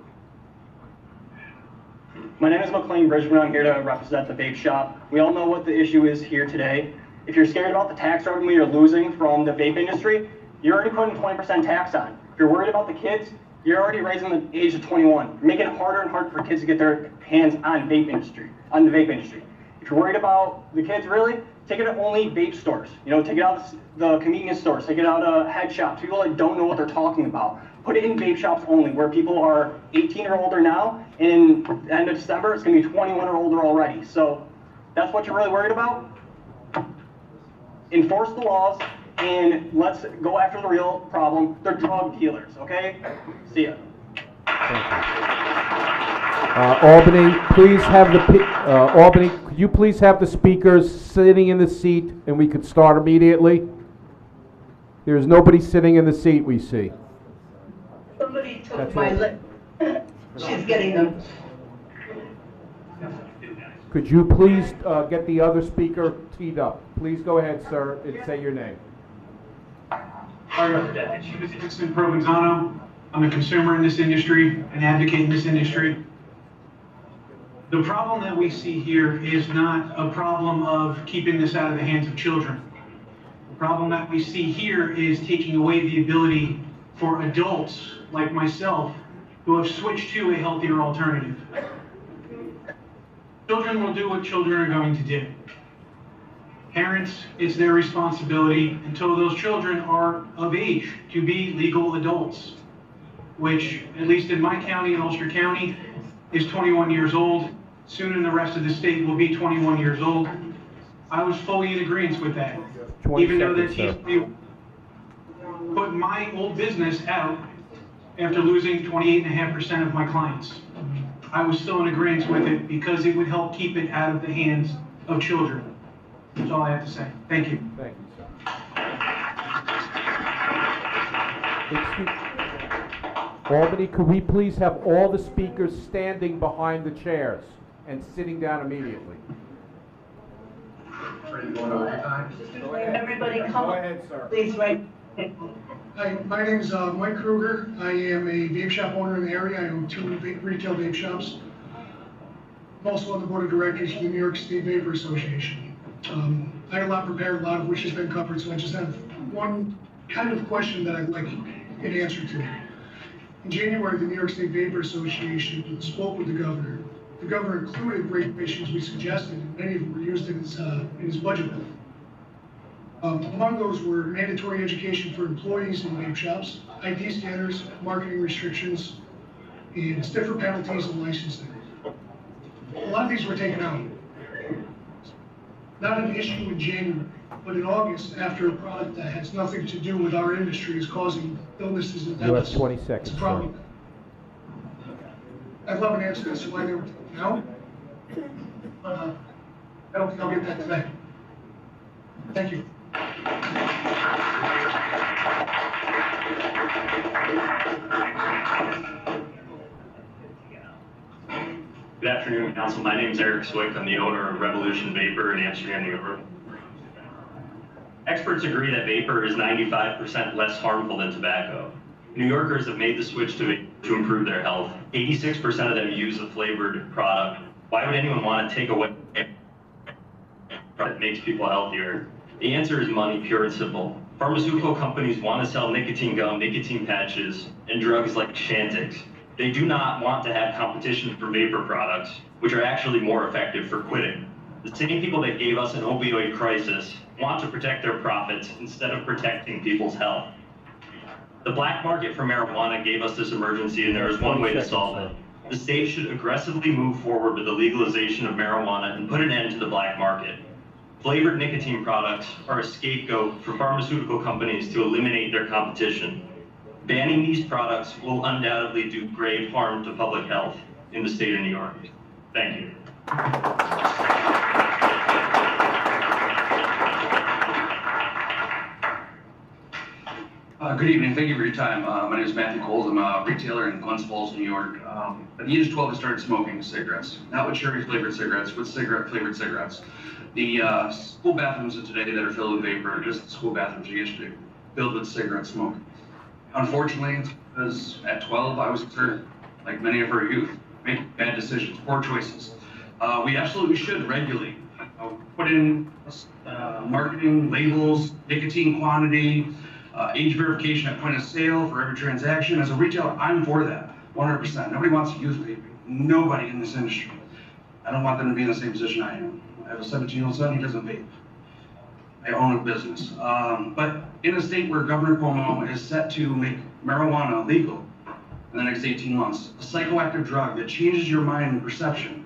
My name is McLean Bridgman. I'm here to represent the vape shop. We all know what the issue is here today. If you're scared about the tax revenue you're losing from the vape industry, you're already putting 20% tax on. If you're worried about the kids, you're already raising the age to 21. You're making it harder and harder for kids to get their hands on the vape industry. If If you're worried about the kids, really, take it to only vape stores. You know, take it out the convenience stores, take it out head shops, people that don't know what they're talking about. Put it in vape shops only, where people are 18 or older now, and in the end of December, it's gonna be 21 or older already. So that's what you're really worried about? Enforce the laws, and let's go after the real problem. They're drug dealers, okay? See ya. Albany, please have Albany, could you please have the speakers sitting in the seat and we could start immediately? There's nobody sitting in the seat we see. Somebody took That's my all. lip. She's getting them. Could you please get the other speaker teed up? Please go ahead, sir, and say your name. Vincent Provenzano. I'm a consumer in this industry, an advocate in this industry. The problem that we see here is not a problem of keeping this out of the hands of children. The problem that we see here is taking away the ability for adults like myself who have switched to a healthier alternative. Children will do what children are going to do. Parents, it's their responsibility until those children are of age to be legal adults, which, at least in my county, in Ulster County, is 21 years old. Soon in the rest of the state will be 21 years old. I was fully in agreement with that. Even though that TCU put my old business out after losing 28.5% of my clients. I was still in agreement with it because it would help keep it out of the hands of children. That's all I have to say. Thank you. Thank you, sir. Albany, could we please have all the speakers standing behind the chairs and sitting down immediately? Everybody come. Go ahead, sir. Please write. Hi, my name is Mike Kruger. I am a vape shop owner in the area. I own 2 retail vape shops. I'm also on the board of directors for the New York State Vapor Association. I had a lot prepared, a lot of which has been covered, so I just have one kind of question that I'd like an answer to. In January, the New York State Vapor Association spoke with the governor. The governor included regulations we suggested, and many of them were used in his budget bill. Among those were mandatory education for employees in vape shops, ID scanners, marketing restrictions, and stiffer penalties and licensing. A lot of these were taken out. Not an issue in January, but in August, after a product that has nothing to do with our industry is causing illnesses and You have deaths. 20 It's seconds, a sir. problem. I'd love an answer as to why they were taken out. I don't think I'll get that today. Thank you. Good afternoon, Council. My name is Eric Swick. I'm the owner of Revolution Vapor in Amsterdam, New York. Experts agree that vapor is 95% less harmful than tobacco. New Yorkers have made the switch to vape to improve their health. 86% of them use a flavored product. Why would anyone want to take away that makes people healthier? The answer is money, pure and simple. Pharmaceutical companies want to sell nicotine gum, nicotine patches, and drugs like Chantix. They do not want to have competition for vapor products, which are actually more effective for quitting. The same people that gave us an opioid crisis want to protect their profits instead of protecting people's health. The black market for marijuana gave us this emergency, and there is one way to solve it. The state should aggressively move forward with the legalization of marijuana and put an end to the black market. Flavored nicotine products are a scapegoat for pharmaceutical companies to eliminate their competition. Banning these products will undoubtedly do grave harm to public health in the state of New York. Thank you. Good evening. Thank you for your time. My name is Matthew Coles. I'm a retailer in Glens Falls, New York. At the age of 12, I started smoking cigarettes. Not with cherry-flavored cigarettes, with cigarette-flavored cigarettes. The school bathrooms of today that are filled with vapor are just the school bathrooms of yesterday, filled with cigarette smoke. Unfortunately, it's because at 12, I was concerned, like many of our youth, making bad decisions, poor choices. We absolutely should regulate, put in marketing labels, nicotine quantity, age verification at point of sale for every transaction. As a retailer, I'm for that, 100%. Nobody wants youth vaping. Nobody in this industry. I don't want them to be in the same position I am. I have a 17-year-old son, he doesn't vape. I own a business. But in a state where Governor Cuomo is set to make marijuana legal in the next 18 months, a psychoactive drug that changes your mind and perception,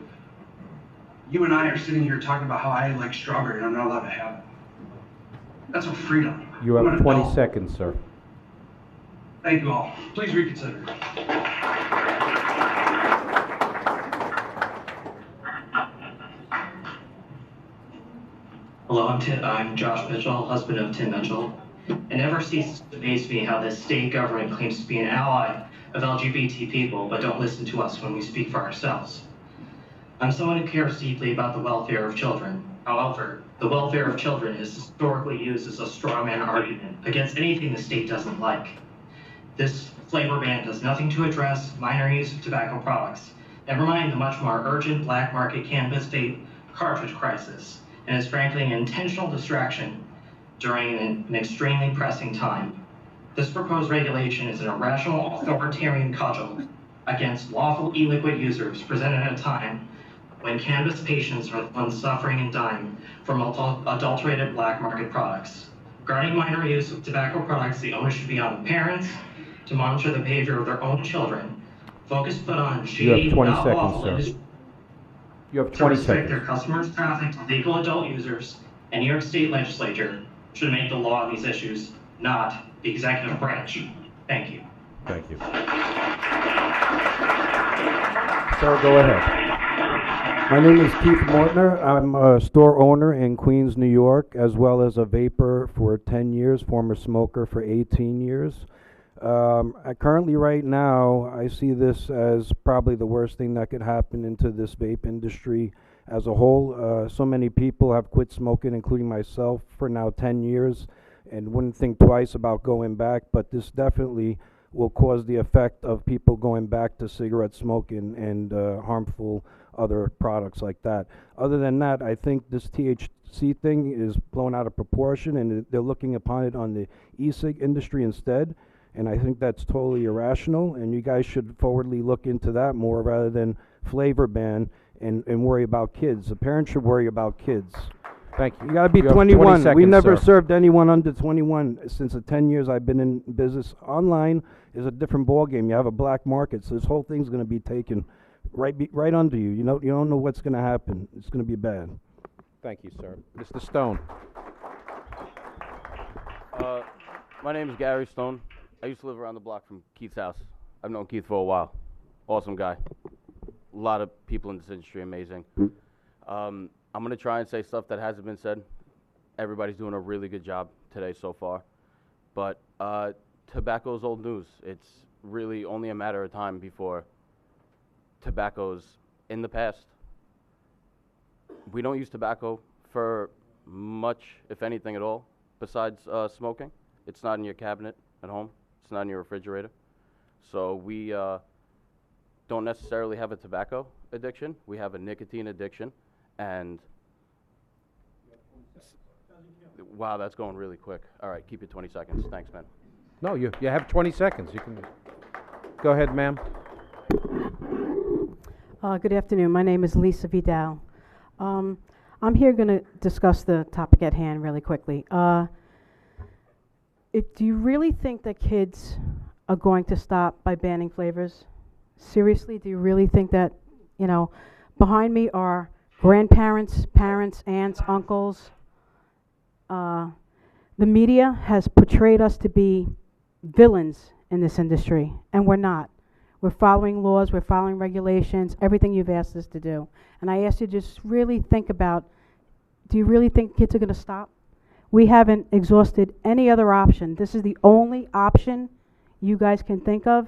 you and I are sitting here talking about how I like strawberry and I'm not allowed to have it. That's what freedom. You I'm have an 20 adult. seconds, sir. Thank you all. Please reconsider. Hello, I'm Josh Mitchell, husband of Tim Mitchell. It never ceases to amaze me how the state government claims to be an ally of LGBT people, but don't listen to us when we speak for ourselves. I'm someone who cares deeply about the welfare of children. However, the welfare of children is historically used as a strawman argument against anything the state doesn't like. This flavor ban does nothing to address minor use of tobacco products, never mind the much more urgent black market cannabis vape cartridge crisis, and is frankly an intentional distraction during an extremely pressing time. This proposed regulation is an irrational authoritarian cudgel against lawful e-liquid users presented at a time when cannabis patients are the ones suffering and dying from adulterated black market products. Regarding minor use of tobacco products, the onus should be on the parents to monitor the behavior of their own children. Focus put on You have shady, 20 not seconds, lawful sir. industry You have to 20 restrict seconds. their customers' traffic to legal adult users, and New York State legislature should make the law on these issues, not the executive branch. Thank you. Thank you. Sir, go ahead. My name is Keith Mortner. I'm a store owner in Queens, New York, as well as a vapor for 10 years, former smoker for 18 years. Currently, right now, I see this as probably the worst thing that could happen into this vape industry as a whole. So many people have quit smoking, including myself, for now 10 years, and wouldn't think twice about going back, but this definitely will cause the effect of people going back to cigarette smoking and harmful other products like that. Other than that, I think this THC thing is blown out of proportion, and they're looking upon it on the e-cig industry instead, and I think that's totally irrational, and you guys should forwardly look into that more rather than flavor ban and worry about kids. The parents should worry about kids. Thank you. You gotta be You have 20 21. We seconds, never sir. served anyone under 21 since the 10 years I've been in business. Online is a different ballgame. You have a black market, so this whole thing's gonna be taken right under you. You don't know what's gonna happen. It's gonna be bad. Thank you, sir. Mr. Stone. My name is Gary Stone. I used to live around the block from Keith's house. I've known Keith for a while. Awesome guy. A lot of people in this industry, amazing. I'm going to try and say stuff that hasn't been said. Everybody's doing a really good job today so far. But tobacco's old news. It's really only a matter of time before tobacco's in the past. We don't use tobacco for much, if anything at all, besides smoking. It's not in your cabinet at home. It's not in your refrigerator. So we don't necessarily have a tobacco addiction. We have a nicotine addiction. And wow, that's going really quick. All right, keep it 20 seconds. Thanks, man. No, you have 20 seconds. You can go ahead, ma'am. Good afternoon. My name is Lisa Vidal. I'm here going to discuss the topic at hand really quickly. Do you really think that kids are going to stop by banning flavors? Seriously, do you really think that, behind me are grandparents, parents, aunts, uncles? The media has portrayed us to be villains in this industry, and we're not. We're following laws, we're following regulations, everything you've asked us to do. And I ask you to just really think about, do you really think kids are going to stop? We haven't exhausted any other option. This is the only option you guys can think of.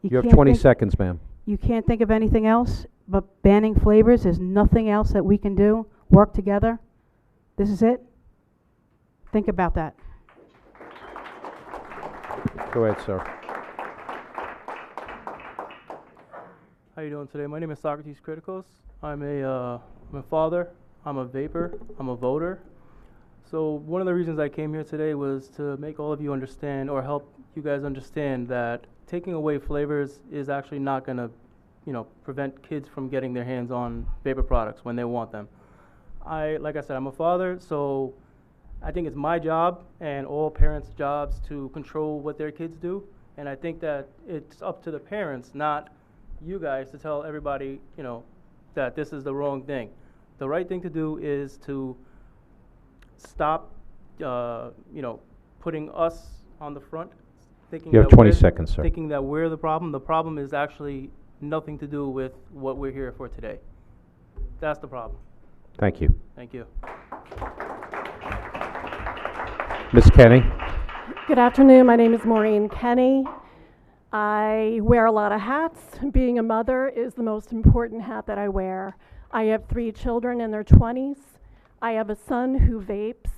You have 20 seconds, ma'am. You can't think of anything else, but banning flavors. There's nothing else that we can do. Work together. This is it. Think about that. Go ahead, sir. How you doing today? My name is Socrates Criticals. I'm a father. I'm a vapor. I'm a voter. So one of the reasons I came here today was to make all of you understand, or help you guys understand, that taking away flavors is actually not going to, prevent kids from getting their hands on vapor products when they want them. like I said, I'm a father, so I think it's my job and all parents' jobs to control what their kids do. And I think that it's up to the parents, not you guys, to tell everybody, that this is the wrong thing. The right thing to do is to stop, putting us on the front, thinking You have that 20 we're- seconds, sir. Thinking that we're the problem. The problem is actually nothing to do with what we're here for today. That's the problem. Thank you. Thank you. Ms. Kenny? Good afternoon. My name is Maureen Kenny. I wear a lot of hats. Being a mother is the most important hat that I wear. I have 3 children in their 20s. I have a son who vapes.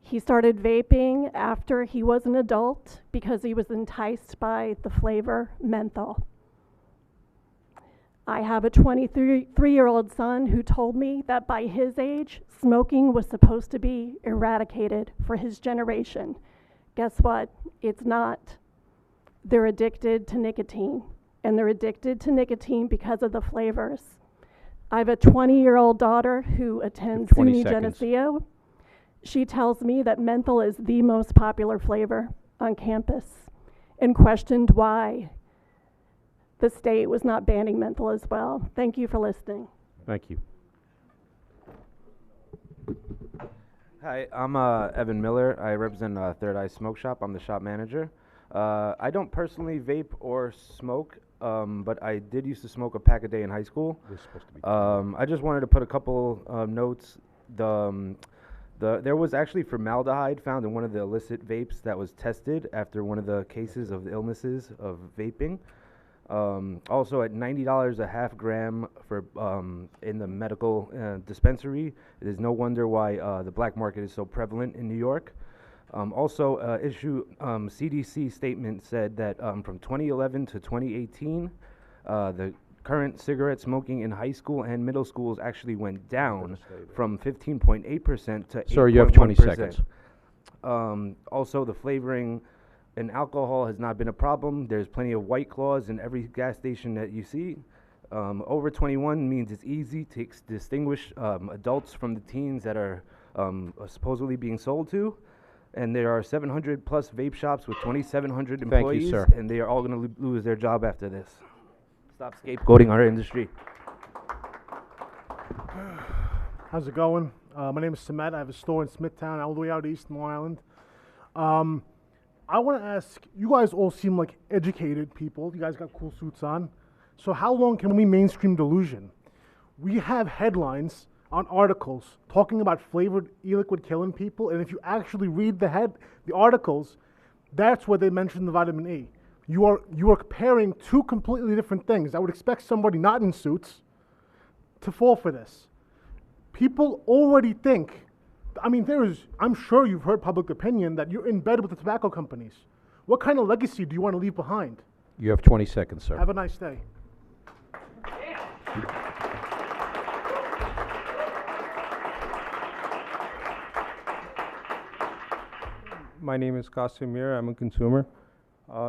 He started vaping after he was an adult because he was enticed by the flavor menthol. I have a 23-year-old son who told me that by his age, smoking was supposed to be eradicated for his generation. Guess what? It's not. They're addicted to nicotine, and they're addicted to nicotine because of the flavors. I have a 20-year-old daughter who attends 20 SUNY seconds. Geneseo. She tells me that menthol is the most popular flavor on campus and questioned why the state was not banning menthol as well. Thank you for listening. Thank you. Hi, I'm Evan Miller. I represent Third Eye Smoke Shop. I'm the shop manager. I don't personally vape or smoke, but I did used to smoke a pack a day in high school. I just wanted to put a couple notes. There was actually formaldehyde found in one of the illicit vapes that was tested after one of the cases of the illnesses of vaping. Also at $90 a half gram for in the medical dispensary. It is no wonder why the black market is so prevalent in New York. CDC statement said that from 2011 to 2018, the current cigarette smoking in high school and middle schools actually went down from 15.8% to 8.1%. Sir, you have 20 seconds. Also, the flavoring and alcohol has not been a problem. There's plenty of White Claws in every gas station that you see. Over 21 means it's easy to distinguish adults from the teens that are supposedly being sold to. And there are 700 plus vape shops with 2,700 Thank you, employees, sir. and they are all going to lose their job after this. Stop scapegoating our industry. How's it going? My name is Samet. I have a store in Smithtown, all the way out east in Long Island. I want to ask, you guys all seem like educated people. You guys got cool suits on. So how long can we mainstream delusion? We have headlines on articles talking about flavored e-liquid killing people, and if you actually read the articles, that's where they mention the vitamin E. You are comparing 2 completely different things. I would expect somebody not in suits to fall for this. People already think, I'm sure you've heard public opinion that you're in bed with the tobacco companies. What kind of legacy do you want to leave behind? You have 20 seconds, sir. Have a nice day. My name is Kasimir. I'm a consumer.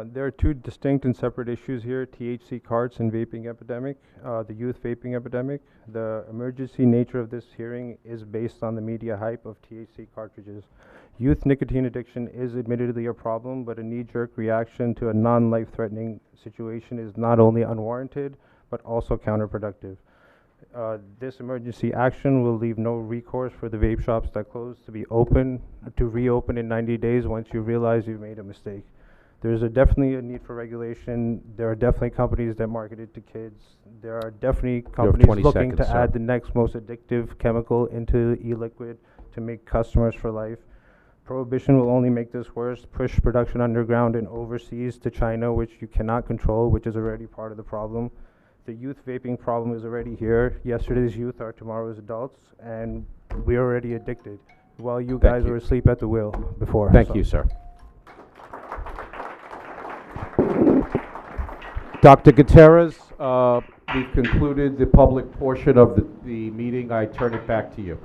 There are 2 distinct and separate issues here, THC carts and vaping epidemic, the youth vaping epidemic. The emergency nature of this hearing is based on the media hype of THC cartridges. Youth nicotine addiction is admittedly a problem, but a knee-jerk reaction to a non-life-threatening situation is not only unwarranted, but also counterproductive. This emergency action will leave no recourse for the vape shops that closed to reopen in 90 days once you realize you've made a mistake. There's definitely a need for regulation. There are definitely companies that market it to kids. There are definitely companies 20 looking seconds, to sir. add the next most addictive chemical into e-liquid to make customers for life. Prohibition will only make this worse, push production underground and overseas to China, which you cannot control, which is already part of the problem. The youth vaping problem is already here. Yesterday's youth are tomorrow's adults, and we're already addicted, while you guys were asleep at the wheel before. Thank you, sir. Dr. Gutierrez, we've concluded the public portion of the meeting. I turn it back to you.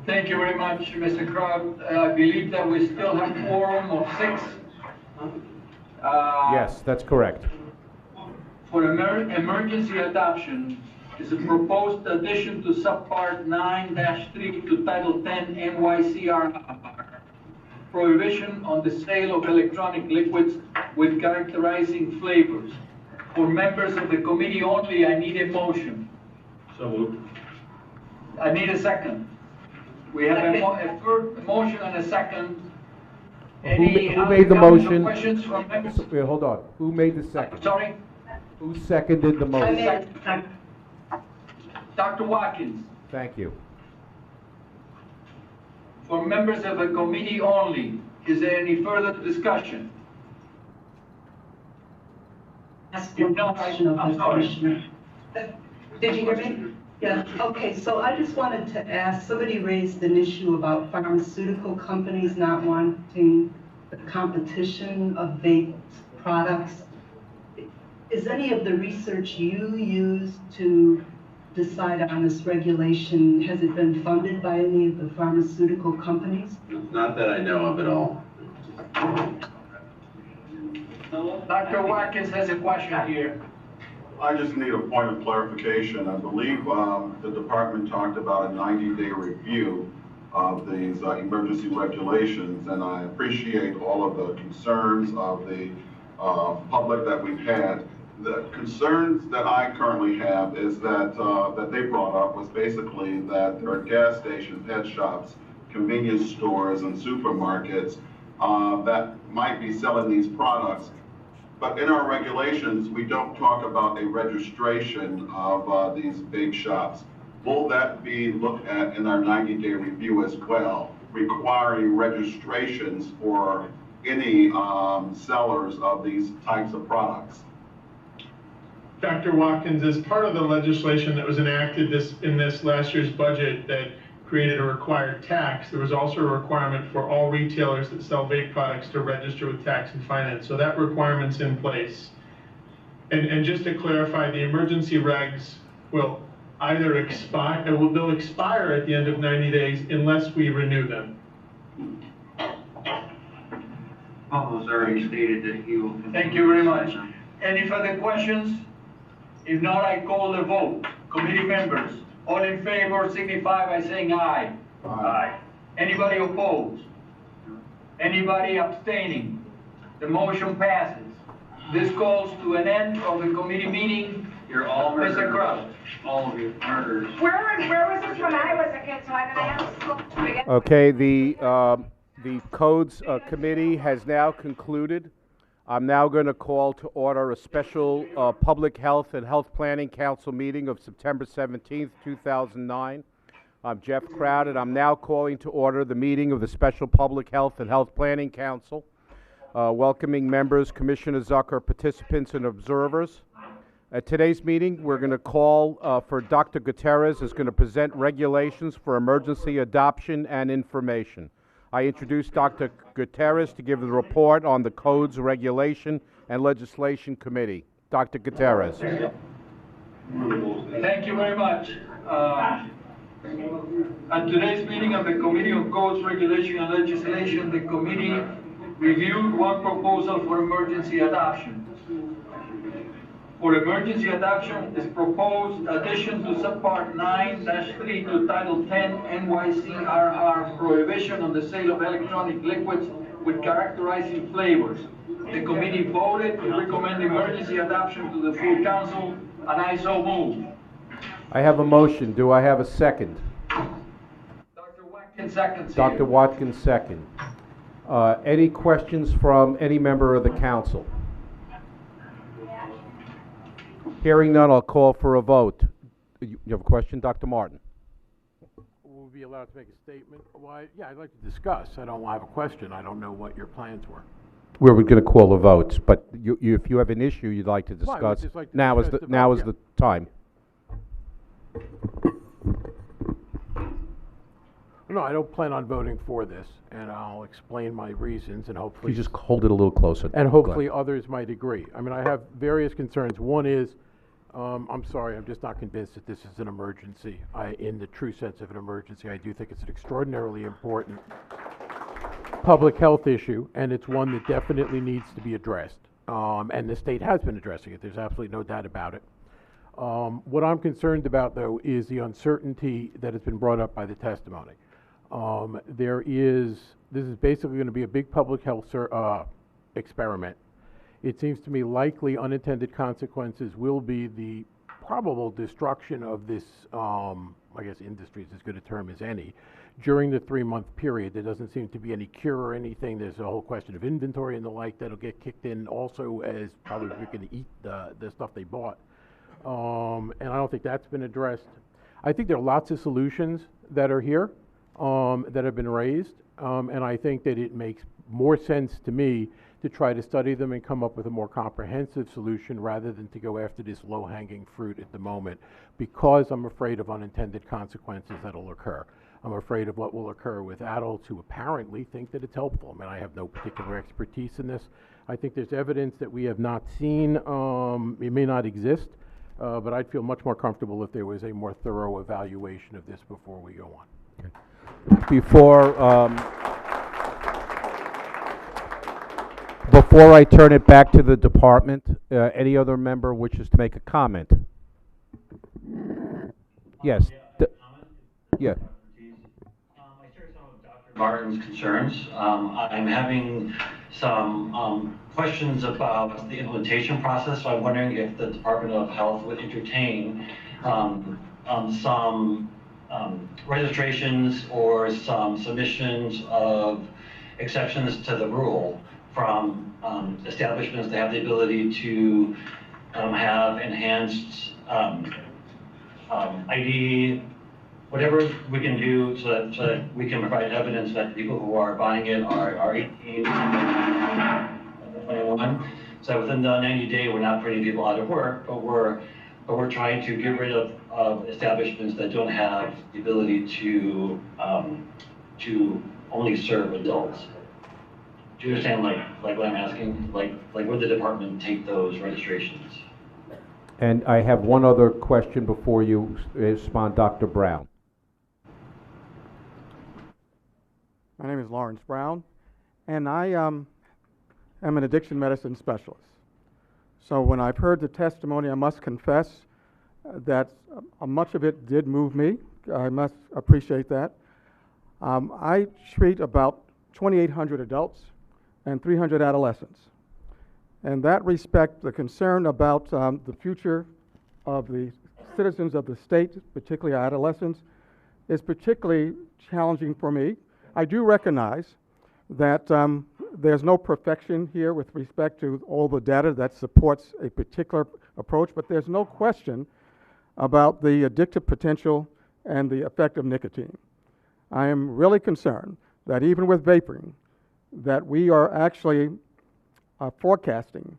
Thank you very much, Mr. Krug. I believe that we still have quorum of 6. Yes, that's correct. For emergency adoption, is a proposed addition to subpart 9-3 to Title 10 NYCR, prohibition on the sale of electronic liquids with characterizing flavors. For members of the committee only, I need a motion. So moved. I need a second. We have a first motion and a second. Any Who made the motion? questions from members? Wait, hold on. Who made the second? Sorry? Who seconded the motion? Dr. Watkins. Thank you. For members of the committee only, is there any further discussion? Ask one question of the commissioner. Did you hear me? Yeah, okay, so I just wanted to ask, somebody raised an issue about pharmaceutical companies not wanting the competition of vape products. Is any of the research you use to decide on this regulation, has it been funded by any of the pharmaceutical companies? Not that I know of at all. Dr. Watkins has a question here. I just need a point of clarification. I believe the department talked about a 90-day review of these emergency regulations, and I appreciate all of the concerns of the public that we've had. The concerns that I currently have is that that they brought up was basically that there are gas stations, head shops, convenience stores, and supermarkets that might be selling these products. But in our regulations, we don't talk about a registration of these vape shops. Will that be looked at in our 90-day review as well, requiring registrations for any sellers of these types of products? Dr. Watkins, as part of the legislation that was enacted in this last year's budget that created a required tax, there was also a requirement for all retailers that sell vape products to register with tax and finance. So that requirement's in place. And just to clarify, the emergency regs will either expire, they'll expire at the end of 90 days unless we renew them. Paul has already stated that he will. Thank you very much. Any further questions? If not, I call the vote. Committee members, all in favor signify by saying aye. Aye. Anybody opposed? Anybody abstaining? The motion passes. This calls to an end of the committee meeting. You're all murderers. Mr. Kraut. All of you, murderers. Where was this when I was a kid, so I didn't have school? Okay, the Codes Committee has now concluded. I'm now going to call to order a special Public Health and Health Planning Council meeting of September 17th, 2009. I'm Jeff Crowd, and I'm now calling to order the meeting of the Special Public Health and Health Planning Council, welcoming members, Commissioner Zucker, participants, and observers. At today's meeting, we're going to call for Dr. Gutierrez is going to present regulations for emergency adoption and information. I introduce Dr. Gutierrez to give the report on the Codes, Regulation, and Legislation Committee. Dr. Gutierrez. Thank you very much. At today's meeting of the Committee on Codes, Regulation, and Legislation, the committee reviewed one proposal for emergency adoption. For emergency adoption is proposed addition to subpart 9-3 to Title 10 NYCRR, prohibition on the sale of electronic liquids with characterizing flavors. The committee voted to recommend emergency adoption to the full council, and I so move. I have a motion. Do I have a second? Dr. Watkins seconds. Dr. Watkins second. Any questions from any member of the council? Hearing none, I'll call for a vote. You have a question, Dr. Martin? Will we be allowed to make a statement? Why? Yeah, I'd like to discuss. I don't have a question. I don't know what your plans were. We're going to call the votes, but if you have an issue you'd like to discuss, Well, I would just like to now discuss is the time. No, I don't plan on voting for this, and I'll explain my reasons, and hopefully... You just hold it a little closer. And hopefully others might agree. I mean, I have various concerns. One is, I'm sorry, I'm just not convinced that this is an emergency. In the true sense of an emergency, I do think it's an extraordinarily important public health issue, and it's one that definitely needs to be addressed. And the state has been addressing it. There's absolutely no doubt about it. What I'm concerned about, though, is the uncertainty that has been brought up by the testimony. This is basically going to be a big public health experiment. It seems to me likely unintended consequences will be the probable destruction of this, I guess industry is as good a term as any, during the 3-month period. There doesn't seem to be any cure or anything. There's a whole question of inventory and the like that'll get kicked in also, as probably we're going to eat the stuff they bought. And I don't think that's been addressed. I think there are lots of solutions that are here that have been raised, and I think that it makes more sense to me to try to study them and come up with a more comprehensive solution rather than to go after this low-hanging fruit at the moment, because I'm afraid of unintended consequences that'll occur. I'm afraid of what will occur with adults who apparently think that it's helpful. I mean, I have no particular expertise in this. I think there's evidence that we have not seen. It may not exist, but I'd feel much more comfortable if there was a more thorough evaluation of this before we go on. Before I turn it back to the department, any other member wishes to make a comment? Yes. Yeah. Martin's concerns. I'm having some questions about the implementation process, so I'm wondering if the Department of Health would entertain some registrations or some submissions of exceptions to the rule from establishments that have the ability to have enhanced ID, whatever we can do so that we can provide evidence that people who are buying it are 18 and 21. So within the 90-day, we're not putting people out of work, but we're trying to get rid of establishments that don't have the ability to only serve adults. Do you understand like what I'm asking? Like would the department take those registrations? And I have one other question before you respond, Dr. Brown. My name is Lawrence Brown, and I am an addiction medicine specialist. So when I've heard the testimony, I must confess that much of it did move me. I must appreciate that. I treat about 2,800 adults and 300 adolescents. In that respect, the concern about the future of the citizens of the state, particularly adolescents, is particularly challenging for me. I do recognize that there's no perfection here with respect to all the data that supports a particular approach, but there's no question about the addictive potential and the effect of nicotine. I am really concerned that even with vaping, that we are actually forecasting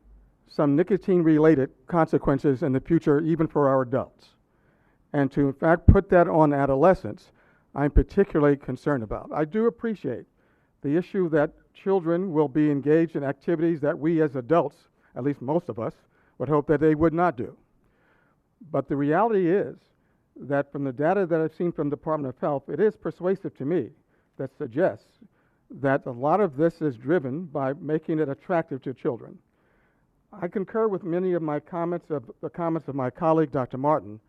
some nicotine-related consequences in the future, even for our adults. And to, in fact, put that on adolescents, I'm particularly concerned about. I do appreciate the issue that children will be engaged in activities that we as adults, at least most of us, would hope that they would not do. But the reality is that from the data that I've seen from the Department of Health, it is persuasive to me that suggests that a lot of this is driven by making it attractive to children. I concur with many of my comments, the comments of my colleague, Dr. Martin,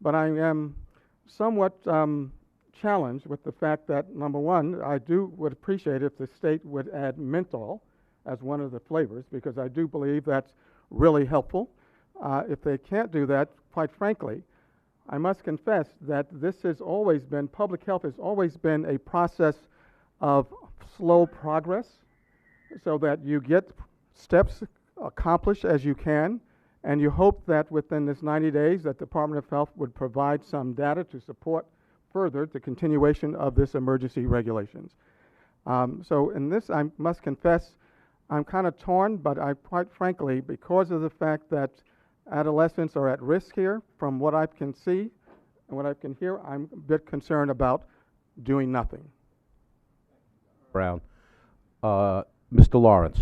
but I am somewhat challenged with the fact that, number one, I would appreciate if the state would add menthol as one of the flavors, because I do believe that's really helpful. If they can't do that, quite frankly, I must confess that this has always been, public health has always been a process of slow progress, so that you get steps accomplished as you can, and you hope that within this 90 days that the Department of Health would provide some data to support further the continuation of this emergency regulations. So in this, I must confess, I'm kind of torn, but I quite frankly, because of the fact that adolescents are at risk here, from what I can see and what I can hear, I'm a bit concerned about doing nothing. Brown. Mr. Lawrence.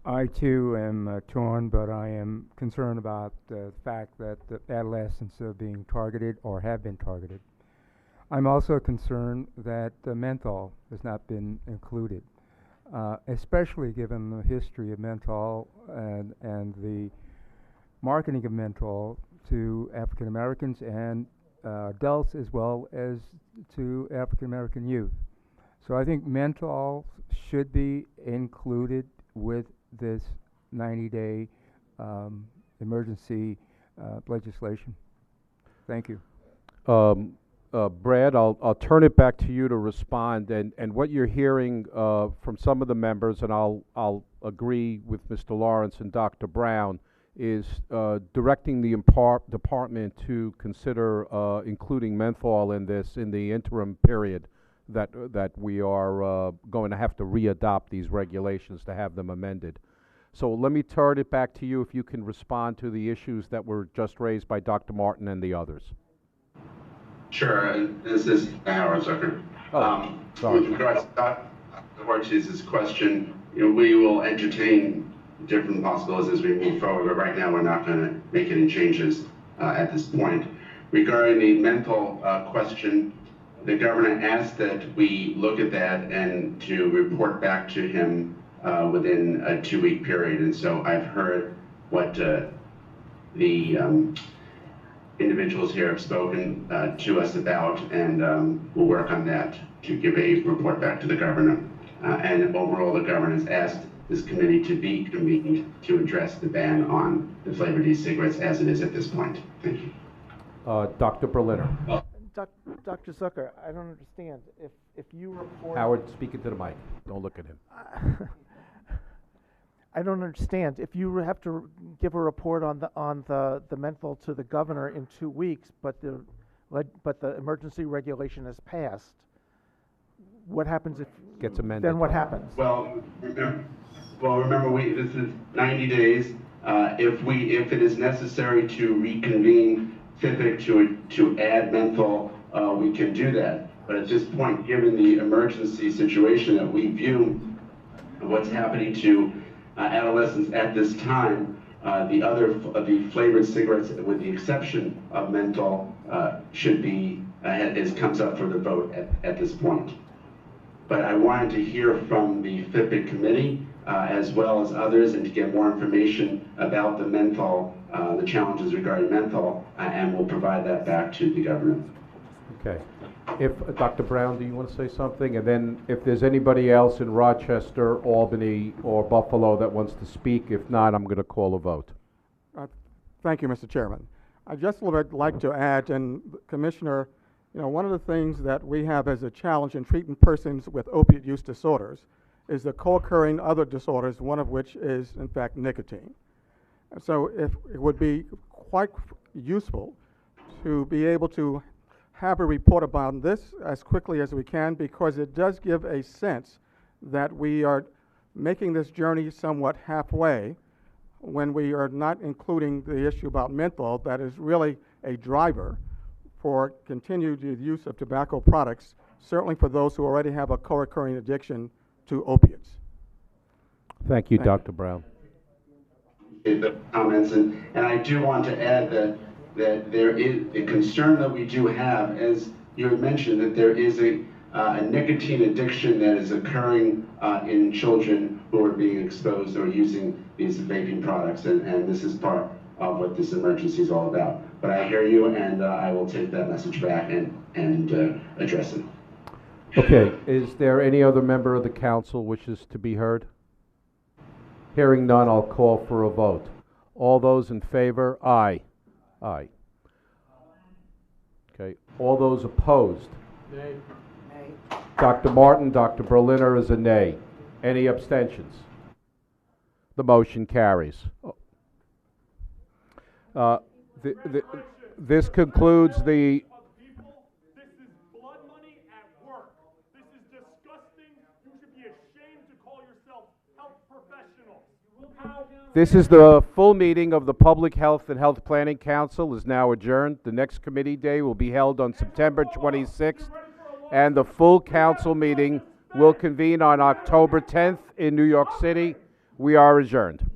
I too am torn, but I am concerned about the fact that the adolescents are being targeted or have been targeted. I'm also concerned that the menthol has not been included, especially given the history of menthol and the marketing of menthol to African Americans and adults as well as to African American youth. So I think menthol should be included with this 90-day emergency legislation. Thank you. Brad, I'll turn it back to you to respond, and what you're hearing from some of the members, and I'll agree with Mr. Lawrence and Dr. Brown, is directing the department to consider including menthol in this in the interim period that we are going to have to readopt these regulations to have them amended. So let me turn it back to you if you can respond to the issues that were just raised by Dr. Martin and the others. Sure. This is Howard Zucker. Sorry. With regards to Dr. Horchez's question, we will entertain different possibilities as we move forward, but right now we're not going to make any changes at this point. Regarding the menthol question, the governor asked that we look at that and to report back to him within a 2-week period. And so I've heard what the individuals here have spoken to us about, and we'll work on that to give a report back to the governor. And overall, the governor has asked this committee to be convened to address the ban on the flavored e-cigarettes as it is at this point. Thank you. Dr. Berliner. Dr. Zucker, I don't understand. If you report... Howard, speak into the mic. Don't look at him. I don't understand. If you have to give a report on the menthol to the governor in 2 weeks, but the emergency regulation has passed, what happens if gets amended? Then what happens? Well, remember, this is 90 days. If it is necessary to reconvene FIPIC to add menthol, we can do that. But at this point, given the emergency situation that we view, what's happening to adolescents at this time, the flavored cigarettes, with the exception of menthol, should be comes up for the vote at this point. But I wanted to hear from the FIPIC committee as well as others, and to get more information about the menthol, the challenges regarding menthol, and we'll provide that back to the government. Okay. If Dr. Brown, do you want to say something? And then if there's anybody else in Rochester, Albany, or Buffalo that wants to speak, if not, I'm going to call a vote. Thank you, Mr. Chairman. I just would like to add, and Commissioner, one of the things that we have as a challenge in treating persons with opiate use disorders is the co-occurring other disorders, one of which is, in fact, nicotine. And so it would be quite useful to be able to have a report about this as quickly as we can, because it does give a sense that we are making this journey somewhat halfway when we are not including the issue about menthol that is really a driver for continued use of tobacco products, certainly for those who already have a co-occurring addiction to opiates. Thank you, Dr. Brown. The comments, and I do want to add that there is a concern that we do have, as you had mentioned, that there is a nicotine addiction that is occurring in children who are being exposed or using these vaping products, and this is part of what this emergency is all about. But I hear you, and I will take that message back and address it. Okay, is there any other member of the council wishes to be heard? Hearing none, I'll call for a vote. All those in favor? Aye. Aye. Okay. All those opposed? Nay. Nay. Dr. Martin, Dr. Berliner is a nay. Any abstentions? The motion carries. This concludes the... This is blood money at work. This is disgusting. You should be ashamed to call yourself health professionals. This is the full meeting of the Public Health and Health Planning Council is now adjourned. The next committee day will be held on September 26th, and the full council meeting will convene on October 10th in New York City. We are adjourned.